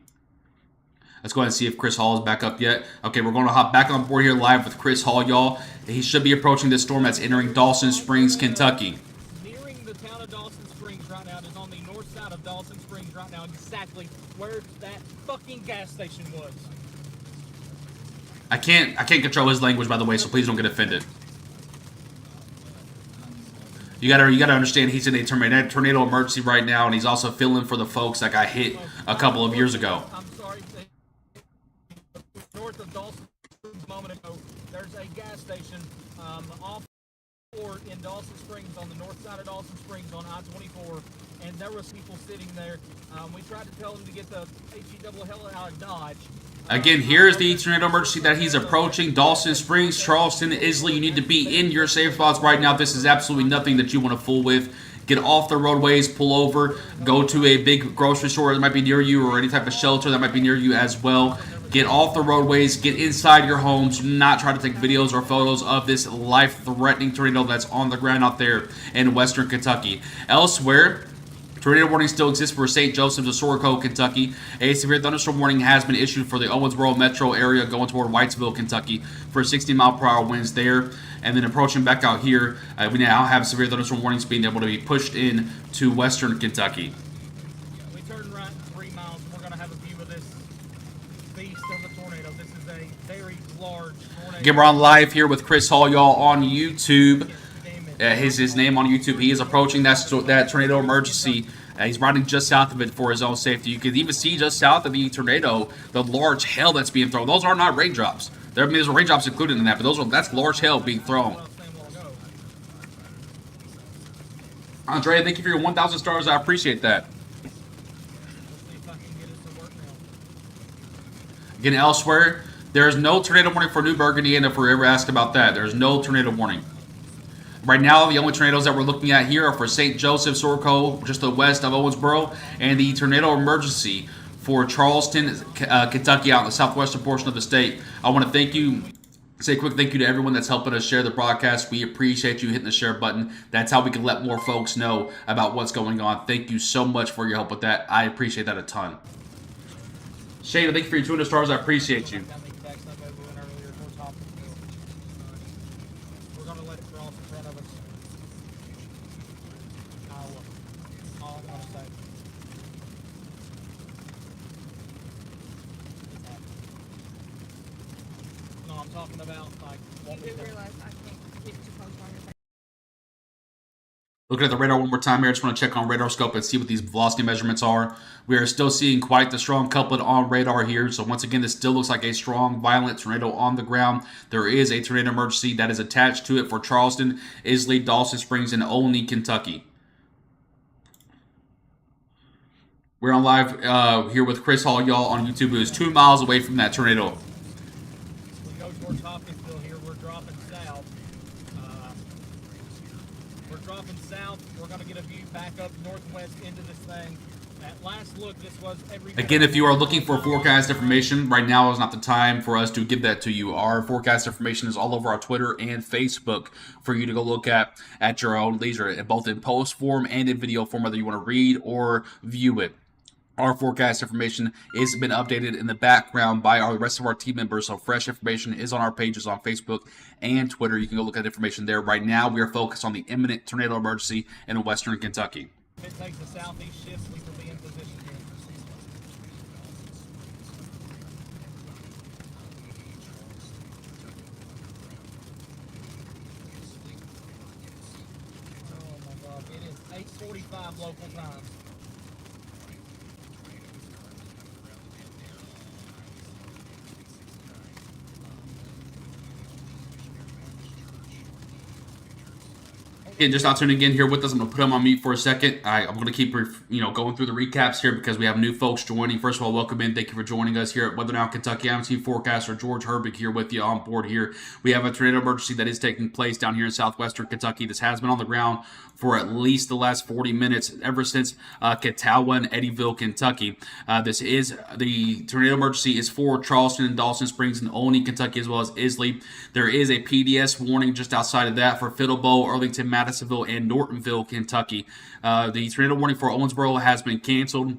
Let's go ahead and see if Chris Hall is back up yet. Okay, we're going to hop back on board here live with Chris Hall, y'all. He should be approaching this storm that's entering Dawson Springs, Kentucky. Nearing the town of Dawson Springs right now. It is on the north side of Dawson Springs right now, exactly where that fucking gas station was. I can't control his language, by the way, so please don't get offended. You gotta understand he's in a tornado emergency right now, and he's also filling for the folks that got hit a couple of years ago. I'm sorry. North of Dawson Springs a moment ago, there's a gas station off in Dawson Springs on the north side of Dawson Springs on I-24, and there was people sitting there. We tried to tell them to get the HE hell out of Dodge. Again, here's the tornado emergency that he's approaching. Dawson Springs, Charleston, Isley. You need to be in your safe spots right now. This is absolutely nothing that you want to fool with. Get off the roadways, pull over, go to a big grocery store that might be near you or any type of shelter that might be near you as well. Get off the roadways, get inside your homes. Do not try to take videos or photos of this life-threatening tornado that's on the ground out there in western Kentucky. Elsewhere, tornado warning still exists for St. Joseph's of Soroco, Kentucky. A severe thunderstorm warning has been issued for the Owensboro metro area going toward Whitesville, Kentucky for 60-mile-per-hour winds there. And then approaching back out here, we now have severe thunderstorm warnings being able to be pushed in to western Kentucky. We turn right 3 miles, and we're going to have a view of this beast of a tornado. This is a very large tornado. Again, we're on live here with Chris Hall, y'all, on YouTube. His name on YouTube. He is approaching that tornado emergency. He's riding just south of it for his own safety. You can even see just south of the tornado the large hail that's being thrown. Those are not raindrops. There's raindrops included in that, but that's large hail being thrown. Andrea, thank you for your 1,000 stars. I appreciate that. Again, elsewhere, there is no tornado warning for Newburgh, Indiana. If we're ever asked about that, there's no tornado warning. Right now, the only tornadoes that we're looking at here are for St. Joseph, Soroco, just to the west of Owensboro, and the tornado emergency for Charleston, Kentucky, out in the southwestern portion of the state. I want to say a quick thank you to everyone that's helping us share the broadcast. We appreciate you hitting the share button. That's how we can let more folks know about what's going on. Thank you so much for your help with that. I appreciate that a ton. Shane, thank you for your 200 stars. I appreciate you. Talking about like You do realize I can't get too close on your face. Looking at the radar one more time here, I just want to check on radar scope and see what these velocity measurements are. We are still seeing quite the strong couplet on radar here. So once again, this still looks like a strong, violent tornado on the ground. There is a tornado emergency that is attached to it for Charleston, Isley, Dawson Springs, and Olney, Kentucky. We're on live here with Chris Hall, y'all, on YouTube, who is 2 miles away from that tornado. Towards Hopkinsville here, we're dropping south. We're going to get a view back up northwest into this thing. At last look, this was every... Again, if you are looking for forecast information, right now is not the time for us to give that to you. Our forecast information is all over our Twitter and Facebook for you to go look at your own leisure, both in post form and in video form, whether you want to read or view it. Our forecast information has been updated in the background by the rest of our team members, so fresh information is on our pages on Facebook and Twitter. You can go look at information there. Right now, we are focused on the imminent tornado emergency in western Kentucky. If it takes a southeast shift, we will be in position here. Oh my God, it is 8:45 local time. And just not tuning in here with us, I'm going to put him on mute for a second. I'm going to keep going through the recaps here because we have new folks joining. First of all, welcome in. Thank you for joining us here at Weather Now Kentucky. I'm team forecaster George Herbig here with you on board here. We have a tornado emergency that is taking place down here in southwestern Kentucky. This has been on the ground for at least the last 40 minutes, ever since Catawba and Eddyville, Kentucky. The tornado emergency is for Charleston and Dawson Springs and Olney, Kentucky, as well as Isley. There is a PDS warning just outside of that for Fiddlebow, Arlington, Madisonville, and Nortonville, Kentucky. The tornado warning for Owensboro has been canceled.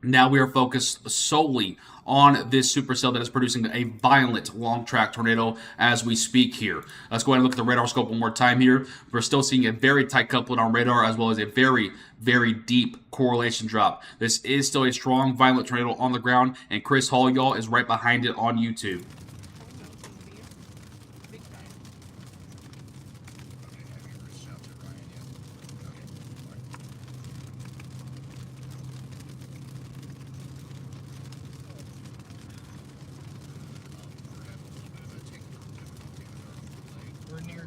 Now we are focused solely on this supercell that is producing a violent long track tornado as we speak here. Let's go ahead and look at the radar scope one more time here. We're still seeing a very tight coupling on radar as well as a very, very deep correlation drop. This is still a strong, violent tornado on the ground, and Chris Hall, y'all, is right behind it on YouTube. We're near,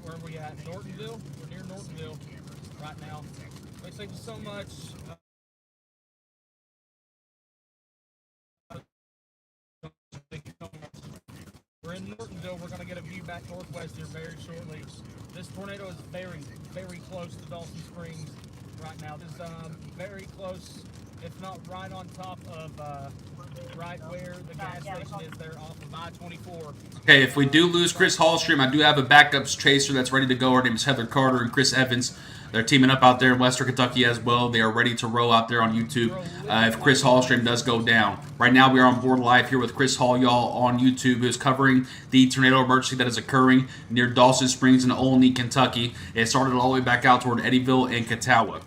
where are we at? Nortonville? We're near Nortonville right now. Thank you so much. We're in Nortonville. We're going to get a view back northwest here very shortly. This tornado is very, very close to Dawson Springs right now. This is very close, if not right on top of right where the gas station is there off of I-24. Okay, if we do lose Chris Hallstream, I do have a backups chaser that's ready to go. Her name is Heather Carter and Chris Evans. They're teaming up out there in Western Kentucky as well. They are ready to roll out there on YouTube if Chris Hallstream does go down. Right now, we are on board live here with Chris Hall, y'all, on YouTube, who's covering the tornado emergency that is occurring near Dawson Springs and Olney, Kentucky. It started all the way back out toward Eddyville and Catawba.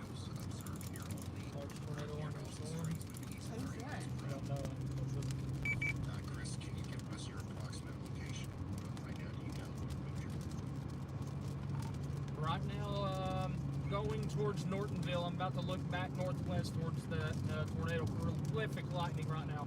Right now, going towards Nortonville. I'm about to look back northwest towards the tornado. Prolific lightning right now.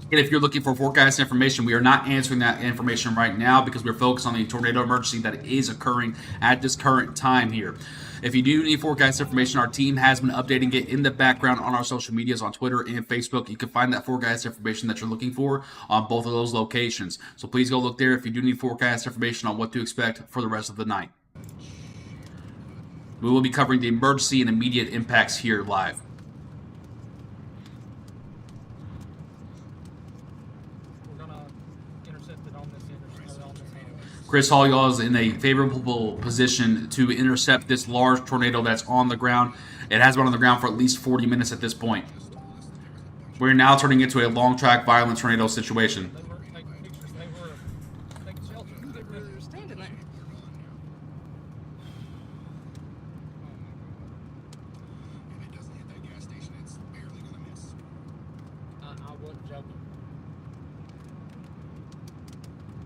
And if you're looking for forecast information, we are not answering that information right now because we're focused on the tornado emergency that is occurring at this current time here. If you do need forecast information, our team has been updating it in the background on our social medias on Twitter and Facebook. You can find that forecast information that you're looking for on both of those locations. So please go look there if you do need forecast information on what to expect for the rest of the night. We will be covering the emergency and immediate impacts here live. Chris Hall, y'all, is in a favorable position to intercept this large tornado that's on the ground. It has been on the ground for at least 40 minutes at this point. We're now turning into a long track violent tornado situation.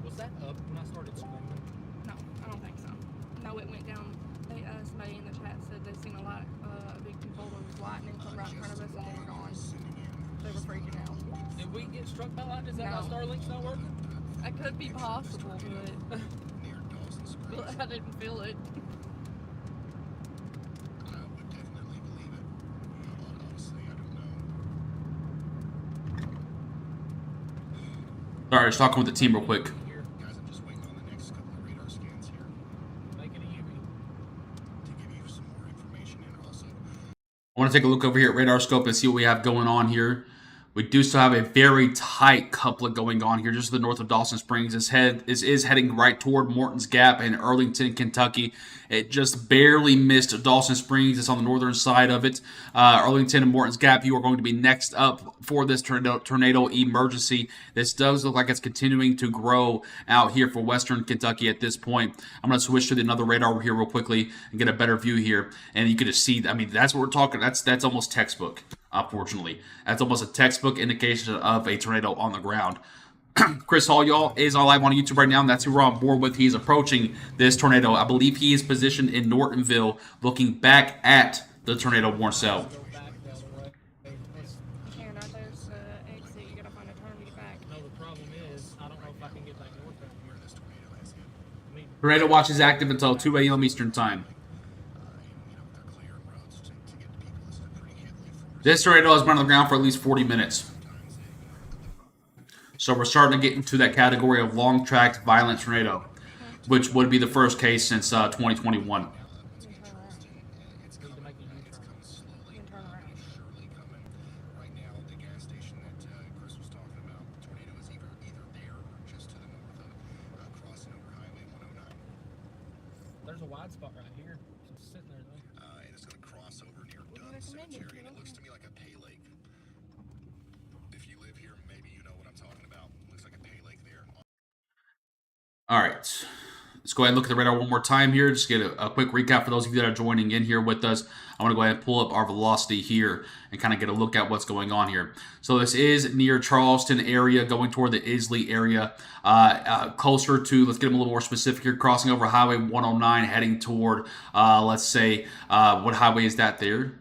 Was that up when I started screaming? No, I don't think so. No, it went down. Somebody in the chat said they seen a lot, a big controller was lightning come right in front of us and they were gone. They were freaking out. Did we get struck by lightning? Is that No. why Starlink's not working? That could be possible, but I didn't feel it. I would definitely believe it. Honestly, I don't know. Sorry, just talking with the team real quick. Guys, I'm just waiting on the next couple of radar scans here Make it a UV. to give you some more information and also I want to take a look over here at Radar Scope and see what we have going on here. We do still have a very tight couplet going on here just to the north of Dawson Springs. This is heading right toward Morton's Gap in Arlington, Kentucky. It just barely missed Dawson Springs. It's on the northern side of it. Arlington and Morton's Gap, you are going to be next up for this tornado emergency. This does look like it's continuing to grow out here for western Kentucky at this point. I'm going to switch to another radar here real quickly and get a better view here. And you can just see, I mean, that's what we're talking. That's almost textbook. Unfortunately, that's almost a textbook indication of a tornado on the ground. Chris Hall, y'all, is on live on YouTube right now, and that's who we're on board with. He's approaching this tornado. I believe he is positioned in Nortonville, looking back at the tornado warning cell. Go back the other way. And right there's the exit. You gotta find a turn to Tornado watch is active until 2 a.m. Eastern Time. They're clearing roads to get to people. This is a pretty heavily forested. This tornado has been on the ground for at least 40 minutes. So we're starting to get into that category of long-tracked violent tornado, which would be the first case since 2021. It's Need to make a U-turn. slowly, You can turn around. surely coming. Right now, the gas station that Chris was talking about, the tornado is either there or just to the north of crossing over Highway 109. There's a wide spot right here. Just sitting there though. And it's going to cross over near What do you Dunn recommend it? Cemetery, and it looks to me like a pay lake. If you live here, maybe you know what I'm talking about. Looks like a pay lake there. All right. Let's go ahead and look at the radar one more time here. Just get a quick recap for those of you that are joining in here with us. I want to go ahead and pull up our velocity here and kind of get a look at what's going on here. So this is near Charleston area, going toward the Isley area. Closer to, let's get them a little more specific here, crossing over Highway 109, heading toward, let's say, what highway is that there?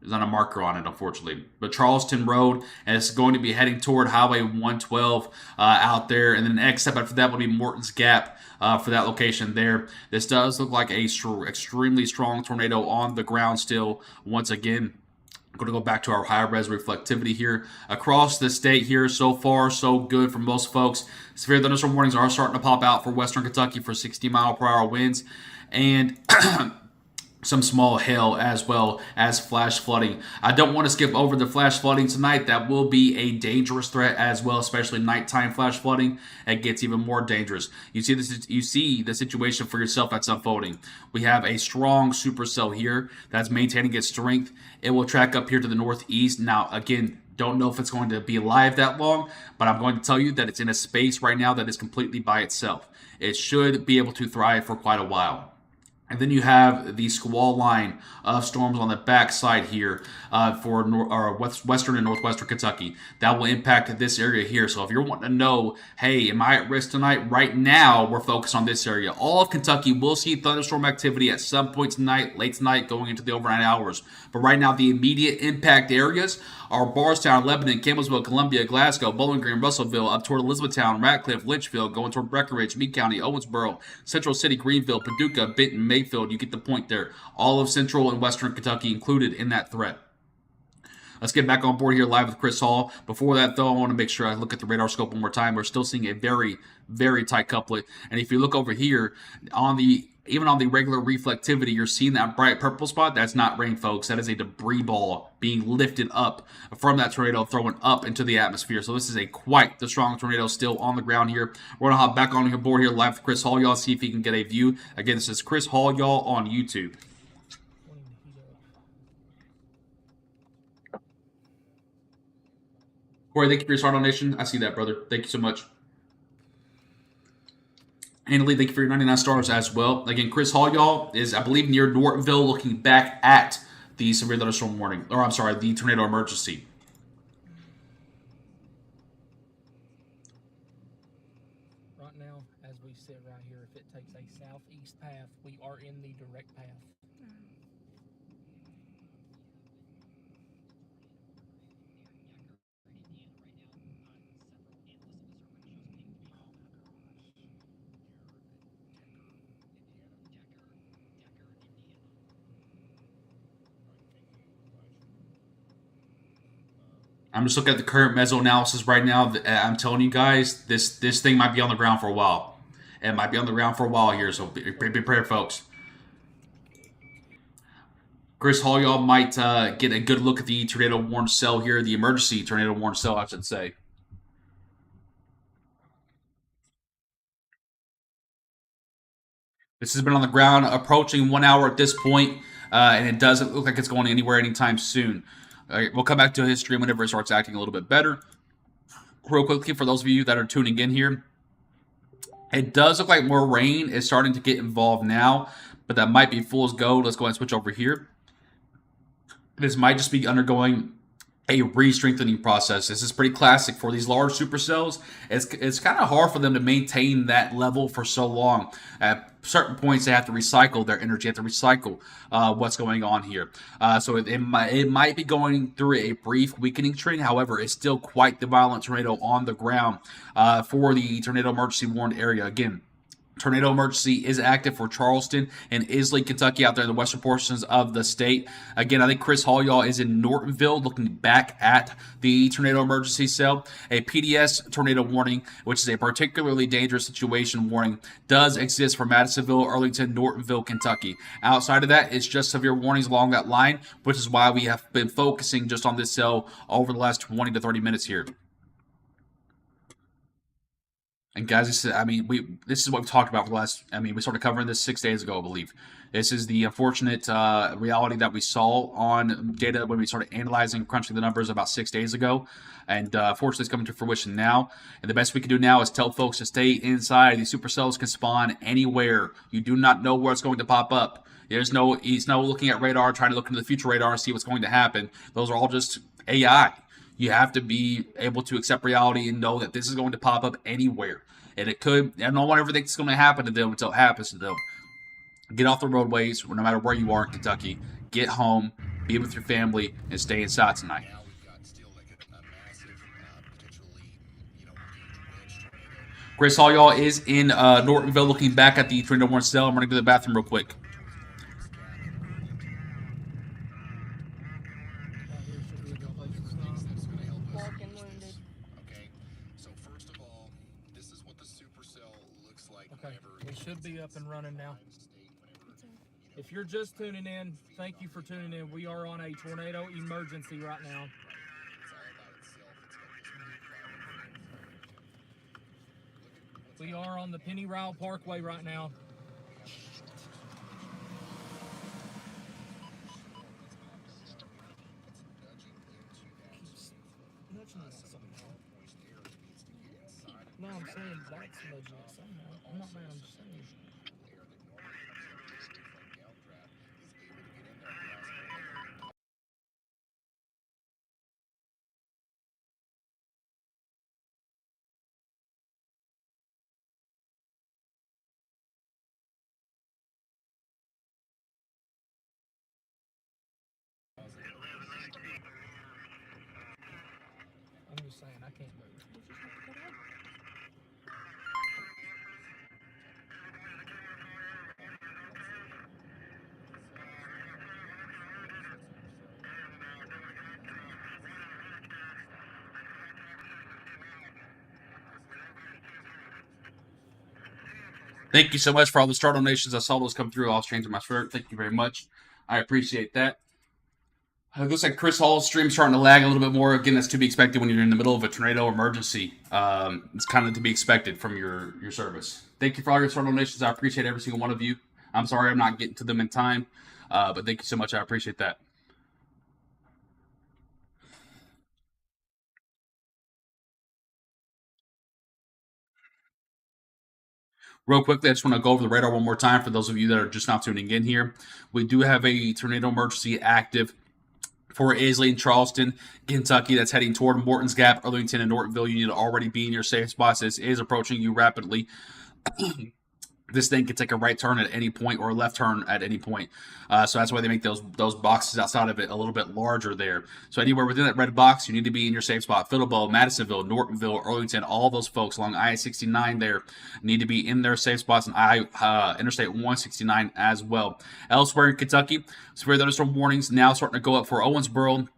There's not a marker on it, unfortunately. But Charleston Road, and it's going to be heading toward Highway 112 out there. And then the next step after that will be Morton's Gap for that location there. This does look like a extremely strong tornado on the ground still. Once again, I'm going to go back to our high-res reflectivity here. Across the state here, so far, so good for most folks. Severe thunderstorm warnings are starting to pop out for Western Kentucky for 60-mile-per-hour winds. And some small hail as well as flash flooding. I don't want to skip over the flash flooding tonight. That will be a dangerous threat as well, especially nighttime flash flooding. It gets even more dangerous. You see this. You see the situation for yourself that's unfolding. We have a strong supercell here that's maintaining its strength. It will track up here to the northeast. Now, again, don't know if it's going to be alive that long, but I'm going to tell you that it's in a space right now that is completely by itself. It should be able to thrive for quite a while. And then you have the squall line of storms on the backside here for western and northwestern Kentucky. That will impact this area here. So if you're wanting to know, hey, am I at risk tonight? Right now, we're focused on this area. All of Kentucky will see thunderstorm activity at some point tonight, late tonight, going into the overnight hours. But right now, the immediate impact areas are Bardstown, Lebanon, Campbellsville, Columbia, Glasgow, Bowling Green, Russellville, up toward Elizabethtown, Ratcliffe, Litchfield, going toward Breckenridge, Meade County, Owensboro, Central City, Greenville, Paducah, Benton, Mayfield. You get the point there. All of central and western Kentucky included in that threat. Let's get back on board here live with Chris Hall. Before that, though, I want to make sure I look at the radar scope one more time. We're still seeing a very, very tight couplet. And if you look over here, even on the regular reflectivity, you're seeing that bright purple spot. That's not rain, folks. That is a debris ball being lifted up from that tornado, thrown up into the atmosphere. So this is quite the strong tornado still on the ground here. We're going to hop back on your board here live with Chris Hall, y'all, see if he can get a view. Again, this is Chris Hall, y'all, on YouTube. Wanting to heat up. Corey, thank you for your start donation. I see that, brother. Thank you so much. Annalie, thank you for your 99 stars as well. Again, Chris Hall, y'all, is, I believe, near Nortonville, looking back at the severe thunderstorm warning. Or, I'm sorry, the tornado emergency. Right now, as we sit right here, if it takes a southeast path, we are in the direct path. I'm just looking at the current meso analysis right now. I'm telling you guys, this thing might be on the ground for a while. It might be on the ground for a while here, so be prepared, folks. Chris Hall, y'all might get a good look at the tornado warned cell here, the emergency tornado warned cell, I should say. This has been on the ground approaching 1 hour at this point, and it doesn't look like it's going anywhere anytime soon. We'll come back to history whenever it starts acting a little bit better. Real quickly, for those of you that are tuning in here, it does look like more rain is starting to get involved now, but that might be fool's gold. Let's go ahead and switch over here. This might just be undergoing a re-strengthening process. This is pretty classic for these large supercells. It's kind of hard for them to maintain that level for so long. At certain points, they have to recycle their energy, have to recycle what's going on here. So it might be going through a brief weakening trend. However, it's still quite the violent tornado on the ground for the tornado emergency warned area. Again, Tornado emergency is active for Charleston and Isley, Kentucky, out there in the western portions of the state. Again, I think Chris Hall, y'all, is in Nortonville looking back at the tornado emergency cell. A PDS tornado warning, which is a particularly dangerous situation warning, does exist for Madisonville, Arlington, Nortonville, Kentucky. Outside of that, it's just severe warnings along that line, which is why we have been focusing just on this cell over the last 20 to 30 minutes here. And guys, this is what we talked about for the last. We started covering this 6 days ago, I believe. This is the unfortunate reality that we saw on data when we started analyzing, crunching the numbers about 6 days ago, and fortunately, it's coming to fruition now. And the best we can do now is tell folks to stay inside. These supercells can spawn anywhere. You do not know where it's going to pop up. He's no looking at radar, trying to look into the future radar and see what's going to happen. Those are all just AI. You have to be able to accept reality and know that this is going to pop up anywhere. And it could, and no one ever thinks it's going to happen to them until it happens to them. Get off the roadways, no matter where you are in Kentucky. Get home, be with your family, and stay inside tonight. Now we've got still like a massive, potentially, huge wedge tornado. Chris Hall, y'all, is in Nortonville looking back at the tornado warning cell. I'm running to the bathroom real quick. Walking wounded. Okay, so first of all, this is what the supercell looks like. Okay, Whenever we should be up and running now. state, whenever, If you're just tuning in, thank you for tuning in. We are on a tornado emergency right now. it's all about itself. It's got this really We are on the Penny Ryle Parkway right now. Nudging it somehow. No, I'm saying that's nudging it somehow. I'm not mad, I'm just saying. I'm just saying, I can't move. Did you have to get up? Thank you so much for all the star donations. I saw those come through. I was changing my shirt. Thank you very much. I appreciate that. It looks like Chris Hall's stream starting to lag a little bit more. Again, that's to be expected when you're in the middle of a tornado emergency. It's kind of to be expected from your service. Thank you for all your star donations. I appreciate every single one of you. I'm sorry I'm not getting to them in time, but thank you so much. I appreciate that. Real quickly, I just want to go over the radar one more time for those of you that are just now tuning in here. We do have a tornado emergency active for Isley and Charleston, Kentucky, that's heading toward Morton's Gap, Arlington, and Nortonville. You need to already be in your safe spots. This is approaching you rapidly. This thing can take a right turn at any point or a left turn at any point. So that's why they make those boxes outside of it a little bit larger there. So anywhere within that red box, you need to be in your safe spot. Fiddlebow, Madisonville, Nortonville, Arlington, all those folks along I-69 there need to be in their safe spots, and Interstate 169 as well. Elsewhere in Kentucky, severe thunderstorm warnings now starting to go up for Owensboro,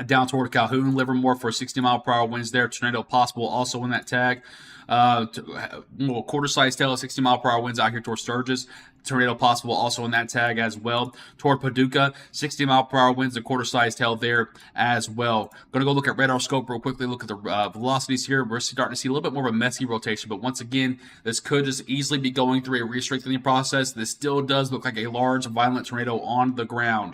down toward Calhoun, Livermore for 60-mile-per-hour winds there. Tornado possible also in that tag. Quarter-size tail, 60-mile-per-hour winds out here toward Sturgis. Tornado possible also in that tag as well. Toward Paducah, 60-mile-per-hour winds, a quarter-size tail there as well. Going to go look at radar scope real quickly, look at the velocities here. We're starting to see a little bit more of a messy rotation, but once again, this could just easily be going through a re-strengthening process. This still does look like a large, violent tornado on the ground.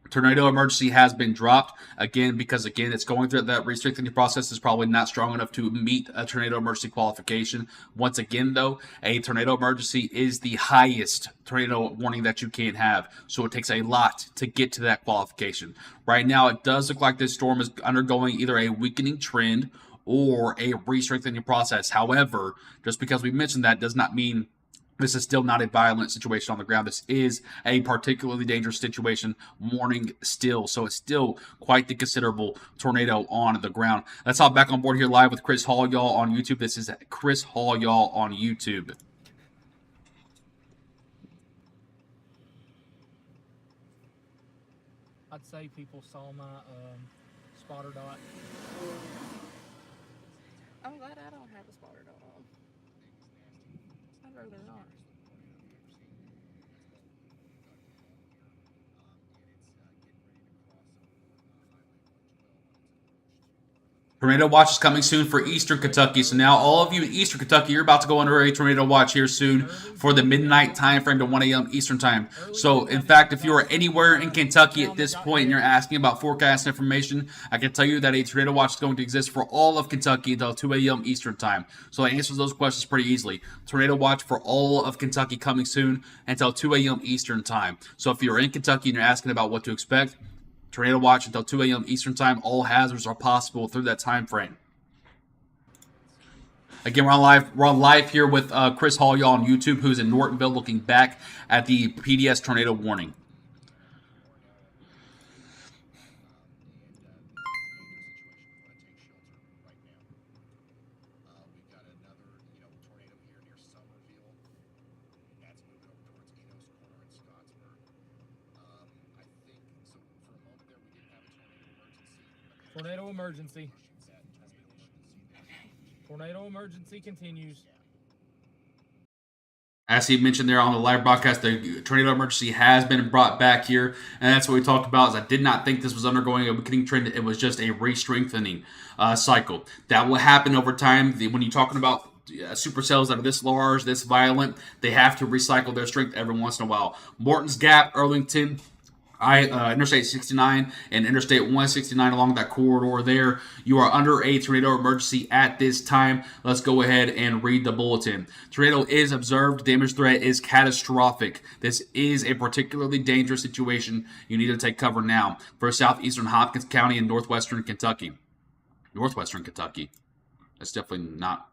Tornado emergency has been dropped again because it's going through that restricting process is probably not strong enough to meet a tornado emergency qualification. Once again, though, a tornado emergency is the highest tornado warning that you can have, so it takes a lot to get to that qualification. Right now, it does look like this storm is undergoing either a weakening trend or a re-strengthening process. However, just because we mentioned that does not mean This is still not a violent situation on the ground. This is a particularly dangerous situation, warning still. So it's still quite the considerable tornado on the ground. Let's hop back on board here live with Chris Hall, y'all, on YouTube. This is Chris Hall, y'all, on YouTube. I'd say people saw my spotter dot. I'm glad I don't have a spotter dot on. I'd rather not. Tornado watch is coming soon for Eastern Kentucky. So now all of you in Eastern Kentucky, you're about to go under a tornado watch here soon for the midnight time frame to 1 a.m. Eastern time. So in fact, if you are anywhere in Kentucky at this point and you're asking about forecast information, I can tell you that a tornado watch is going to exist for all of Kentucky until 2 a.m. Eastern time. So that answers those questions pretty easily. Tornado watch for all of Kentucky coming soon until 2 a.m. Eastern time. So if you're in Kentucky and you're asking about what to expect, tornado watch until 2 a.m. Eastern time. All hazards are possible through that time frame. Again, we're on live here with Chris Hall, y'all, on YouTube, who's in Nortonville, looking back at the PDS tornado warning. Tornado emergency. Tornado emergency continues. As he mentioned there on the live broadcast, the tornado emergency has been brought back here, and that's what we talked about. Is I did not think this was undergoing a weakening trend. It was just a re-strengthening cycle. That will happen over time. When you're talking about supercells that are this large, this violent, they have to recycle their strength every once in a while. Morton's Gap, Arlington, Interstate 69 and Interstate 169 along that corridor there. You are under a tornado emergency at this time. Let's go ahead and read the bulletin. Tornado is observed. Damage threat is catastrophic. This is a particularly dangerous situation. You need to take cover now for southeastern Hopkins County and northwestern Kentucky. Northwestern Kentucky. That's definitely not...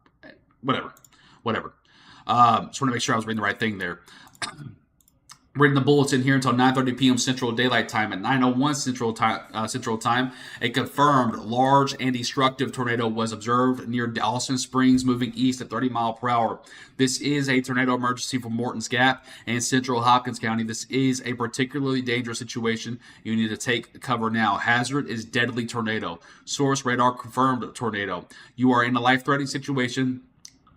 Whatever. Just want to make sure I was reading the right thing there. Reading the bulletin here until 9:30 p.m. Central Daylight Time. At 9:01 Central Time, a confirmed large and destructive tornado was observed near Dawson Springs, moving east at 30 miles per hour. This is a tornado emergency for Morton's Gap and Central Hopkins County. This is a particularly dangerous situation. You need to take cover now. Hazard is deadly tornado. Source radar confirmed tornado. You are in a life-threatening situation.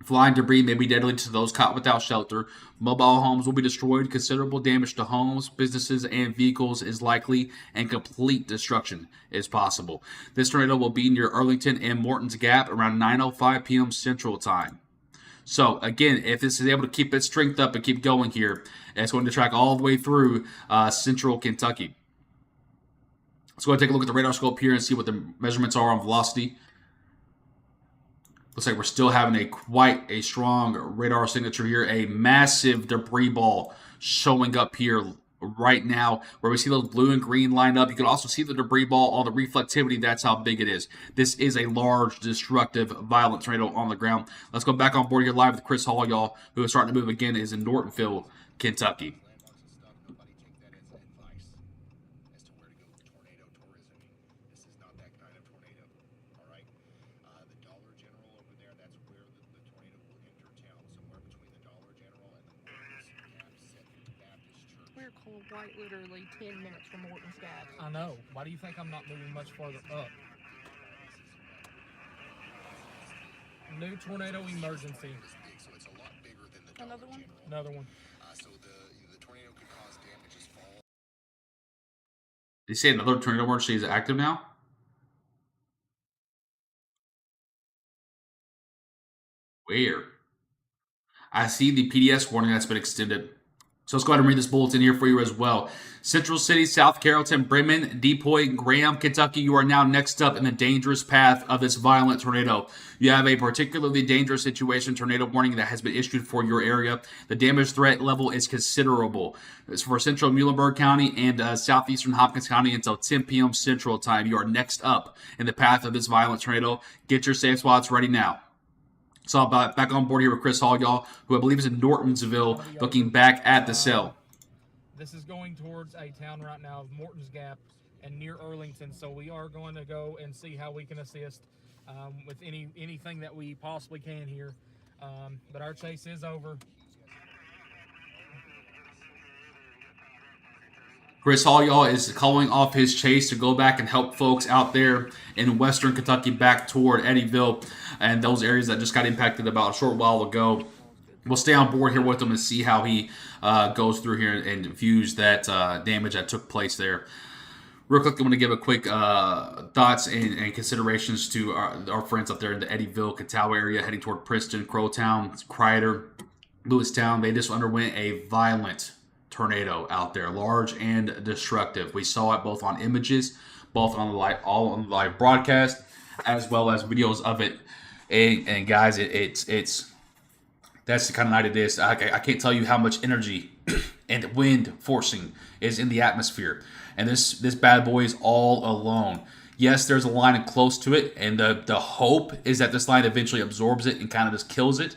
Flying debris may be deadly to those caught without shelter. Mobile homes will be destroyed. Considerable damage to homes, businesses, and vehicles is likely, and complete destruction is possible. This tornado will be near Arlington and Morton's Gap around 9:05 p.m. Central Time. So, again, if this is able to keep its strength up and keep going here, it's going to track all the way through central Kentucky. Let's go ahead and take a look at the radar scope here and see what the measurements are on velocity. Looks like we're still having quite a strong radar signature here. A massive debris ball showing up here right now where we see those blue and green lined up. You can also see the debris ball, all the reflectivity. That's how big it is. This is a large, destructive, violent tornado on the ground. Let's go back on board here live with Chris Hall, y'all, who is starting to move again, is in Nortonville, Kentucky. We're cold white literally 10 minutes from Morton's Gap. I know. Why do you think I'm not moving much farther up? New tornado emergency. So it's a lot bigger than the Another one? Another one. So the tornado could cause damages fall. They say another tornado emergency is active now? Where? I see the PDS warning that's been extended. So let's go ahead and read this bulletin here for you as well. Central City, South Carrollton, Bremen, Depoy, Graham, Kentucky, you are now next up in the dangerous path of this violent tornado. You have a particularly dangerous situation, tornado warning that has been issued for your area. The damage threat level is considerable. It's for Central Muhlenberg County and Southeastern Hopkins County until 10 p.m. Central Time. You are next up in the path of this violent tornado. Get your safe spots ready now. So back on board here with Chris Hall, y'all, who I believe is in Nortonsville, looking back at the cell. This is going towards a town right now of Morton's Gap and near Earlington. So we are going to go and see how we can assist with anything that we possibly can here. But our chase is over. Chris Hall, y'all, is calling off his chase to go back and help folks out there in Western Kentucky back toward Eddyville and those areas that just got impacted about a short while ago. We'll stay on board here with him and see how he goes through here and views that damage that took place there. Real quick, I want to give a quick thoughts and considerations to our friends up there in the Eddyville, Catawba area, heading toward Princeton, Crowtown, Crider, Lewistown. They just underwent a violent tornado out there, large and destructive. We saw it both on images, both on the live broadcast, as well as videos of it. And guys, it's that's the kind of night it is. I can't tell you how much energy and wind forcing is in the atmosphere. And this bad boy is all alone. Yes, there's a line close to it, and the hope is that this line eventually absorbs it and kind of just kills it.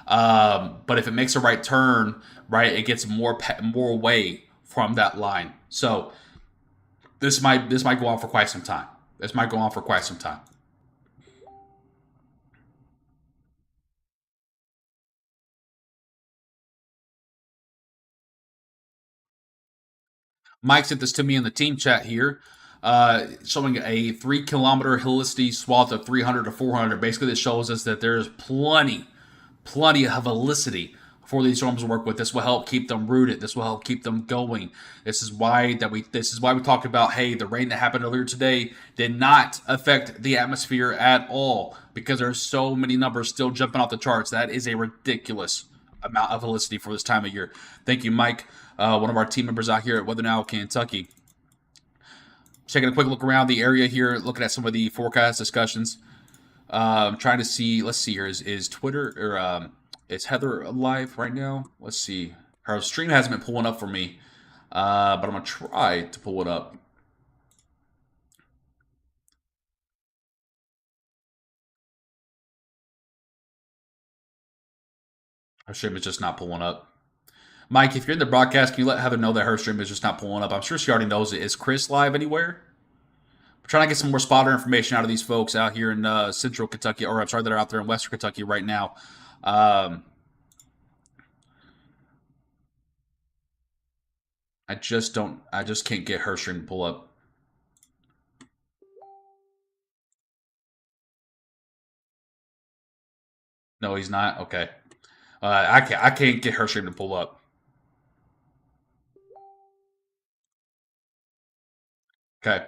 But if it makes a right turn, right, it gets more away from that line. So this might go on for quite some time. This might go on for quite some time. Mike sent this to me in the team chat here, showing a 3-kilometer helicity swath of 300 to 400. Basically, this shows us that there's plenty of helicity for these storms to work with. This will help keep them rooted. This will help keep them going. This is why we talked about, hey, the rain that happened earlier today did not affect the atmosphere at all because there's so many numbers still jumping off the charts. That is a ridiculous amount of helicity for this time of year. Thank you, Mike, one of our team members out here at Weather Now, Kentucky. Taking a quick look around the area here, looking at some of the forecast discussions. Trying to see, let's see here, is Twitter or is Heather live right now? Let's see. Her stream hasn't been pulling up for me, but I'm going to try to pull it up. Her stream is just not pulling up. Mike, if you're in the broadcast, can you let Heather know that her stream is just not pulling up? I'm sure she already knows it. Is Chris live anywhere? I'm trying to get some more spotter information out of these folks out here in Central Kentucky, or I'm sorry, that are out there in Western Kentucky right now. I just can't get her stream to pull up. No, he's not. Okay. I can't get her stream to pull up. Okay.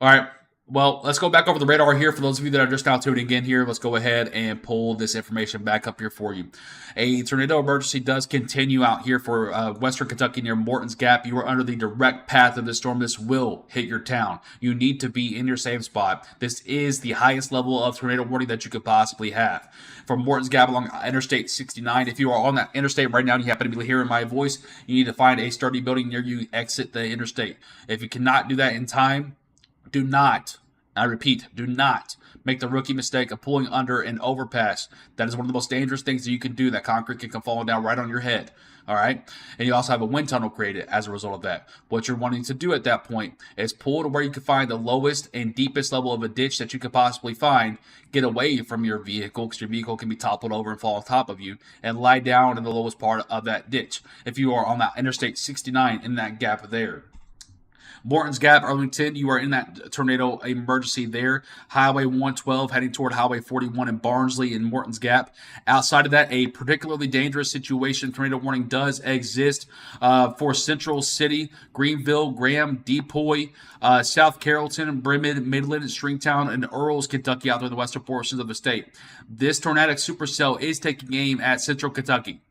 All right. Well, let's go back over the radar here. For those of you that are just now tuning in here, let's go ahead and pull this information back up here for you. A tornado emergency does continue out here for Western Kentucky near Morton's Gap. You are under the direct path of this storm. This will hit your town. You need to be in your safe spot. This is the highest level of tornado warning that you could possibly have. From Morton's Gap along Interstate 69, if you are on that interstate right now and you happen to be hearing my voice, you need to find a sturdy building near you, exit the interstate. If you cannot do that in time, do not, I repeat, do not make the rookie mistake of pulling under an overpass. That is one of the most dangerous things that you can do. That concrete can come falling down right on your head. All right? And you also have a wind tunnel created as a result of that. What you're wanting to do at that point is pull to where you can find the lowest and deepest level of a ditch that you could possibly find. Get away from your vehicle because your vehicle can be toppled over and fall on top of you, and lie down in the lowest part of that ditch. If you are on that Interstate 69 in that gap there. Morton's Gap, Arlington, you are in that tornado emergency there. Highway 112 heading toward Highway 41 in Barnsley in Morton's Gap. Outside of that, a particularly dangerous situation, tornado warning does exist for Central City, Greenville, Graham, Depoy, South Carrollton, Bremen, Midland, Stringtown, and Earls, Kentucky, out there in the western portions of the state. This tornadic supercell is taking aim at Central Kentucky.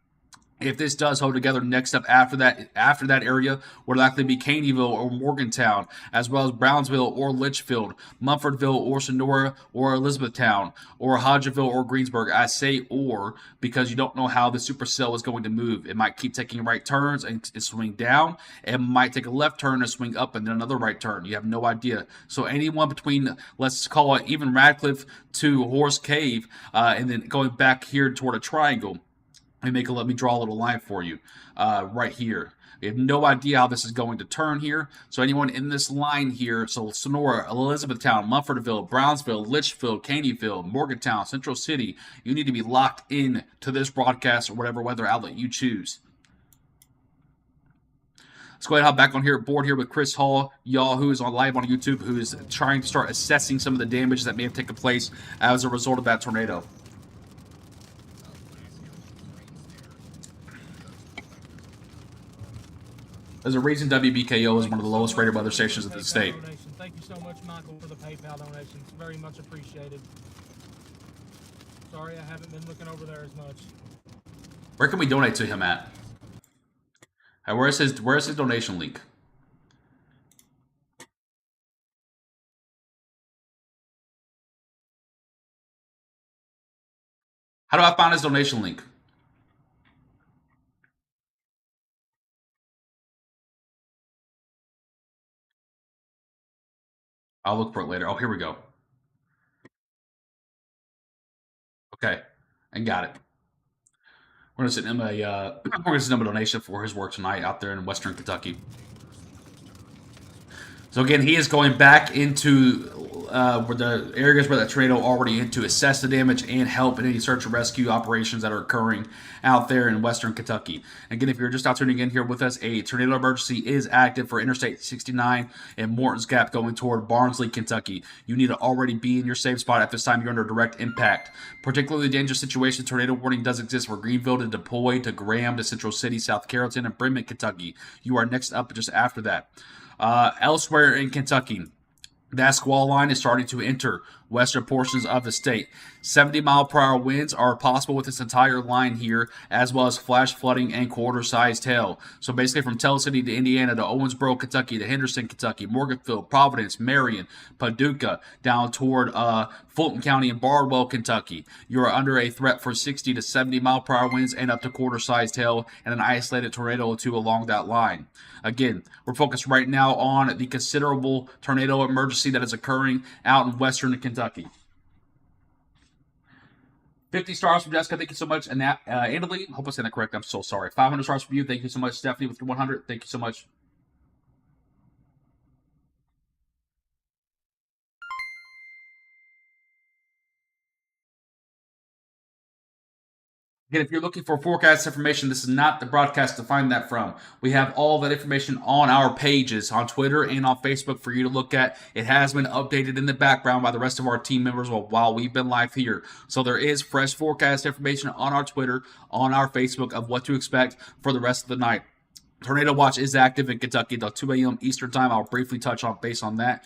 If this does hold together, next up after that area would likely be Caneyville or Morgantown, as well as Brownsville or Litchfield, Mumfordville or Sonora or Elizabethtown, or Hodgeville or Greensburg. I say or because you don't know how the Supercell is going to move. It might keep taking right turns and swing down. It might take a left turn and swing up and then another right turn. You have no idea. So anyone between, let's call it even Radcliffe to Horse Cave, and then going back here toward a triangle. Let me draw a little line for you right here. We have no idea how this is going to turn here. So anyone in this line here, so Sonora, Elizabethtown, Mumfordville, Brownsville, Litchfield, Caneyville, Morgantown, Central City, you need to be locked in to this broadcast or whatever weather outlet you choose. Let's go ahead and hop back on here board here with Chris Hall, y'all, who is on live on YouTube, who is trying to start assessing some of the damage that may have taken place as a result of that tornado. There's a reason WBKO is one of the lowest rated weather stations in the state. Thank you so much, Michael, for the PayPal donations. Very much appreciated. Sorry I haven't been looking over there as much. Where can we donate to him at? Where's his donation link? How do I find his donation link? I'll look for it later. Oh, here we go. Okay, and got it. We're gonna send him a donation for his work tonight out there in Western Kentucky. So again, he is going back into where the areas where that tornado already hit to assess the damage and help in any search and rescue operations that are occurring out there in Western Kentucky. Again, if you're just out tuning in here with us, a tornado emergency is active for Interstate 69 and Morton's Gap going toward Barnsley, Kentucky. You need to already be in your safe spot at this time. You're under direct impact. Particularly dangerous situation, tornado warning does exist for Greenville to Depoy to Graham to Central City, South Carrollton, and Bremen, Kentucky. You are next up just after that. Elsewhere in Kentucky, that squall line is starting to enter western portions of the state. 70-mile-per-hour winds are possible with this entire line here, as well as flash flooding and quarter-sized hail. So basically from Tell City to Indiana to Owensboro, Kentucky to Henderson, Kentucky, Morganville, Providence, Marion, Paducah, down toward Fulton County and Bardwell, Kentucky. You are under a threat for 60 to 70-mile-per-hour winds and up to quarter-sized hail and an isolated tornado or two along that line. Again, we're focused right now on the considerable tornado emergency that is occurring out in western Kentucky. 50 stars from Jessica. Thank you so much. And Annalie, hope I said that correct. I'm so sorry. 500 stars from you. Thank you so much. Stephanie with 100. Thank you so much. Again, if you're looking for forecast information, this is not the broadcast to find that from. We have all that information on our pages, on Twitter and on Facebook for you to look at. It has been updated in the background by the rest of our team members while we've been live here. So there is fresh forecast information on our Twitter, on our Facebook of what to expect for the rest of the night. Tornado watch is active in Kentucky until 2 a.m. Eastern time. I'll briefly touch on base on that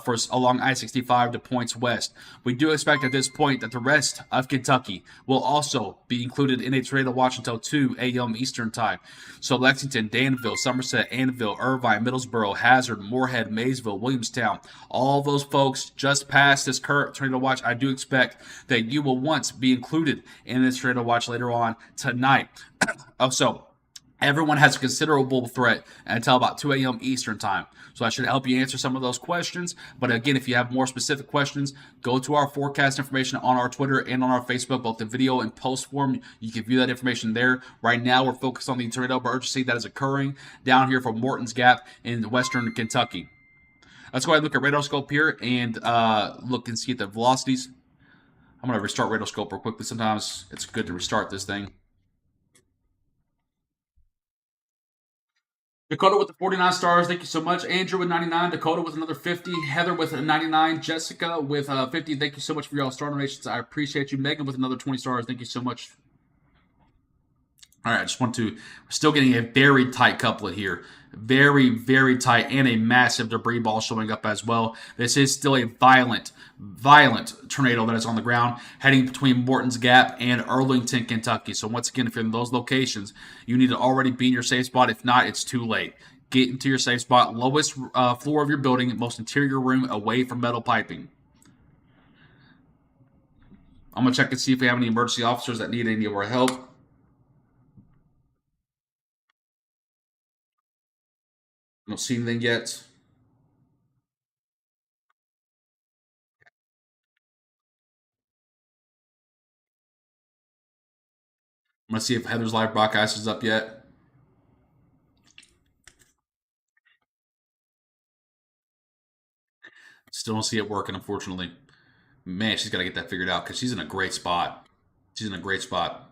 for along I-65 to points west. We do expect at this point that the rest of Kentucky will also be included in a tornado watch until 2 a.m. Eastern time. So Lexington, Danville, Somerset, Annville, Irvine, Middlesboro, Hazard, Moorhead, Maysville, Williamstown, all those folks just past this current tornado watch. I do expect that you will once be included in this tornado watch later on tonight. Everyone has a considerable threat until about 2 a.m. Eastern time. So I should help you answer some of those questions. But again, if you have more specific questions, go to our forecast information on our Twitter and on our Facebook, both in video and post form. You can view that information there. Right now, we're focused on the tornado emergency that is occurring down here from Morton's Gap in western Kentucky. Let's go ahead and look at radar scope here and look and see at the velocities. I'm going to restart radar scope real quickly. Sometimes it's good to restart this thing. Dakota with the 49 stars, thank you so much. Andrew with 99, Dakota with another 50, Heather with a 99, Jessica with 50, thank you so much for y'all star donations. I appreciate you. Megan with another 20 stars, thank you so much. All right, I just want to, we're still getting a very tight couplet here. Very, very tight, and a massive debris ball showing up as well. This is still a violent tornado that is on the ground, heading between Morton's Gap and Arlington, Kentucky. So once again, if you're in those locations, you need to already be in your safe spot. If not, it's too late. Get into your safe spot, lowest floor of your building, most interior room, away from metal piping. I'm going to check and see if we have any emergency officers that need any of our help. Don't see anything yet. I'm going to see if Heather's live broadcast is up yet. Still don't see it working, unfortunately. Man, she's got to get that figured out because she's in a great spot. She's in a great spot.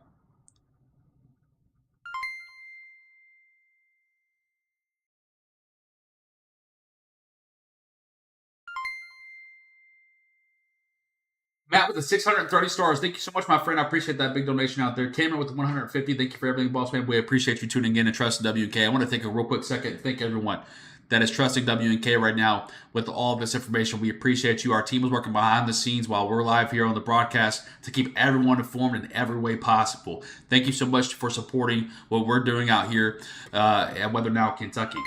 Matt with the 630 stars. Thank you so much, my friend. I appreciate that big donation out there. Cameron with the 150. Thank you for everything, boss man. We appreciate you tuning in and trusting WK. I want to take a real quick second and thank everyone that is trusting WK right now with all of this information. We appreciate you. Our team is working behind the scenes while we're live here on the broadcast to keep everyone informed in every way possible. Thank you so much for supporting what we're doing out here at Weather Now, Kentucky.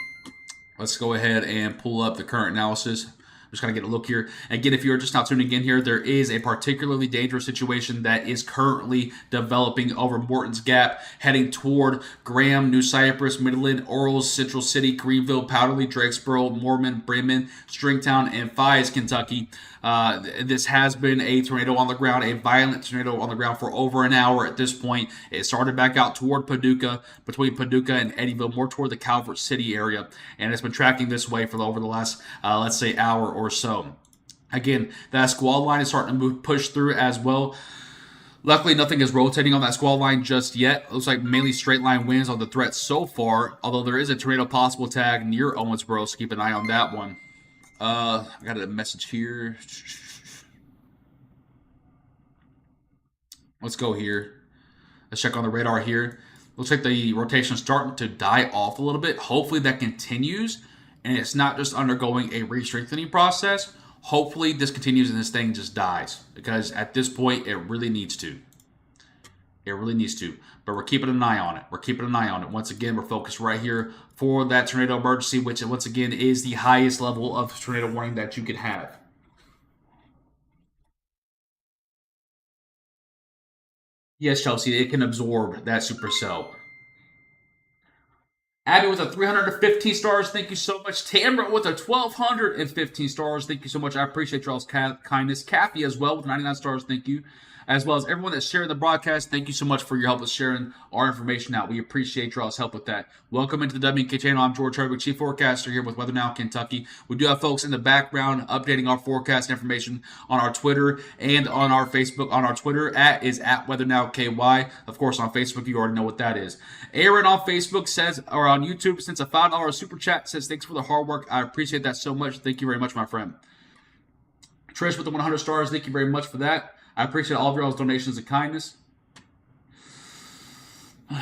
Let's go ahead and pull up the current analysis. Just kind of get a look here. Again, if you're just not tuning in here, there is a particularly dangerous situation that is currently developing over Morton's Gap, heading toward Graham, New Cyprus, Midland, Orleans, Central City, Greenville, Powderly, Drakesboro, Mormon, Bremen, Stringtown, and Fies, Kentucky. This has been a tornado on the ground, a violent tornado on the ground for over an hour at this point. It started back out toward Paducah, between Paducah and Eddyville, more toward the Calvert City area, and it's been tracking this way for over the last, let's say, hour or so. Again, that squall line is starting to push through as well. Luckily, nothing is rotating on that squall line just yet. It looks like mainly straight line winds on the threat so far, although there is a tornado possible tag near Owensboro, so keep an eye on that one. I got a message here. Let's go here. Let's check on the radar here. Looks like the rotation is starting to die off a little bit. Hopefully that continues and it's not just undergoing a re-strengthening process. Hopefully this continues and this thing just dies, because at this point it really needs to. It really needs to. But we're keeping an eye on it. We're keeping an eye on it. Once again, we're focused right here for that tornado emergency, which once again is the highest level of tornado warning that you could have. Yes, Chelsea, it can absorb that supercell. Abby with a 315 stars, thank you so much. Tamra with a 1,215 stars, thank you so much. I appreciate y'all's kindness. Kathy as well with 99 stars, thank you. As well as everyone that's sharing the broadcast, thank you so much for your help with sharing our information out. We appreciate y'all's help with that. Welcome into the WK channel. I'm George Herbig, Chief Forecaster here with Weather Now, Kentucky. We do have folks in the background updating our forecast information on our Twitter and on our Facebook. On our Twitter, is at Weather Now KY. Of course, on Facebook, you already know what that is. Aaron on Facebook says, or on YouTube, since a $5 super chat, says, thanks for the hard work. I appreciate that so much. Thank you very much, my friend. Trish with the 100 stars, thank you very much for that. I appreciate all of y'all's donations and kindness.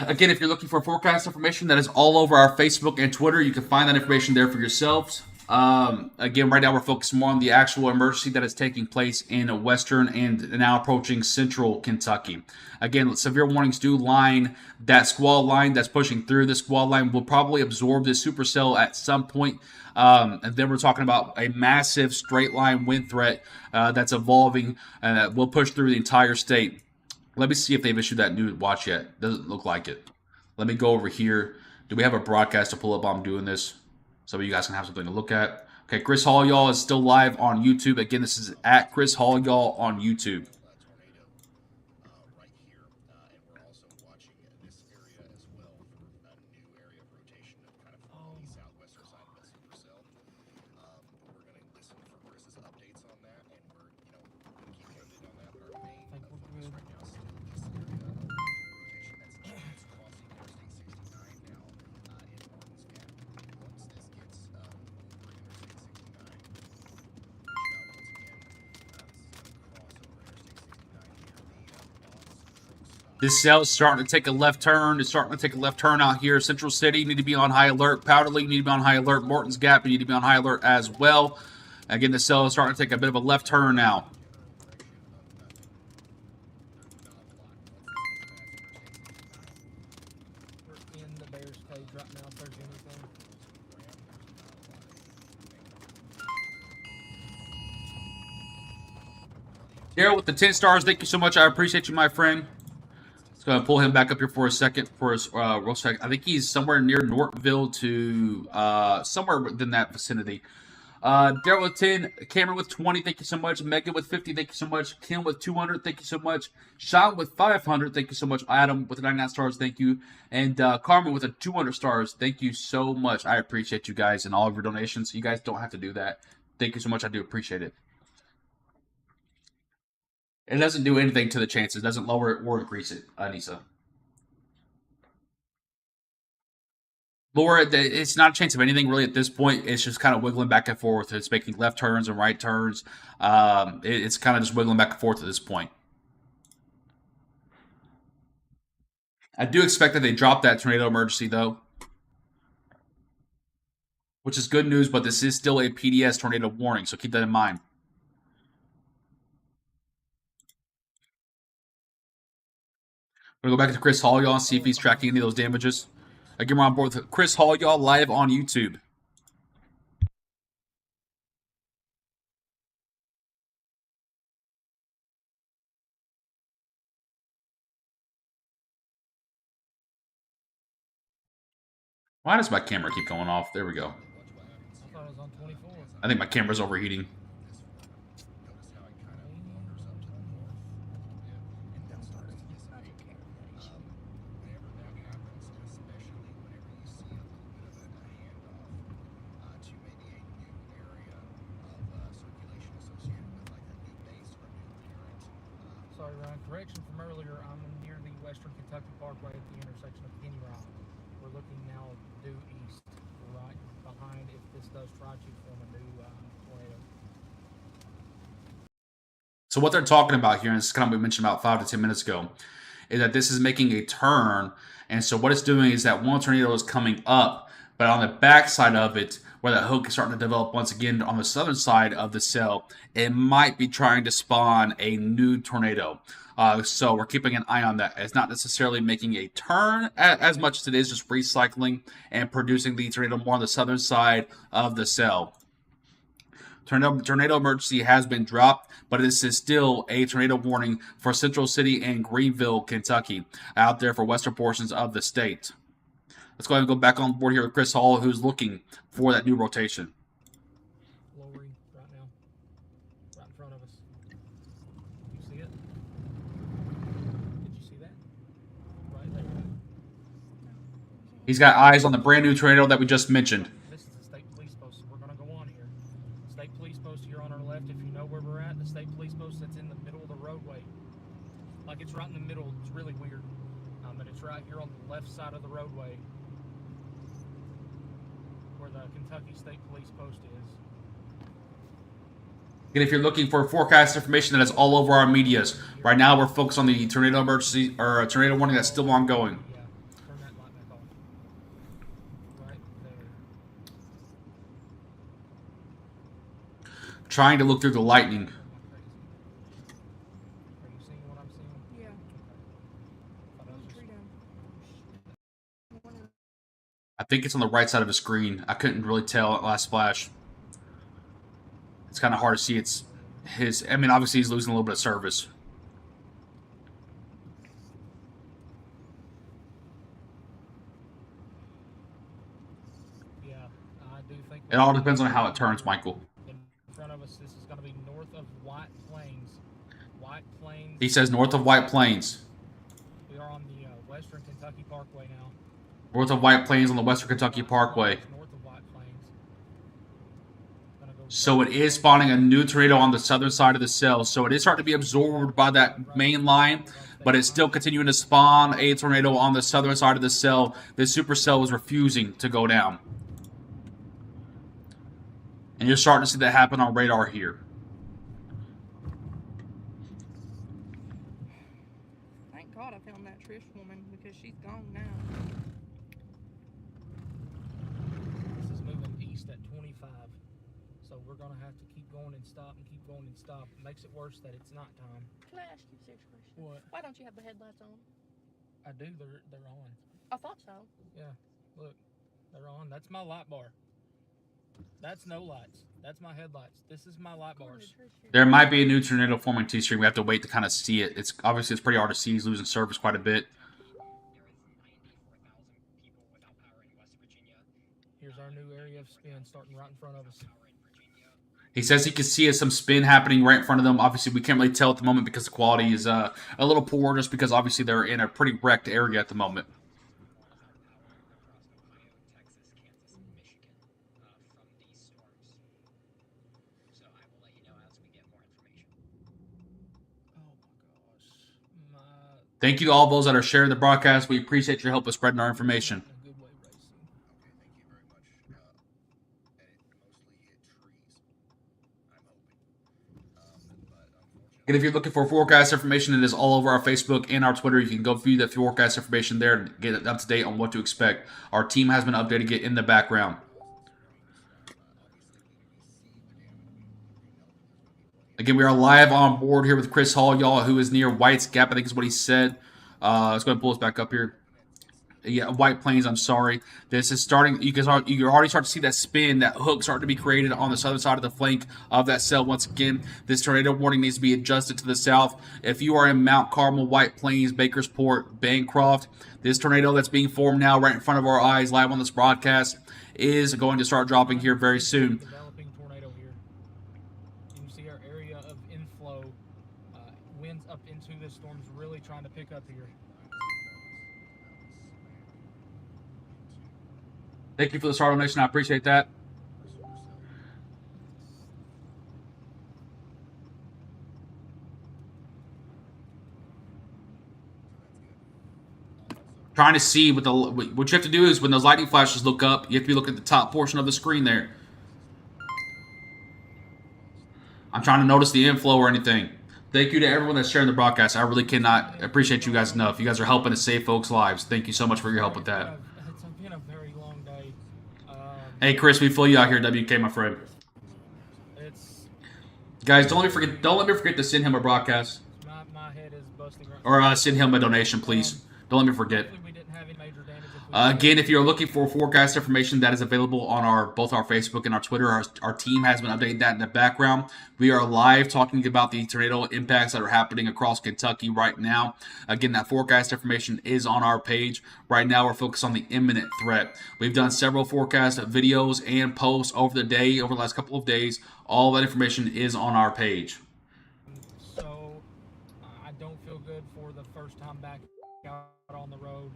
Again, if you're looking for forecast information, that is all over our Facebook and Twitter. You can find that information there for yourselves. Again, right now we're focused more on the actual emergency that is taking place in western and now approaching central Kentucky. Again, severe warnings do line that squall line that's pushing through. The squall line will probably absorb this supercell at some point. And then we're talking about a massive straight line wind threat that's evolving and that will push through the entire state. Let me see if they've issued that new watch yet. Doesn't look like it. Let me go over here. Do we have a broadcast to pull up while I'm doing this, so you guys can have something to look at? Okay, Chris Hall, y'all, is still live on YouTube. Again, this is at Chris Hall, y'all, on YouTube. Tornado right here, and we're also watching this area as well for a new area of rotation, kind of on the southwestern side of the supercell. We're going to listen for Chris's updates on that, and we're going to keep you updated on that. But our main focus right now is still this area of rotation that's crossing Interstate 69 now in Morton's Gap. Once this gets over Interstate 69, once again, this is going to cross over Interstate This cell is starting to take a left turn. It's starting to take a left turn out here. Central City, you need to be on high alert. Powderly, you need to be on high alert. Morton's Gap, you need to be on high alert as well. Again, the cell is starting to take a bit of a left turn now. We're in the Bears cage right now, if there's anything. Daryl with the 10 stars, thank you so much. I appreciate you, my friend. Let's go ahead and pull him back up here for a second. Real second. I think he's somewhere near Nortonville to somewhere within that vicinity. Daryl with 10, Cameron with 20, thank you so much. Megan with 50, thank you so much. Kim with 200, thank you so much. Sean with 500, thank you so much. Adam with 99 stars, thank you. And Carmen with 200 stars, thank you so much. I appreciate you guys and all of your donations. You guys don't have to do that. Thank you so much. I do appreciate it. It doesn't do anything to the chances. It doesn't lower it or increase it, Anissa. Laura, it's not a chance of anything really at this point. It's just kind of wiggling back and forth. It's making left turns and right turns. It's kind of just wiggling back and forth at this point. I do expect that they drop that tornado emergency, though, which is good news, but this is still a PDS tornado warning, so keep that in mind. I'm going to go back to Chris Hall, y'all, and see if he's tracking any of those damages. Again, we're on board with Chris Hall, y'all, live on YouTube. Why does my camera keep going off? There we go. I thought it was on 24. I think my camera's overheating. Sorry, Ryan. Correction from earlier. I'm near the Western Kentucky Parkway at the intersection of Penny Rock. We're looking now due east, right behind if this does try to form a new tornado. So what they're talking about here, and this is kind of what we mentioned about 5 to 10 minutes ago, is that this is making a turn. And so what it's doing is that one tornado is coming up, but on the back side of it, where that hook is starting to develop once again on the southern side of the cell, it might be trying to spawn a new tornado. So we're keeping an eye on that. It's not necessarily making a turn as much as it is just recycling and producing the tornado more on the southern side of the cell. Tornado emergency has been dropped, but this is still a tornado warning for Central City and Greenville, Kentucky, out there for western portions of the state. Let's go ahead and go back on board here with Chris Hall, who's looking for that new rotation. Lowering right now, right in front of us. You see it? Did you see that? Right there. He's got eyes on the brand new tornado that we just mentioned. This is the state police post, so we're going to go on here. State police post here on our left, if you know where we're at. The state police post that's in the middle of the roadway. Like it's right in the middle. It's really weird. But it's right here on the left side of the roadway where the Kentucky State Police Post is. And if you're looking for forecast information that is all over our medias, right now we're focused on the tornado emergency or tornado warning that's still ongoing. Yeah, turn that light back on. Right there. Trying to look through the lightning. Are you seeing what I'm seeing? Yeah. Thought I was just- Tree down. I think it's on the right side of the screen. I couldn't really tell at last flash. It's kind of hard to see. I mean, obviously he's losing a little bit of service. Yeah, I do think. It all depends on how it turns, Michael. In front of us, this is going to be north of White Plains. White Plains. He says north of White Plains. We are on the Western Kentucky Parkway now. North of White Plains on the Western Kentucky Parkway. North of White Plains. Gonna go So it is spawning a new tornado on the southern side of the cell. So it is starting to be absorbed by that main line, but it's still continuing to spawn a tornado on the southern side of the cell. This supercell was refusing to go down. And you're starting to see that happen on radar here. Thank God I found that because she's gone now. This is moving east at 25. So we're going to have to keep going and stop and keep going and stop. It makes it worse that it's nighttime. Can I ask you a serious question? What? Why don't you have the headlights on? I do. They're on. I thought so. Yeah. Look. They're on. That's my light bar. That's no lights. That's my headlights. This is my light bars. There might be a new tornado forming T-stream. We have to wait to kind of see it. It's obviously it's pretty hard to see. He's losing service quite a bit. Here's our new area of spin starting right in front of us. He says he can see some spin happening right in front of them. Obviously, we can't really tell at the moment because the quality is a little poor, just because obviously they're in a pretty wrecked area at the moment. Thank you to all those that are sharing the broadcast. We appreciate your help with spreading our information. And if you're looking for forecast information, it is all over our Facebook and our Twitter. You can go view that forecast information there and get up to date on what to expect. Our team has been updating it in the background. Again, we are live on board here with Chris Hall, y'all, who is near White's Gap, I think is what he said. Let's go ahead and pull us back up here. Yeah, White Plains, I'm sorry. This is starting, you can already start to see that spin, that hook starting to be created on the southern side of the flank of that cell. Once again, this tornado warning needs to be adjusted to the south. If you are in Mount Carmel, White Plains, Bakersport, Bancroft, this tornado that's being formed now right in front of our eyes live on this broadcast is going to start dropping here very soon. Developing tornado here. You can see our area of inflow. Winds up into this storm's really trying to pick up here. Thank you for the star donation. I appreciate that. Trying to see what you have to do is when those lightning flashes look up, you have to be looking at the top portion of the screen there. I'm trying to notice the inflow or anything. Thank you to everyone that's sharing the broadcast. I really cannot appreciate you guys enough. You guys are helping to save folks' lives. Thank you so much for your help with that. It's been a very long day. Hey Chris, we flew you out here, WK, my friend. Guys, don't let me forget to send him a broadcast. My head is busting right or send him a donation, please. Don't let me forget. We didn't have any major damage. Again, if you're looking for forecast information, that is available on both our Facebook and our Twitter. Our team has been updating that in the background. We are live talking about the tornado impacts that are happening across Kentucky right now. Again, that forecast information is on our page. Right now, we're focused on the imminent threat. We've done several forecast videos and posts over the last couple of days. All that information is on our page. So, I don't feel good for the first time back out on the road.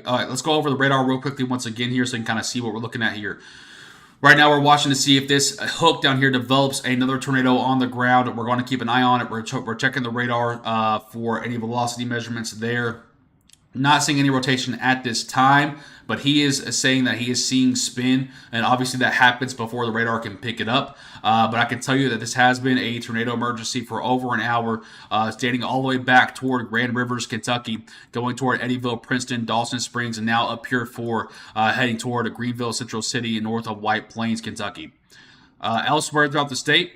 All right, let's go over the radar real quickly once again here so you can kind of see what we're looking at here. Right now, we're watching to see if this hook down here develops another tornado on the ground. We're going to keep an eye on it. We're checking the radar for any velocity measurements there. Not seeing any rotation at this time, but he is saying that he is seeing spin, and obviously that happens before the radar can pick it up. But I can tell you that this has been a tornado emergency for over an hour, standing all the way back toward Grand Rivers, Kentucky, going toward Eddyville, Princeton, Dawson Springs, and now up here for heading toward Greenville, Central City, and north of White Plains, Kentucky. Elsewhere throughout the state,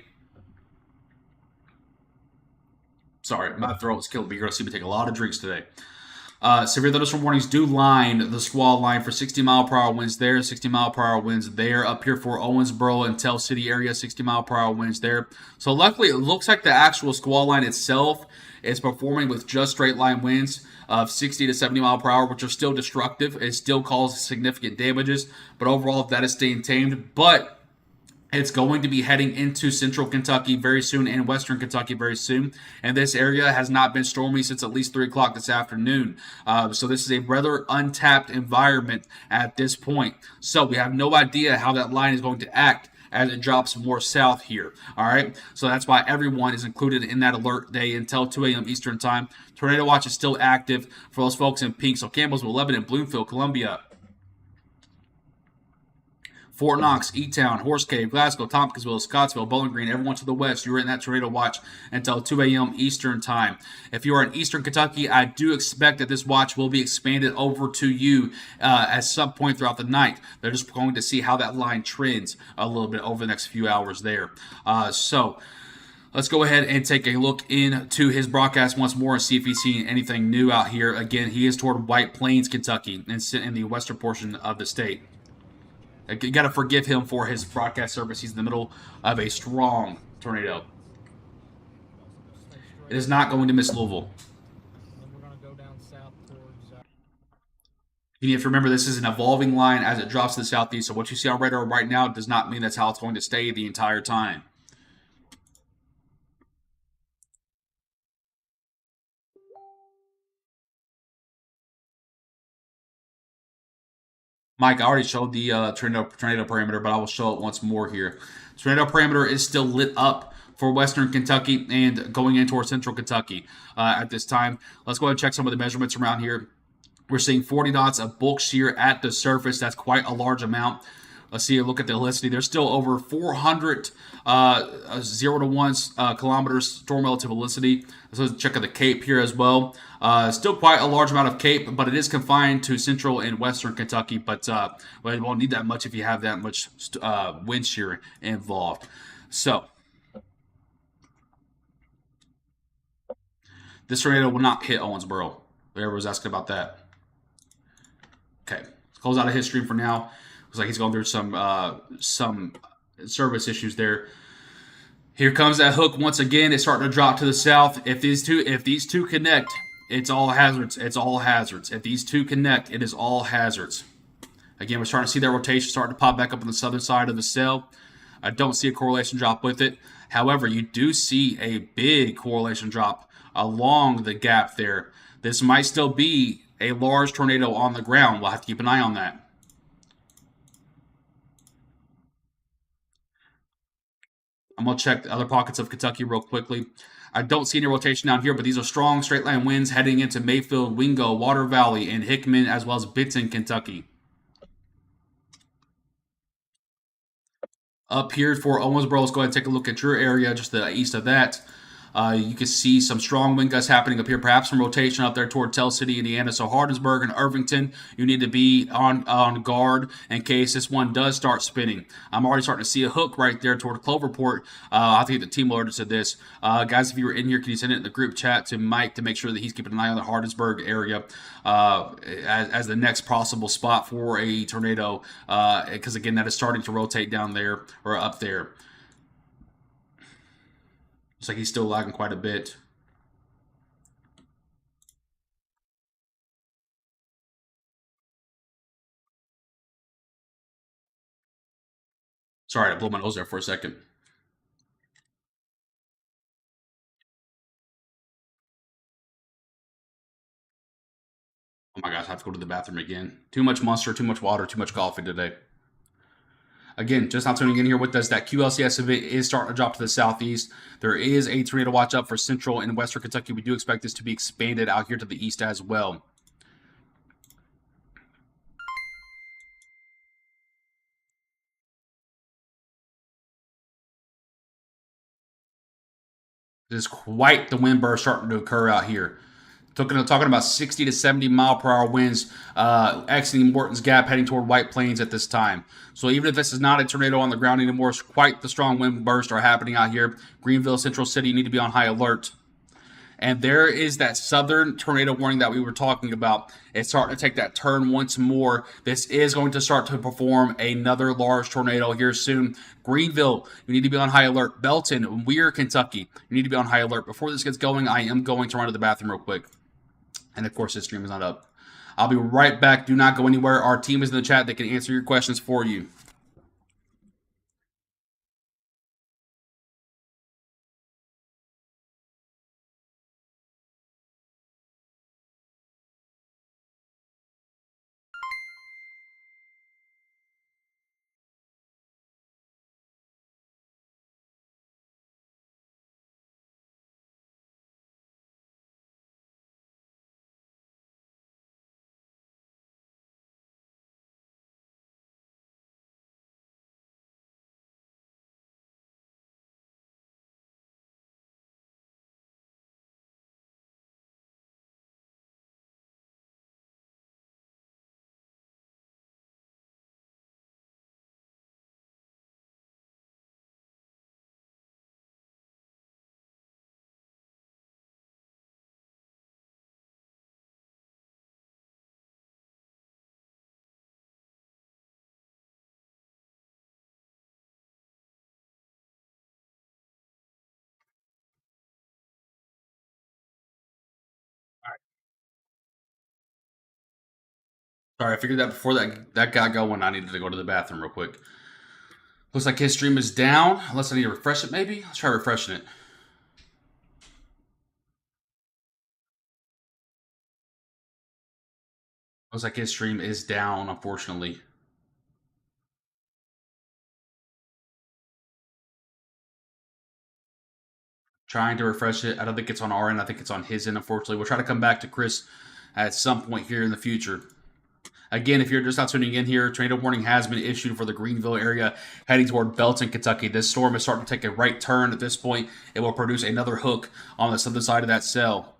sorry, my throat is killing me. You're going to see me take a lot of drinks today. Severe thunderstorm warnings do line the squall line for 60-mile-per-hour winds there, 60-mile-per-hour winds there. Up here for Owensboro and Tell City area, 60-mile-per-hour winds there. So luckily, it looks like the actual squall line itself is performing with just straight line winds of 60 to 70 mile per hour, which are still destructive. It still causes significant damages, but overall, that is staying tamed. But it's going to be heading into central Kentucky very soon and western Kentucky very soon. And this area has not been stormy since at least 3 o'clock this afternoon. So this is a rather untapped environment at this point. So we have no idea how that line is going to act as it drops more south here. All right. So that's why everyone is included in that alert day until 2 a.m. Eastern time. Tornado watch is still active for those folks in pink. So Campbellsville, Lebanon, Bloomfield, Columbia, Fort Knox, E-Town, Horse Cave, Glasgow, Tompkinsville, Scottsville, Bowling Green, everyone to the west, you're in that tornado watch until 2 a.m. Eastern Time. If you are in Eastern Kentucky, I do expect that this watch will be expanded over to you at some point throughout the night. They're just going to see how that line trends a little bit over the next few hours there. So let's go ahead and take a look into his broadcast once more and see if he's seen anything new out here. Again, he is toward White Plains, Kentucky, in the western portion of the state. You got to forgive him for his broadcast service. He's in the middle of a strong tornado. It is not going to miss Louisville. And then we're going to go down south towards. You have to remember this is an evolving line as it drops to the southeast. So what you see on radar right now does not mean that's how it's going to stay the entire time. Mike, I already showed the tornado parameter, but I will show it once more here. Tornado parameter is still lit up for western Kentucky and going in towards central Kentucky at this time. Let's go ahead and check some of the measurements around here. We're seeing 40 dots of bulk shear at the surface. That's quite a large amount. Let's see a look at the helicity. There's still over 400 0 to 1 kilometers storm relative helicity. Let's check out the Cape here as well. Still quite a large amount of Cape, but it is confined to central and western Kentucky. But well, you won't need that much if you have that much wind shear involved. So this tornado will not hit Owensboro. Everyone was asking about that. Okay, let's close out of his stream for now. Looks like he's going through some service issues there. Here comes that hook once again. It's starting to drop to the south. If these two connect, it's all hazards. It's all hazards. If these two connect, it is all hazards. Again, we're starting to see that rotation starting to pop back up on the southern side of the cell. I don't see a correlation drop with it. However, you do see a big correlation drop along the gap there. This might still be a large tornado on the ground. We'll have to keep an eye on that. I'm going to check the other pockets of Kentucky real quickly. I don't see any rotation down here, but these are strong straight line winds heading into Mayfield, Wingo, Water Valley, and Hickman, as well as Benton, Kentucky. Up here for Owensboro, let's go ahead and take a look at your area, just the east of that. You can see some strong wind gusts happening up here, perhaps some rotation up there toward Tell City, Indiana. So Hardinsburg and Irvington, you need to be on guard in case this one does start spinning. I'm already starting to see a hook right there toward Cloverport. I think the team alerted to this. Guys, if you were in here, can you send it in the group chat to Mike to make sure that he's keeping an eye on the Hardinsburg area as the next possible spot for a tornado? Because, again, that is starting to rotate down there or up there. Looks like he's still lagging quite a bit. Sorry, I blew my nose there for a second. Oh my gosh, I have to go to the bathroom again. Too much Monster, too much water, too much coffee today. Again, just not tuning in here with us, that QLCS event is starting to drop to the southeast. There is a tornado watch up for central and western Kentucky. We do expect this to be expanded out here to the east as well. This is quite the wind burst starting to occur out here. Talking about 60 to 70 mile per hour winds exiting Morton's Gap, heading toward White Plains at this time. So even if this is not a tornado on the ground anymore, it's quite the strong wind bursts are happening out here. Greenville, Central City, you need to be on high alert. And there is that southern tornado warning that we were talking about. It's starting to take that turn once more. This is going to start to perform another large tornado here soon. Greenville, you need to be on high alert. Belton, Weir, Kentucky, you need to be on high alert. Before this gets going, I am going to run to the bathroom real quick. And of course, this stream is not up. I'll be right back. Do not go anywhere. Our team is in the chat. They can answer your questions for you. Sorry, I figured that before that got going. I needed to go to the bathroom real quick. Looks like his stream is down. Unless I need to refresh it, maybe. Let's try refreshing it. Looks like his stream is down, unfortunately. Trying to refresh it. I don't think it's on our end. I think it's on his end, unfortunately. We'll try to come back to Chris at some point here in the future. Again, if you're just not tuning in here, tornado warning has been issued for the Greenville area heading toward Belton, Kentucky. This storm is starting to take a right turn at this point. It will produce another hook on the southern side of that cell.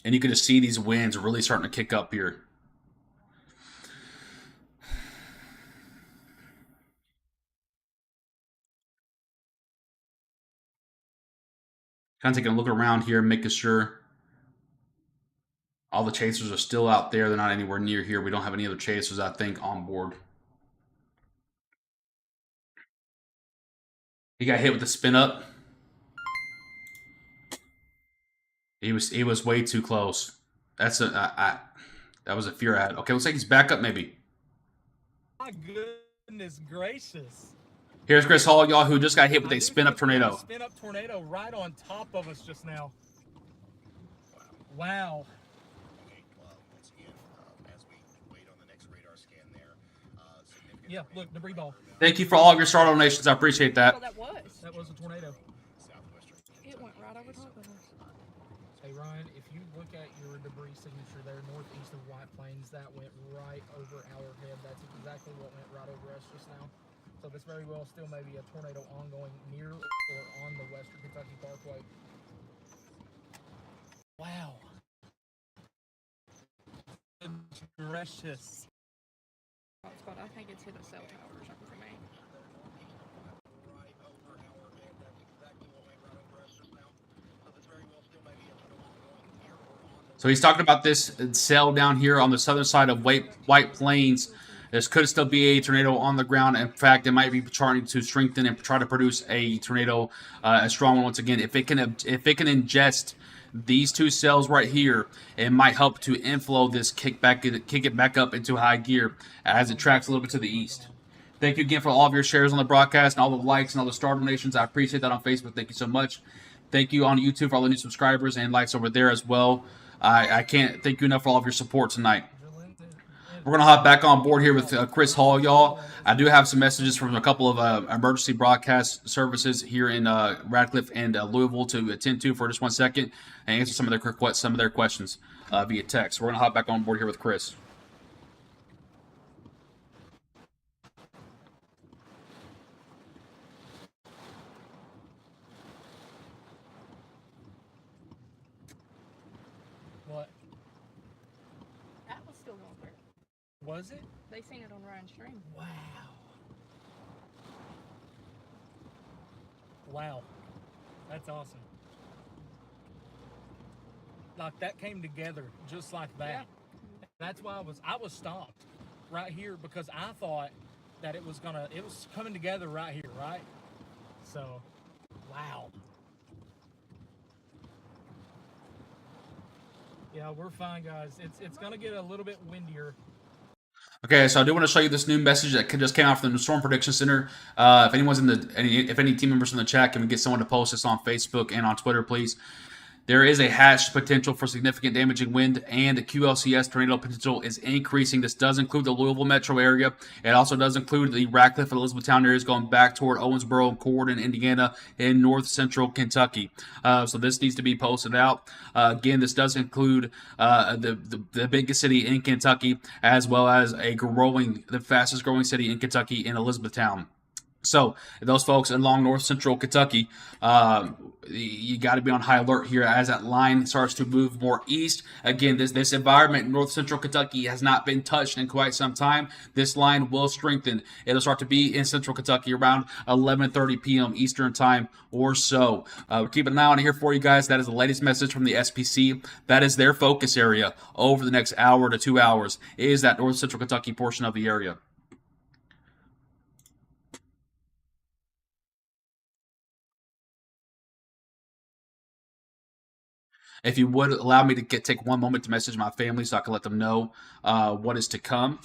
And you can just see these winds really starting to kick up here. Kind of taking a look around here, making sure all the chasers are still out there. They're not anywhere near here. We don't have any other chasers, I think, on board. He got hit with the spin up. He was way too close. That's that was a fear I had. Okay, looks like he's back up maybe. My goodness gracious. Here's Chris Hall, y'all, who just got hit with a spin up tornado. Spin up tornado right on top of us just now. Wow. Okay, once again, as we wait on the next radar scan there, significant Yeah, look, debris ball. Thank you for all of your star donations. I appreciate that. Well, that was. That was a tornado. southwestern It went right over top of us. Hey Ryan, if you look at your debris signature there, northeast of White Plains, that went right over our head. That's exactly what went right over us just now. So this very well still may be a tornado ongoing near or on the Western Kentucky Parkway. Wow. Gracious. Hotspot. I think it's hit a cell tower or something for me. right over our head. That's exactly what went right over us just now. This very well still may be a tornado ongoing near or on the So he's talking about this cell down here on the southern side of White Plains. This could still be a tornado on the ground. In fact, it might be trying to strengthen and try to produce a tornado, a strong one once again. If it can ingest these two cells right here, it might help to inflow this, kick it back up into high gear as it tracks a little bit to the east. Thank you again for all of your shares on the broadcast and all the likes and all the star donations. I appreciate that on Facebook. Thank you so much. Thank you on YouTube for all the new subscribers and likes over there as well. I can't thank you enough for all of your support tonight. We're going to hop back on board here with Chris Hall, y'all. I do have some messages from a couple of emergency broadcast services here in Radcliffe and Louisville to attend to for just 1 second and answer some of their questions via text. We're going to hop back on board here with Chris. What? That was still going through. Was it? They seen it on Ryan's stream. Wow. Wow. That's awesome. Like that came together just like that. Yeah. That's why I was stopped right here because I thought that it was coming together right here, right? So, wow. Yeah, we're fine, guys. It's gonna get a little bit windier. Okay, so I do want to show you this new message that just came out from the Storm Prediction Center. If anyone's if any team members in the chat, can we get someone to post this on Facebook and on Twitter, please? There is a hatched potential for significant damaging wind, and the QLCS tornado potential is increasing. This does include the Louisville metro area. It also does include the Radcliffe and Elizabethtown areas going back toward Owensboro and Corydon, Indiana, and north central Kentucky. So this needs to be posted out. Again, this does include the biggest city in Kentucky, as well as the fastest growing city in Kentucky in Elizabethtown. So those folks along north central Kentucky, you got to be on high alert here as that line starts to move more east. Again, this environment in north central Kentucky has not been touched in quite some time. This line will strengthen. It'll start to be in central Kentucky around 11:30 p.m. Eastern time or so. Keep an eye on it here for you guys. That is the latest message from the SPC. That is their focus area over the next hour to 2 hours, is that north central Kentucky portion of the area. If you would allow me to take one moment to message my family so I can let them know what is to come.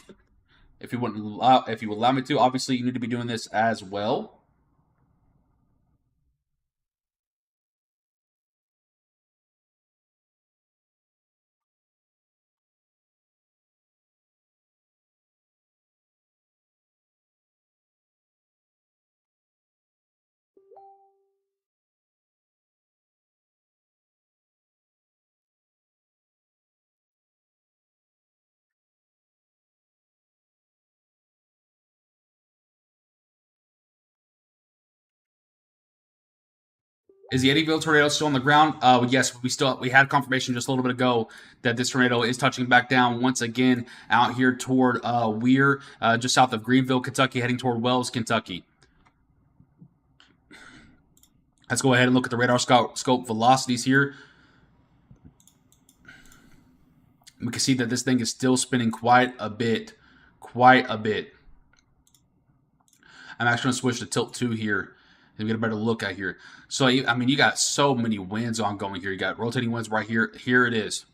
If you would allow me to, obviously you need to be doing this as well. Is the Eddyville tornado still on the ground? Yes, we had confirmation just a little bit ago that this tornado is touching back down once again out here toward Weir, just south of Greenville, Kentucky, heading toward Wells, Kentucky. Let's go ahead and look at the radar scope velocities here. We can see that this thing is still spinning quite a bit. I'm actually going to switch to tilt 2 here and get a better look at here. So, I mean, you got so many winds ongoing here. You got rotating winds right here. Here it is.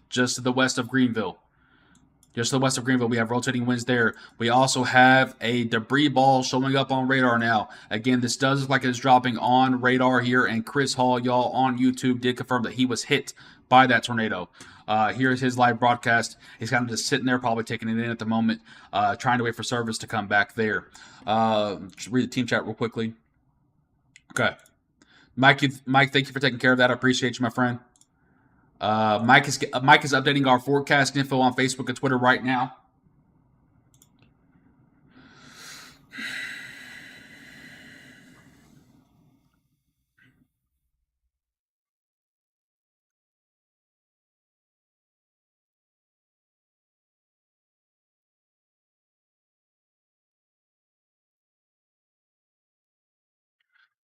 Just to the west of Greenville. We have rotating winds there. We also have a debris ball showing up on radar now. Again, this does look like it's dropping on radar here, and Chris Hall, y'all, on YouTube did confirm that he was hit by that tornado. Here's his live broadcast. He's kind of just sitting there, probably taking it in at the moment, trying to wait for service to come back there. Just read the team chat real quickly. Okay. Mike, thank you for taking care of that. I appreciate you, my friend. Mike is updating our forecast info on Facebook and Twitter right now.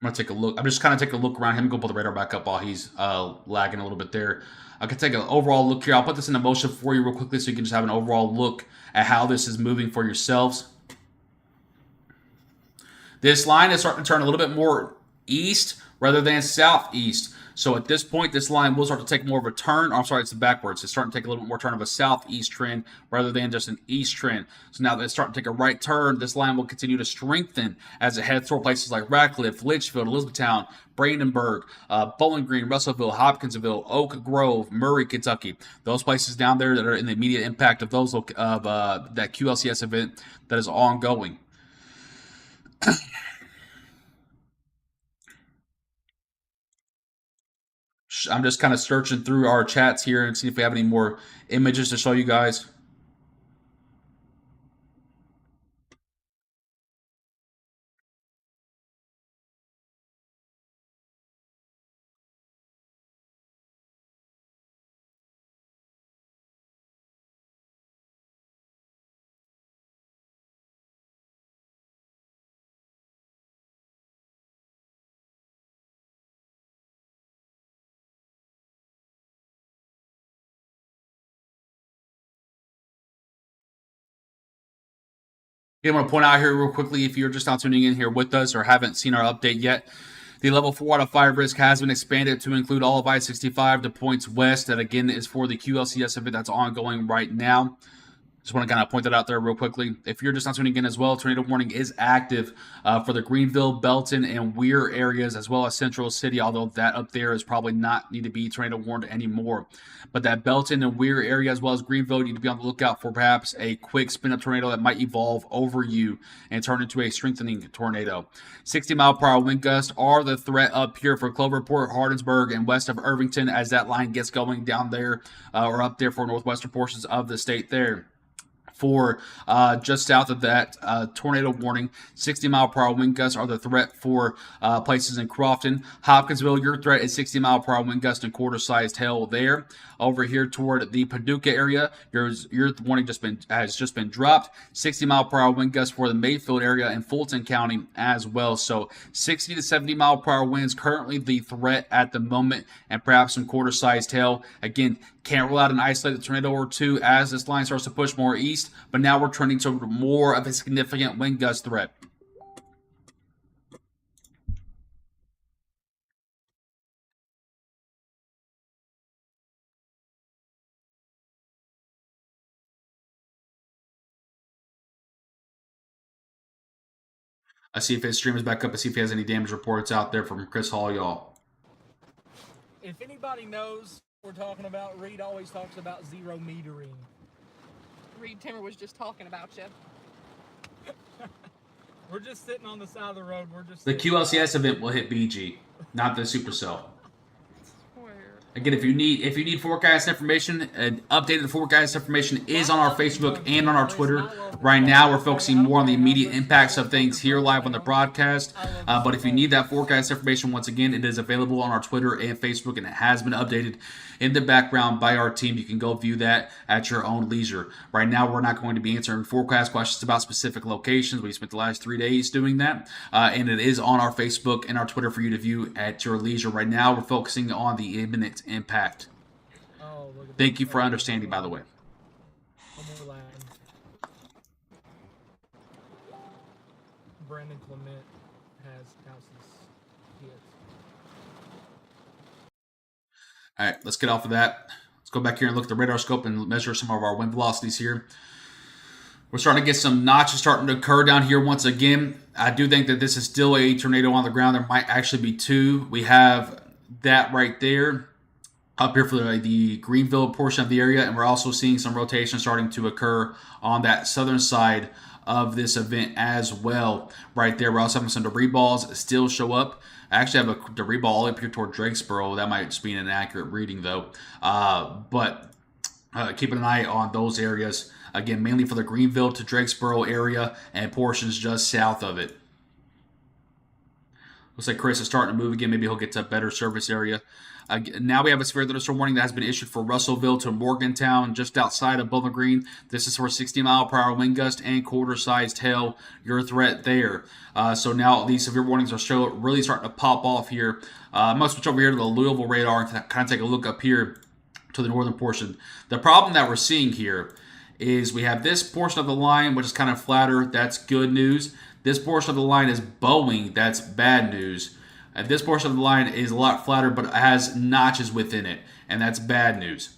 I'm gonna take a look. I'm just kind of taking a look around him. Go pull the radar back up while he's lagging a little bit there. I can take an overall look here. I'll put this into motion for you real quickly so you can just have an overall look at how this is moving for yourselves. This line is starting to turn a little bit more east rather than southeast. So at this point, this line will start to take more of a turn. I'm sorry, it's backwards. It's starting to take a little bit more turn of a southeast trend rather than just an east trend. So now that it's starting to take a right turn, this line will continue to strengthen as it heads toward places like Radcliffe, Litchfield, Elizabethtown, Brandenburg, Bowling Green, Russellville, Hopkinsville, Oak Grove, Murray, Kentucky. Those places down there that are in the immediate impact of those that QLCS event that is ongoing. I'm just kind of searching through our chats here and see if we have any more images to show you guys. I want to point out here real quickly, if you're just not tuning in here with us or haven't seen our update yet, the level 4 out of 5 risk has been expanded to include all of I-65 to points west. That, again, is for the QLCS event that's ongoing right now. Just want to kind of point that out there real quickly. If you're just not tuning in as well, tornado warning is active for the Greenville, Belton, and Weir areas, as well as Central City, although that up there is probably not need to be tornado warned anymore. But that Belton and Weir area, as well as Greenville, need to be on the lookout for perhaps a quick spin-up tornado that might evolve over you and turn into a strengthening tornado. 60-mile-per-hour wind gusts are the threat up here for Cloverport, Hardinsburg, and west of Irvington as that line gets going down there or up there for northwestern portions of the state there. For just south of that tornado warning, 60-mile-per-hour wind gusts are the threat for places in Crofton. Hopkinsville, your threat is 60-mile-per-hour wind gust and quarter-sized hail there. Over here toward the Paducah area, your warning has just been dropped. 60-mile-per-hour wind gusts for the Mayfield area and Fulton County as well. So 60 to 70-mile-per-hour winds currently the threat at the moment, and perhaps some quarter-sized hail. Again, can't rule out an isolated tornado or two as this line starts to push more east, but now we're trending to more of a significant wind gust threat. I see if his stream is back up. I see if he has any damage reports out there from Chris Hall, y'all. If anybody knows what we're talking about, Reed always talks about 0 metering. Reed Timmer was just talking about you. We're just sitting on the side of the road. We're just The QLCS event will hit BG, not the Supercell. Again, if you need forecast information, updated forecast information is on our Facebook and on our Twitter. Right now, we're focusing more on the immediate impacts of things here live on the broadcast. But if you need that forecast information, once again, it is available on our Twitter and Facebook, and it has been updated in the background by our team. You can go view that at your own leisure. Right now, we're not going to be answering forecast questions about specific locations. We spent the last 3 days doing that, and it is on our Facebook and our Twitter for you to view at your leisure. Right now, we're focusing on the imminent impact. Thank you for understanding, by the way. Brandon Clement has houses. All right, let's get off of that. Let's go back here and look at the radar scope and measure some of our wind velocities here. We're starting to get some notches starting to occur down here once again. I do think that this is still a tornado on the ground. There might actually be two. We have that right there up here for the Greenville portion of the area, and we're also seeing some rotation starting to occur on that southern side of this event as well. Right there, we're also having some debris balls still show up. I actually have a debris ball all up here toward Drakesboro. That might just be an inaccurate reading, though. But keeping an eye on those areas. Again, mainly for the Greenville to Drakesboro area and portions just south of it. Looks like Chris is starting to move again. Maybe he'll get to a better service area. Now we have a severe thunderstorm warning that has been issued for Russellville to Morgantown, just outside of Bowling Green. This is for 60-mile-per-hour wind gust and quarter-sized hail. Your threat there. So now these severe warnings are really starting to pop off here. I'm going to switch over here to the Louisville radar and kind of take a look up here to the northern portion. The problem that we're seeing here is we have this portion of the line, which is kind of flatter. That's good news. This portion of the line is bowing. That's bad news. And this portion of the line is a lot flatter, but it has notches within it, and that's bad news.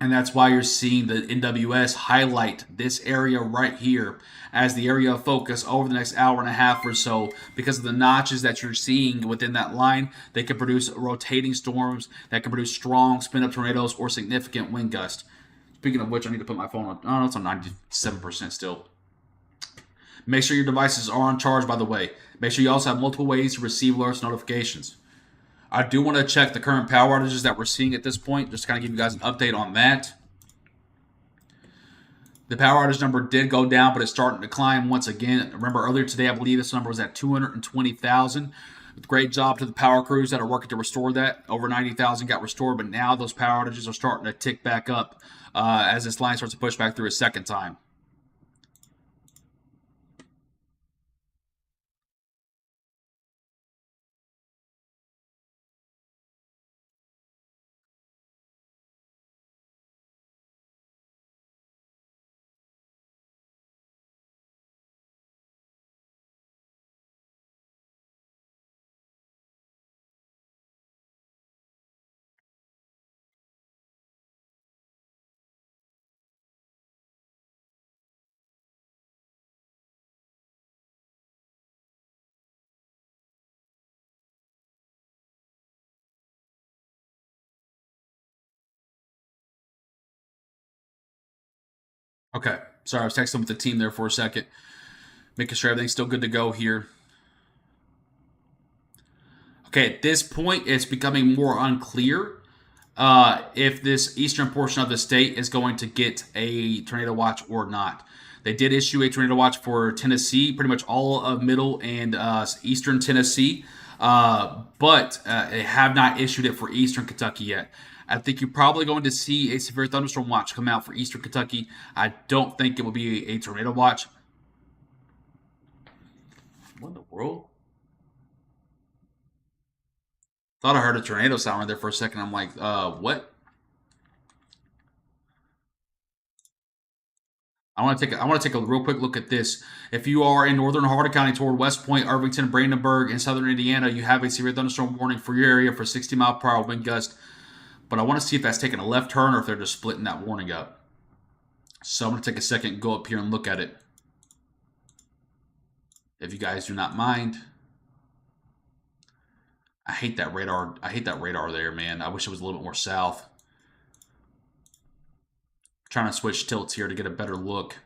And that's why you're seeing the NWS highlight this area right here as the area of focus over the next hour and a half or so. Because of the notches that you're seeing within that line, they can produce rotating storms that can produce strong spin-up tornadoes or significant wind gusts. Speaking of which, I need to put my phone on. Oh, it's on 97% still. Make sure your devices are on charge, by the way. Make sure you also have multiple ways to receive alerts and notifications. I do want to check the current power outages that we're seeing at this point, just to kind of give you guys an update on that. The power outage number did go down, but it's starting to climb once again. Remember, earlier today, I believe this number was at 220,000. Great job to the power crews that are working to restore that. Over 90,000 got restored, but now those power outages are starting to tick back up as this line starts to push back through a second time. Okay, sorry, I was texting with the team there for a second, making sure everything's still good to go here. Okay, at this point, it's becoming more unclear if this eastern portion of the state is going to get a tornado watch or not. They did issue a tornado watch for Tennessee, pretty much all of middle and eastern Tennessee, but they have not issued it for eastern Kentucky yet. I think you're probably going to see a severe thunderstorm watch come out for eastern Kentucky. I don't think it will be a tornado watch. What in the world? Thought I heard a tornado sound right there for a second. I'm like, what? I want to take a real quick look at this. If you are in northern Harder County toward West Point, Irvington, Brandenburg, and southern Indiana, you have a severe thunderstorm warning for your area for 60-mile-per-hour wind gust. But I want to see if that's taking a left turn or if they're just splitting that warning up. So I'm going to take a second and go up here and look at it. if you guys do not mind. I hate that radar. I hate that radar there, man. I wish it was a little bit more south. Trying to switch tilts here to get a better look.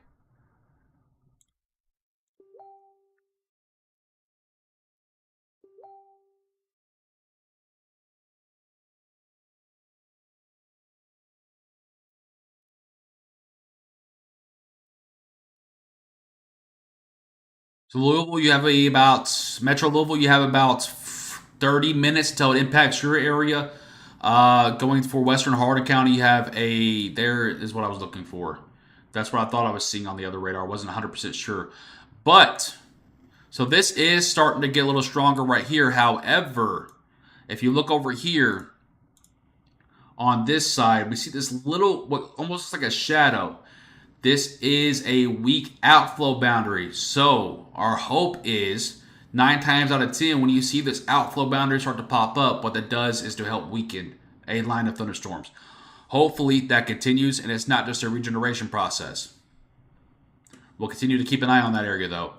So Louisville, you have about Metro Louisville. You have about 30 minutes until it impacts your area. Going for Western Harder County, you have a. There is what I was looking for. That's what I thought I was seeing on the other radar. I wasn't 100% sure, but so this is starting to get a little stronger right here. However, if you look over here on this side, we see this little, what almost looks like a shadow. This is a weak outflow boundary. So our hope is 9 times out of 10, when you see this outflow boundary start to pop up, what that does is to help weaken a line of thunderstorms. Hopefully that continues and it's not just a regeneration process. We'll continue to keep an eye on that area though.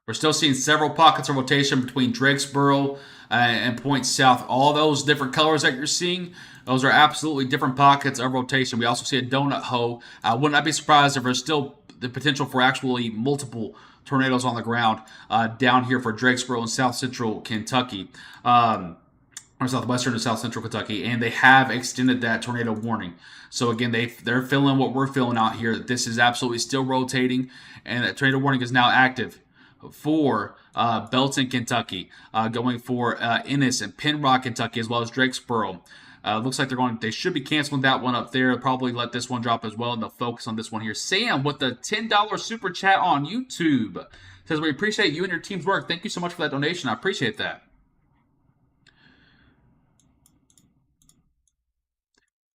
We're still seeing several pockets of rotation between Drakesboro and points south. All those different colors that you're seeing, those are absolutely different pockets of rotation. We also see a donut hole. Would not be surprised if there's still the potential for actually multiple tornadoes on the ground down here for Drakesboro and South Central Kentucky. Or southwestern and south central Kentucky, and they have extended that tornado warning. So again, they're feeling what we're feeling out here. That this is absolutely still rotating, and that tornado warning is now active for Belton, Kentucky, going for Ennis and Penrock, Kentucky, as well as Drakesboro. Looks like they should be canceling that one up there. Probably let this one drop as well, and they'll focus on this one here. Sam with the $10 super chat on YouTube says, we appreciate you and your team's work. Thank you so much for that donation. I appreciate that.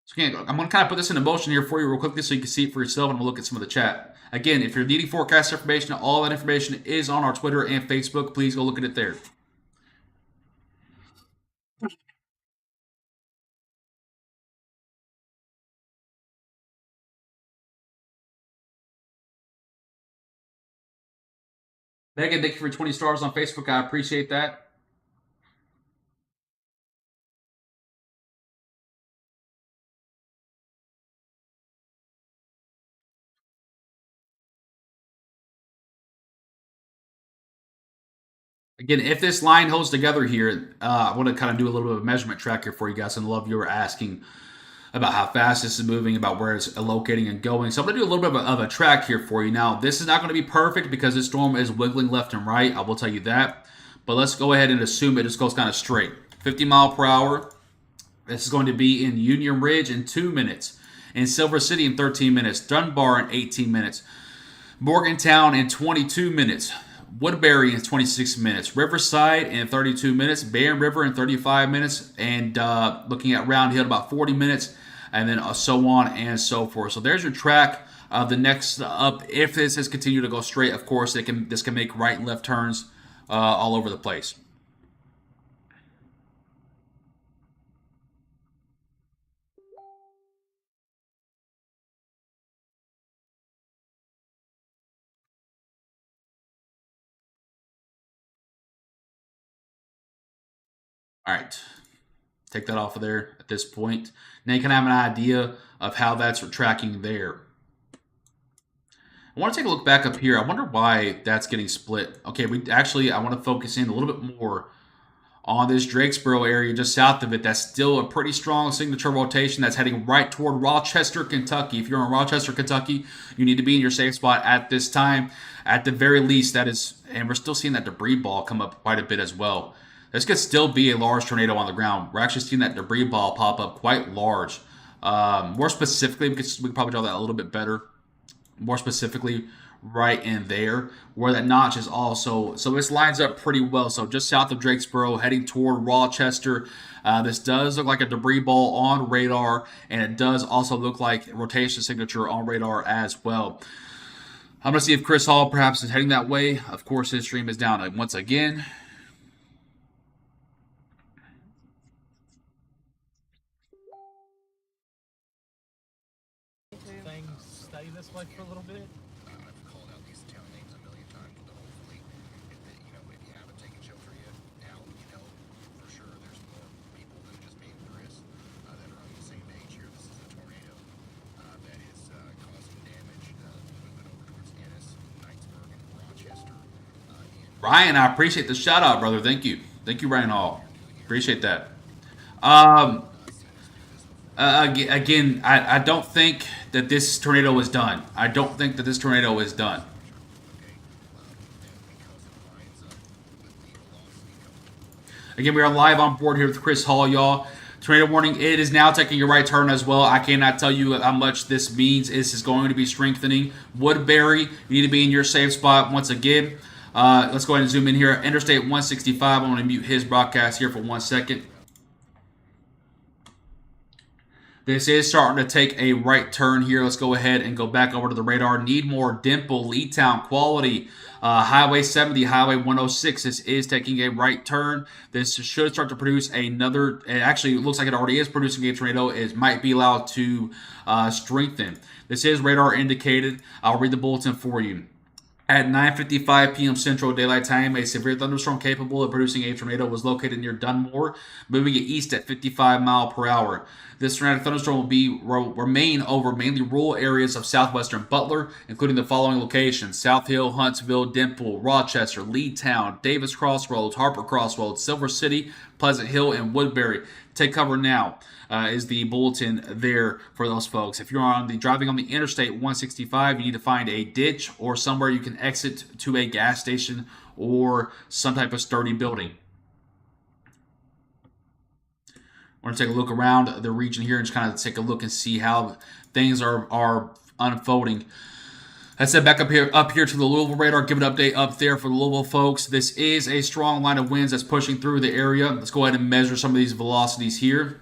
So again, I'm going to kind of put this into motion here for you real quickly so you can see it for yourself, and we'll look at some of the chat. Again, if you're needing forecast information, all that information is on our Twitter and Facebook. Please go look at it there. Megan, thank you for 20 stars on Facebook. I appreciate that. Again, if this line holds together here, I want to kind of do a little bit of a measurement track here for you guys. And a lot of you were asking about how fast this is moving, about where it's locating and going. So I'm going to do a little bit of a track here for you. Now, this is not going to be perfect because this storm is wiggling left and right. I will tell you that. But let's go ahead and assume it just goes kind of straight. 50 mile per hour. This is going to be in Union Ridge in 2 minutes. In Silver City in 13 minutes. Dunbar in 18 minutes. Morgantown in 22 minutes. Woodbury in 26 minutes, Riverside in 32 minutes, Barron River in 35 minutes, and looking at Round Hill about 40 minutes, and then so on and so forth. So there's your track of the next up. If this is continued to go straight, of course, this can make right and left turns all over the place. All right, take that off of there at this point. Now you can have an idea of how that's tracking there. I want to take a look back up here. I wonder why that's getting split. Okay, I want to focus in a little bit more on this Drakesboro area just south of it. That's still a pretty strong signature rotation that's heading right toward Rochester, Kentucky. If you're in Rochester, Kentucky, you need to be in your safe spot at this time. At the very least, that is, and we're still seeing that debris ball come up quite a bit as well. This could still be a large tornado on the ground. We're actually seeing that debris ball pop up quite large. More specifically, we could probably draw that a little bit better. More specifically, right in there, where that notch is also. So this lines up pretty well. So just south of Drakesboro, heading toward Rochester. This does look like a debris ball on radar, and it does also look like rotation signature on radar as well. I'm going to see if Chris Hall perhaps is heading that way. Of course, his stream is down once again. stay this way for a little bit. I've called out these town names a million times, but hopefully, if you haven't taken shelter yet, now you know for sure there's more people than just me and Chris that are on the same page here. This is a tornado that is causing damage, moving over towards Ennis, Knightsburg, and Rochester. Ryan, I appreciate the shout out, brother. Thank you. Thank you, Ryan Hall. Appreciate that. Again, I don't think that this tornado is done. I don't think that this tornado is done. Again, we are live on board here with Chris Hall, y'all. Tornado warning, it is now taking a right turn as well. I cannot tell you how much this means. This is going to be strengthening. Woodbury, you need to be in your safe spot once again. Let's go ahead and zoom in here. Interstate 165, I'm going to mute his broadcast here for 1 second. This is starting to take a right turn here. Let's go ahead and go back over to the radar. Needmore, Dimple, Leetown, Quality, Highway 70, Highway 106. This is taking a right turn. This should start to produce another. It actually looks like it already is producing a tornado. It might be allowed to strengthen. This is radar indicated. I'll read the bulletin for you. At 9:55 p.m. Central Daylight Time, a severe thunderstorm capable of producing a tornado was located near Dunmore, moving it east at 55 miles per hour. This tornadic thunderstorm will remain over mainly rural areas of southwestern Butler, including the following locations: South Hill, Huntsville, Dimple, Rochester, Leetown, Davis Crossroads, Harper Crossroads, Silver City, Pleasant Hill, and Woodbury. Take cover now. Is the bulletin there for those folks. If you're driving on the Interstate 165, you need to find a ditch or somewhere you can exit to a gas station or some type of sturdy building. We're going to take a look around the region here and just kind of take a look and see how things are unfolding. Let's head back up here to the Louisville radar. Give an update up there for the Louisville folks. This is a strong line of winds that's pushing through the area. Let's go ahead and measure some of these velocities here.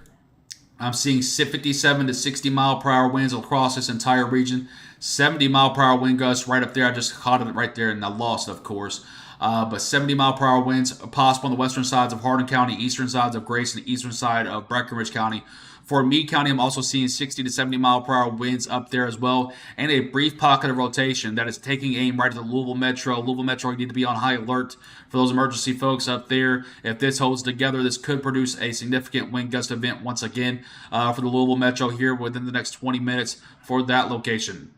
I'm seeing 57 to 60 mile per hour winds across this entire region. 70 mile per hour wind gusts right up there. I just caught it right there and I lost it, of course. But 70 mile per hour winds are possible on the western sides of Hardin County, eastern sides of Grayson, eastern side of Breckenridge County. For Meade County, I'm also seeing 60 to 70 mile per hour winds up there as well, and a brief pocket of rotation that is taking aim right at the Louisville Metro. Louisville Metro, you need to be on high alert for those emergency folks up there. If this holds together, this could produce a significant wind gust event once again for the Louisville Metro here within the next 20 minutes for that location.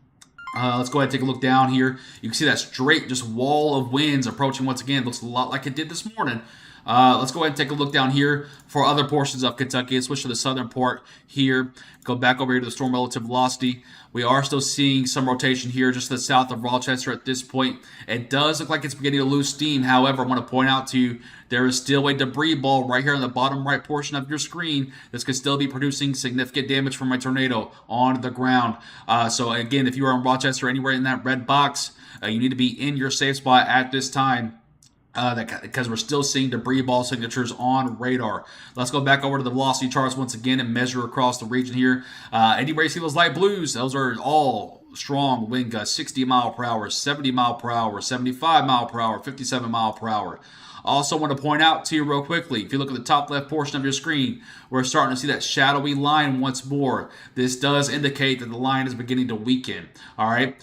Let's go ahead and take a look down here. You can see that straight just wall of winds approaching once again. It looks a lot like it did this morning. Let's go ahead and take a look down here for other portions of Kentucky. Let's switch to the southern part here. Go back over here to the storm relative velocity. We are still seeing some rotation here just to the south of Rochester at this point. It does look like it's beginning to lose steam. However, I want to point out to you, there is still a debris ball right here in the bottom right portion of your screen. This could still be producing significant damage from a tornado on the ground. So again, if you are in Rochester, anywhere in that red box, you need to be in your safe spot at this time. Because we're still seeing debris ball signatures on radar. Let's go back over to the velocity charts once again and measure across the region here. Anywhere you see those light blues, those are all strong wind gusts. 60 mile per hour, 70 mile per hour, 75 mile per hour, 57 mile per hour. Also want to point out to you real quickly, if you look at the top left portion of your screen, we're starting to see that shadowy line once more. This does indicate that the line is beginning to weaken. All right,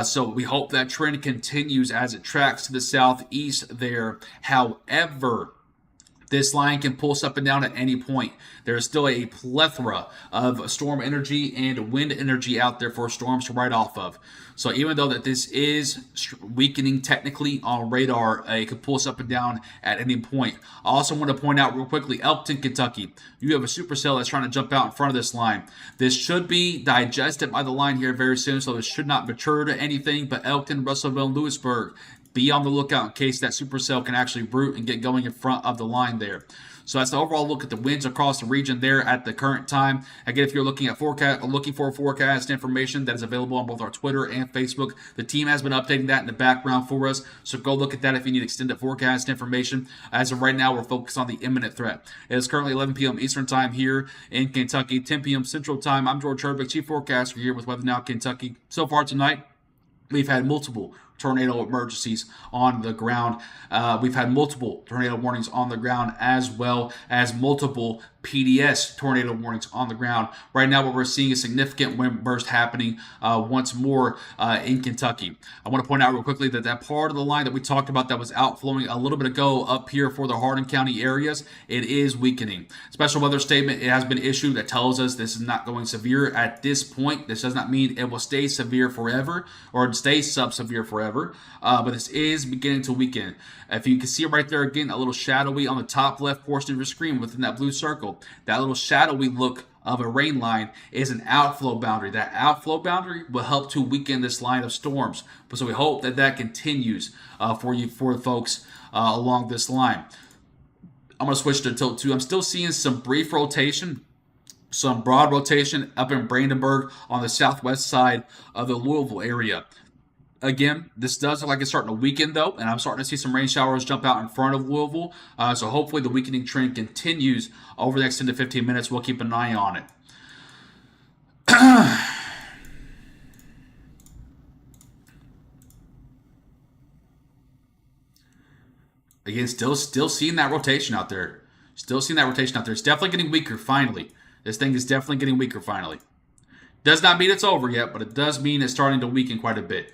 so we hope that trend continues as it tracks to the southeast there. However, this line can pulse up and down at any point. There is still a plethora of storm energy and wind energy out there for storms to ride off of. So even though that this is weakening technically on radar, it could pulse up and down at any point. I also want to point out real quickly, Elkton, Kentucky. You have a supercell that's trying to jump out in front of this line. This should be digested by the line here very soon, so this should not mature to anything. But Elkton, Russellville, and Lewisburg, be on the lookout in case that supercell can actually root and get going in front of the line there. So that's the overall look at the winds across the region there at the current time. Again, if you're looking for forecast information that is available on both our Twitter and Facebook, the team has been updating that in the background for us. So go look at that if you need extended forecast information. As of right now, we're focused on the imminent threat. It is currently 11 p.m. Eastern Time here in Kentucky, 10 p.m. Central Time. I'm George Herbig, Chief Forecaster here with Weather Now Kentucky. So far tonight, we've had multiple tornado emergencies on the ground. We've had multiple tornado warnings on the ground, as well as multiple PDS tornado warnings on the ground. Right now, what we're seeing is significant wind burst happening once more in Kentucky. I want to point out real quickly that part of the line that we talked about that was outflowing a little bit ago up here for the Hardin County areas, it is weakening. Special weather statement, it has been issued that tells us this is not going severe at this point. This does not mean it will stay severe forever or stay sub-severe forever, but this is beginning to weaken. If you can see right there again, a little shadowy on the top left portion of your screen within that blue circle, that little shadowy look of a rain line is an outflow boundary. That outflow boundary will help to weaken this line of storms. So we hope that continues for the folks along this line. I'm going to switch to tilt 2. I'm still seeing some brief rotation, some broad rotation up in Brandenburg on the southwest side of the Louisville area. Again, this does look like it's starting to weaken, though, and I'm starting to see some rain showers jump out in front of Louisville. So hopefully the weakening trend continues over the next 10 to 15 minutes. We'll keep an eye on it. Again, still seeing that rotation out there. Still seeing that rotation out there. It's definitely getting weaker finally. This thing is definitely getting weaker finally. Does not mean it's over yet, but it does mean it's starting to weaken quite a bit.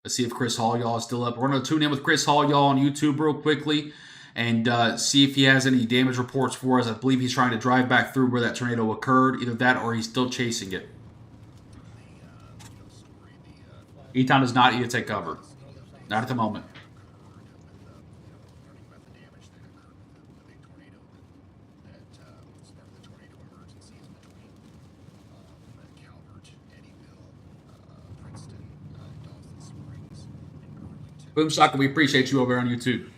Let's see if Chris Hall, y'all, is still up. We're going to tune in with Chris Hall, y'all, on YouTube real quickly and see if he has any damage reports for us. I believe he's trying to drive back through where that tornado occurred. Either that or he's still chasing it. Eton does not need to take cover. Not at the moment. Boom Soccer, we appreciate you over there on YouTube.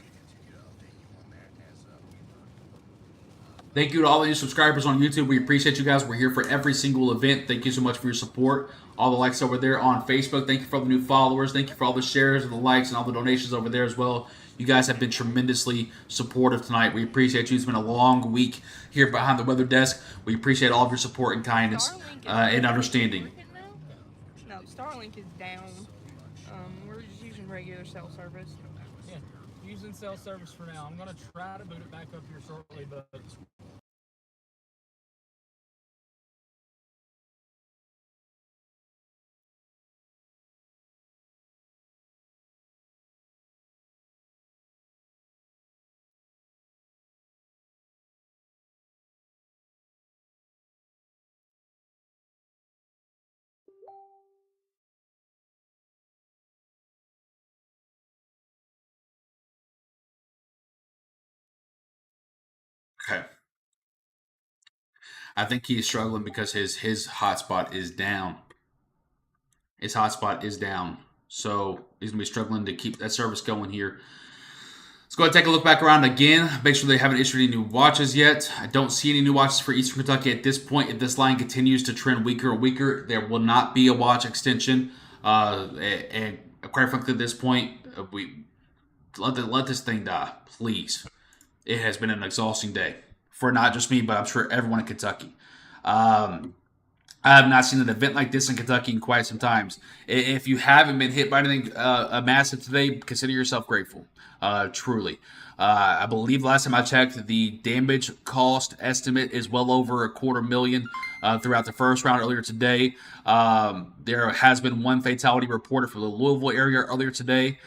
Thank you to all the new subscribers on YouTube. We appreciate you guys. We're here for every single event. Thank you so much for your support. All the likes over there on Facebook. Thank you for all the new followers. Thank you for all the shares and the likes and all the donations over there as well. You guys have been tremendously supportive tonight. We appreciate you. It's been a long week here behind the weather desk. We appreciate all of your support and kindness and understanding. No, Starlink is down. We're just using regular cell service. Yeah, using cell service for now. I'm going to try to boot it back up here shortly, but Okay. I think he's struggling because his hotspot is down. His hotspot is down. So he's going to be struggling to keep that service going here. Let's go ahead and take a look back around again. Make sure they haven't issued any new watches yet. I don't see any new watches for Eastern Kentucky at this point. If this line continues to trend weaker and weaker, there will not be a watch extension. And quite frankly, at this point, we let this thing die, please. It has been an exhausting day for not just me, but I'm sure everyone in Kentucky. I have not seen an event like this in Kentucky in quite some times. If you haven't been hit by anything massive today, consider yourself grateful. Truly. I believe last time I checked, the damage cost estimate is well over $250,000 throughout the first round earlier today. There has been one fatality reported for the Louisville area earlier today.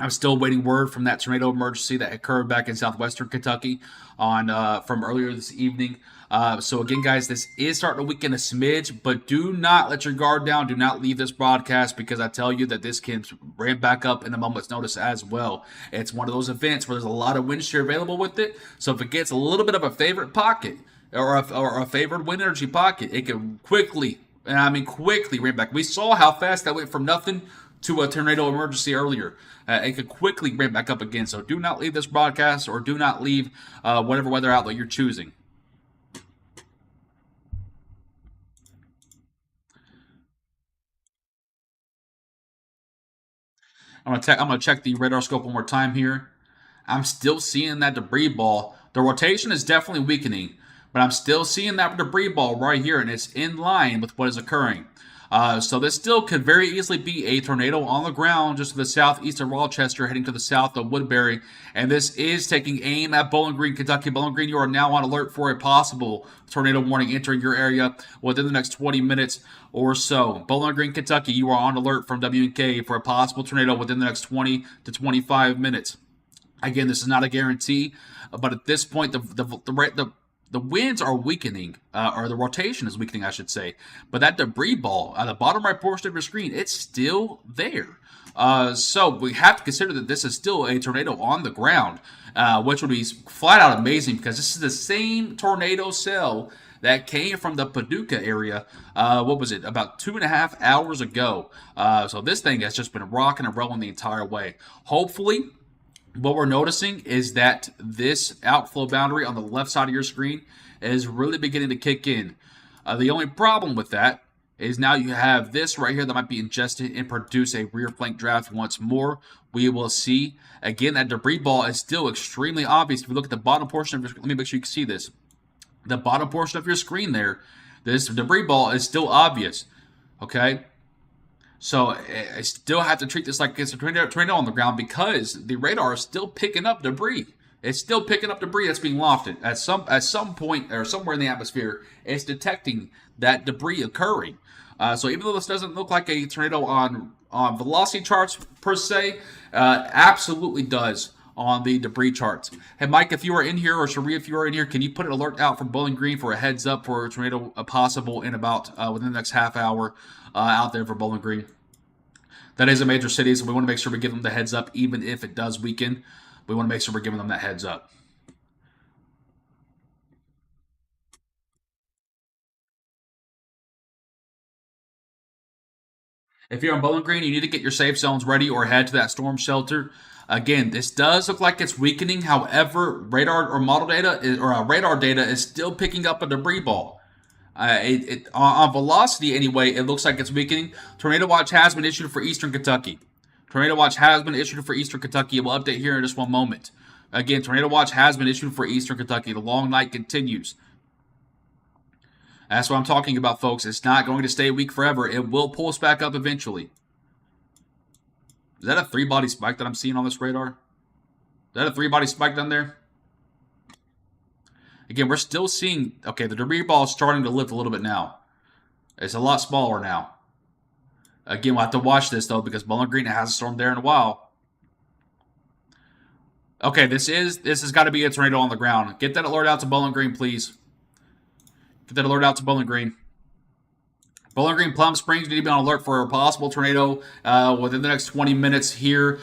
I'm still waiting word from that tornado emergency that occurred back in southwestern Kentucky from earlier this evening. So again, guys, this is starting to weaken a smidge, but do not let your guard down. Do not leave this broadcast because I tell you that this can ramp back up in a moment's notice as well. It's one of those events where there's a lot of wind shear available with it. So if it gets a little bit of a favorite pocket or a favored wind energy pocket, it can quickly ramp back. We saw how fast that went from nothing to a tornado emergency earlier. It could quickly ramp back up again. So do not leave this broadcast or do not leave whatever weather outlet you're choosing. I'm gonna check the radar scope one more time here. I'm still seeing that debris ball The rotation is definitely weakening, but I'm still seeing that debris ball right here, and it's in line with what is occurring. So this still could very easily be a tornado on the ground just to the southeast of Rochester, heading to the south of Woodbury. And this is taking aim at Bowling Green, Kentucky. Bowling Green, you are now on alert for a possible tornado warning entering your area within the next 20 minutes or so. Bowling Green, Kentucky, you are on alert from WNK for a possible tornado within the next 20 to 25 minutes. Again, this is not a guarantee, but at this point, the winds are weakening, or the rotation is weakening, I should say. But that debris ball at the bottom right portion of your screen, it's still there. So we have to consider that this is still a tornado on the ground, which would be flat out amazing because this is the same tornado cell that came from the Paducah area, what was it, about 2.5 hours ago. So this thing has just been rocking and rolling the entire way. Hopefully, what we're noticing is that this outflow boundary on the left side of your screen is really beginning to kick in. The only problem with that is now you have this right here that might be ingested and produce a rear flank draft once more. We will see. Again, that debris ball is still extremely obvious. If you look at the bottom portion of your screen, let me make sure you can see this. The bottom portion of your screen there, this debris ball is still obvious. Okay? So I still have to treat this like it's a tornado on the ground because the radar is still picking up debris. It's still picking up debris that's being lofted. At some point or somewhere in the atmosphere, it's detecting that debris occurring. So even though this doesn't look like a tornado on velocity charts per se, absolutely does on the debris charts. Hey, Mike, if you are in here, or Cherie, if you are in here, can you put an alert out from Bowling Green for a heads up for a tornado possible in about within the next half hour out there for Bowling Green? That is a major city, so we want to make sure we give them the heads up, even if it does weaken. We want to make sure we're giving them that heads up. If you're in Bowling Green, you need to get your safe zones ready or head to that storm shelter. Again, this does look like it's weakening. However, radar or model data radar data is still picking up a debris ball. On velocity anyway, it looks like it's weakening. Tornado watch has been issued for Eastern Kentucky. Tornado watch has been issued for Eastern Kentucky. We'll update here in just one moment. Again, tornado watch has been issued for Eastern Kentucky. The long night continues. That's what I'm talking about, folks. It's not going to stay weak forever. It will pull us back up eventually. Is that a 3-body spike that I'm seeing on this radar? Is that a 3-body spike down there? Again, we're still seeing, okay, the debris ball is starting to lift a little bit now. It's a lot smaller now. Again, we'll have to watch this, though, because Bowling Green hasn't stormed there in a while. Okay, this has got to be a tornado on the ground. Get that alert out to Bowling Green, please. Get that alert out to Bowling Green. Bowling Green, Plum Springs, you need to be on alert for a possible tornado within the next 20 minutes here.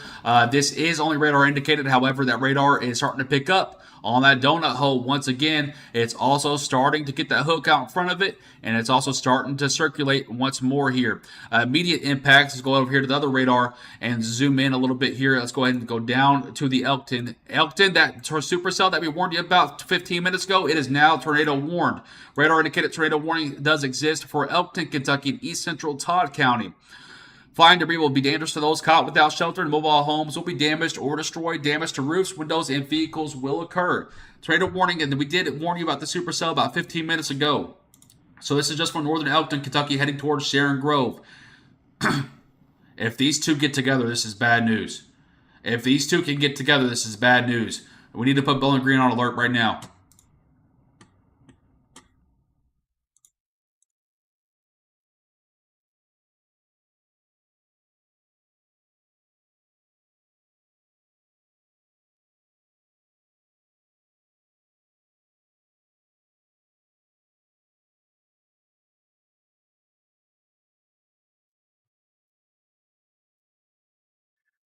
This is only radar indicated. However, that radar is starting to pick up on that donut hole once again. It's also starting to get that hook out in front of it, and it's also starting to circulate once more here. Immediate impacts. Let's go over here to the other radar and zoom in a little bit here. Let's go ahead and go down to the Elkton. Elkton, that supercell that we warned you about 15 minutes ago, it is now tornado warned. Radar indicated tornado warning does exist for Elkton, Kentucky, and east central Todd County. Flying debris will be dangerous to those caught without shelter, and mobile homes will be damaged or destroyed. Damage to roofs, windows, and vehicles will occur. Tornado warning, and we did warn you about the supercell about 15 minutes ago. So this is just for northern Elkton, Kentucky, heading towards Sharon Grove. If these two get together, this is bad news. If these two can get together, this is bad news. We need to put Bowling Green on alert right now.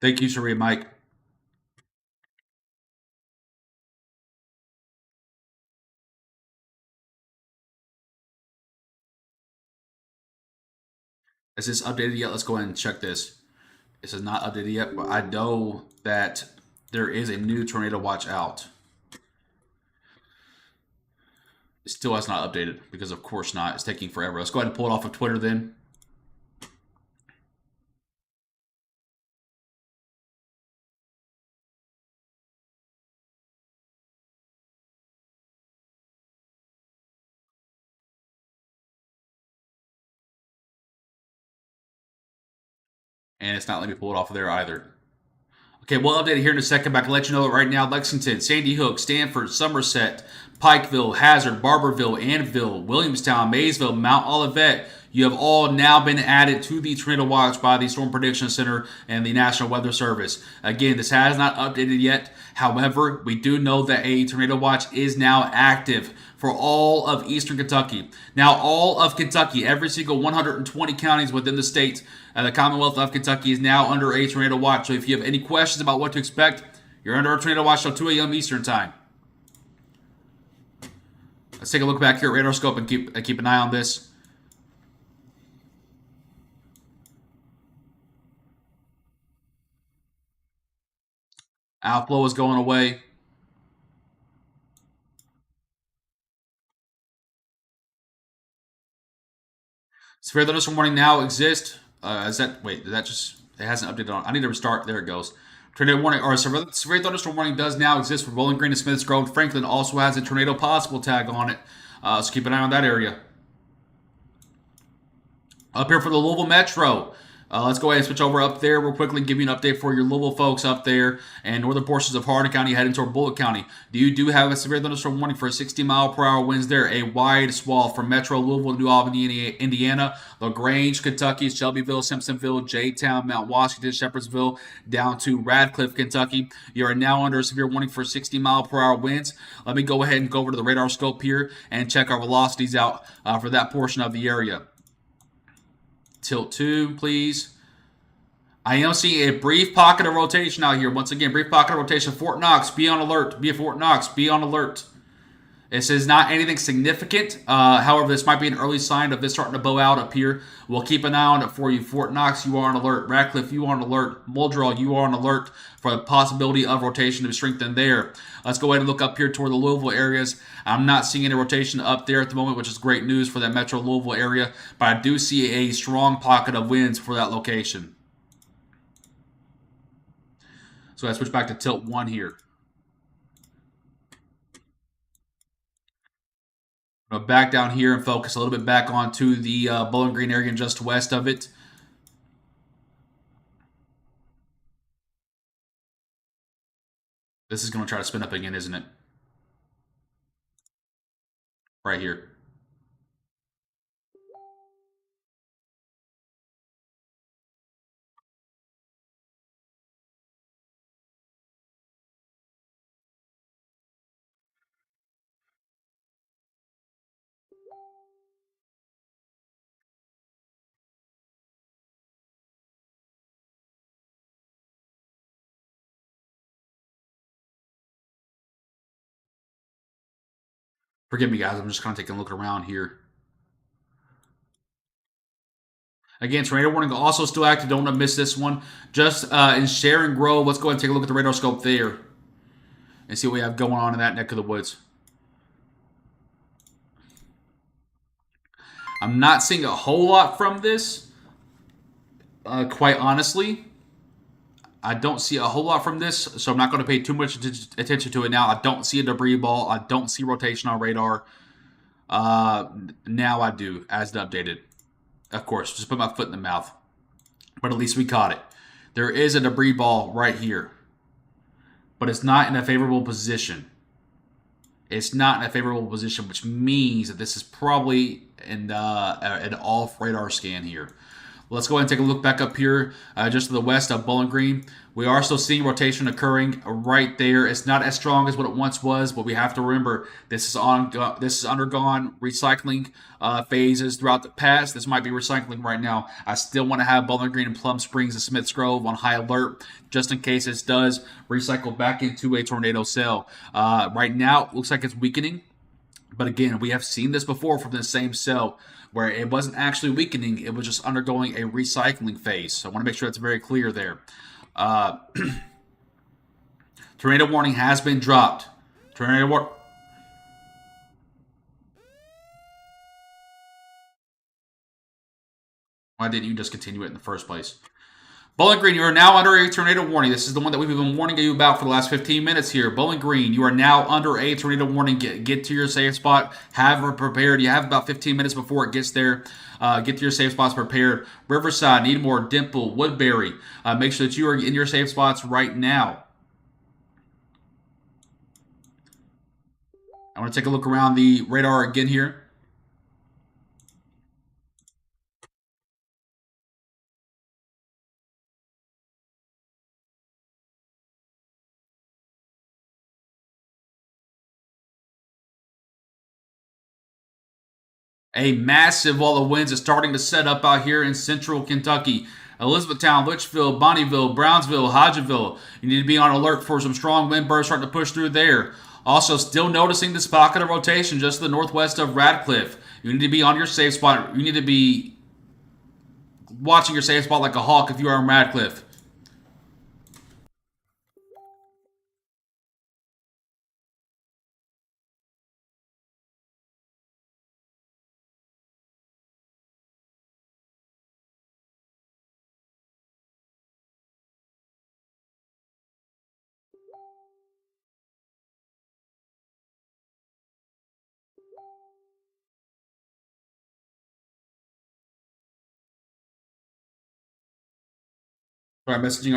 Thank you, Sharia Mike. Is this updated yet? Let's go ahead and check this. This is not updated yet, but I know that there is a new tornado watch out. It still has not updated because, of course, not. It's taking forever. Let's go ahead and pull it off of Twitter then. And it's not letting me pull it off of there either. Okay, we'll update it here in a second, but I can let you know that right now Lexington, Sandy Hook, Stanford, Somerset, Pikeville, Hazard, Barberville, Annville, Williamstown, Maysville, Mount Olivet, you have all now been added to the Tornado Watch by the Storm Prediction Center and the National Weather Service. Again, this has not updated yet. However, we do know that a Tornado Watch is now active for all of Eastern Kentucky. Now, all of Kentucky, every single 120 counties within the state, the Commonwealth of Kentucky is now under a Tornado Watch. So if you have any questions about what to expect, you're under a Tornado Watch till 2 a.m. Eastern Time. Let's take a look back here at Radar Scope and keep an eye on this. Outflow is going away. Severe thunderstorm warning now exists. Wait, did that just, it hasn't updated on, I need to restart, there it goes. Tornado warning, or severe thunderstorm warning does now exist for Bowling Green and Smiths Grove. Franklin also has a tornado possible tag on it. So keep an eye on that area. Up here for the Louisville Metro. Let's go ahead and switch over up there real quickly and give you an update for your Louisville folks up there and northern portions of Hardin County heading toward Bullitt County. You do have a severe thunderstorm warning for 60-mile-per-hour winds there. A wide swath from Metro Louisville to New Albany, Indiana, LaGrange, Kentucky, Shelbyville, Simpsonville, J-Town, Mount Washington, Shepherdsville, down to Radcliffe, Kentucky. You are now under a severe warning for 60-mile-per-hour winds. Let me go ahead and go over to the radar scope here and check our velocities out for that portion of the area. Tilt 2, please. I am seeing a brief pocket of rotation out here. Once again, brief pocket of rotation. Fort Knox, be on alert. Fort Knox, be on alert. This is not anything significant. However, this might be an early sign of this starting to bow out up here. We'll keep an eye on it for you. Fort Knox, you are on alert. Radcliffe, you are on alert. Muldrow, you are on alert for the possibility of rotation to strengthen there. Let's go ahead and look up here toward the Louisville areas. I'm not seeing any rotation up there at the moment, which is great news for that Metro Louisville area. But I do see a strong pocket of winds for that location. So I switch back to tilt 1 here. Back down here and focus a little bit back onto the Bowling Green area and just west of it. This is going to try to spin up again, isn't it? Right here. Forgive me, guys. I'm just kind of taking a look around here. Again, tornado warning also still active. Don't want to miss this one. Just in Sharon Grove, let's go ahead and take a look at the radar scope there and see what we have going on in that neck of the woods. I'm not seeing a whole lot from this, quite honestly. I don't see a whole lot from this, so I'm not going to pay too much attention to it now. I don't see a debris ball. I don't see rotation on radar. Now I do, as updated. Of course, just put my foot in the mouth. But at least we caught it. There is a debris ball right here. But it's not in a favorable position. It's not in a favorable position, which means that this is probably an off radar scan here. Let's go ahead and take a look back up here, just to the west of Bowling Green. We are still seeing rotation occurring right there. It's not as strong as what it once was, but we have to remember this is undergone recycling phases throughout the past. This might be recycling right now. I still want to have Bowling Green and Plum Springs and Smiths Grove on high alert, just in case this does recycle back into a tornado cell. Right now, it looks like it's weakening. But again, we have seen this before from the same cell where it wasn't actually weakening, it was just undergoing a recycling phase. So I want to make sure that's very clear there. Tornado warning has been dropped. Tornado warning. Why didn't you just continue it in the first place? Bowling Green, you are now under a tornado warning. This is the one that we've been warning you about for the last 15 minutes here. Bowling Green, you are now under a tornado warning. Get to your safe spot. Have it prepared. You have about 15 minutes before it gets there. Get to your safe spots prepared. Riverside, Needmore, Dimple, Woodbury. Make sure that you are in your safe spots right now. I want to take a look around the radar again here. A massive wall of winds is starting to set up out here in central Kentucky. Elizabethtown, Litchfield, Bonnyville, Brownsville, Hodgeville. You need to be on alert for some strong wind bursts starting to push through there. Also, still noticing this pocket of rotation just to the northwest of Radcliffe. You need to be on your safe spot. You need to be watching your safe spot like a hawk if you are in Radcliffe. All right, messaging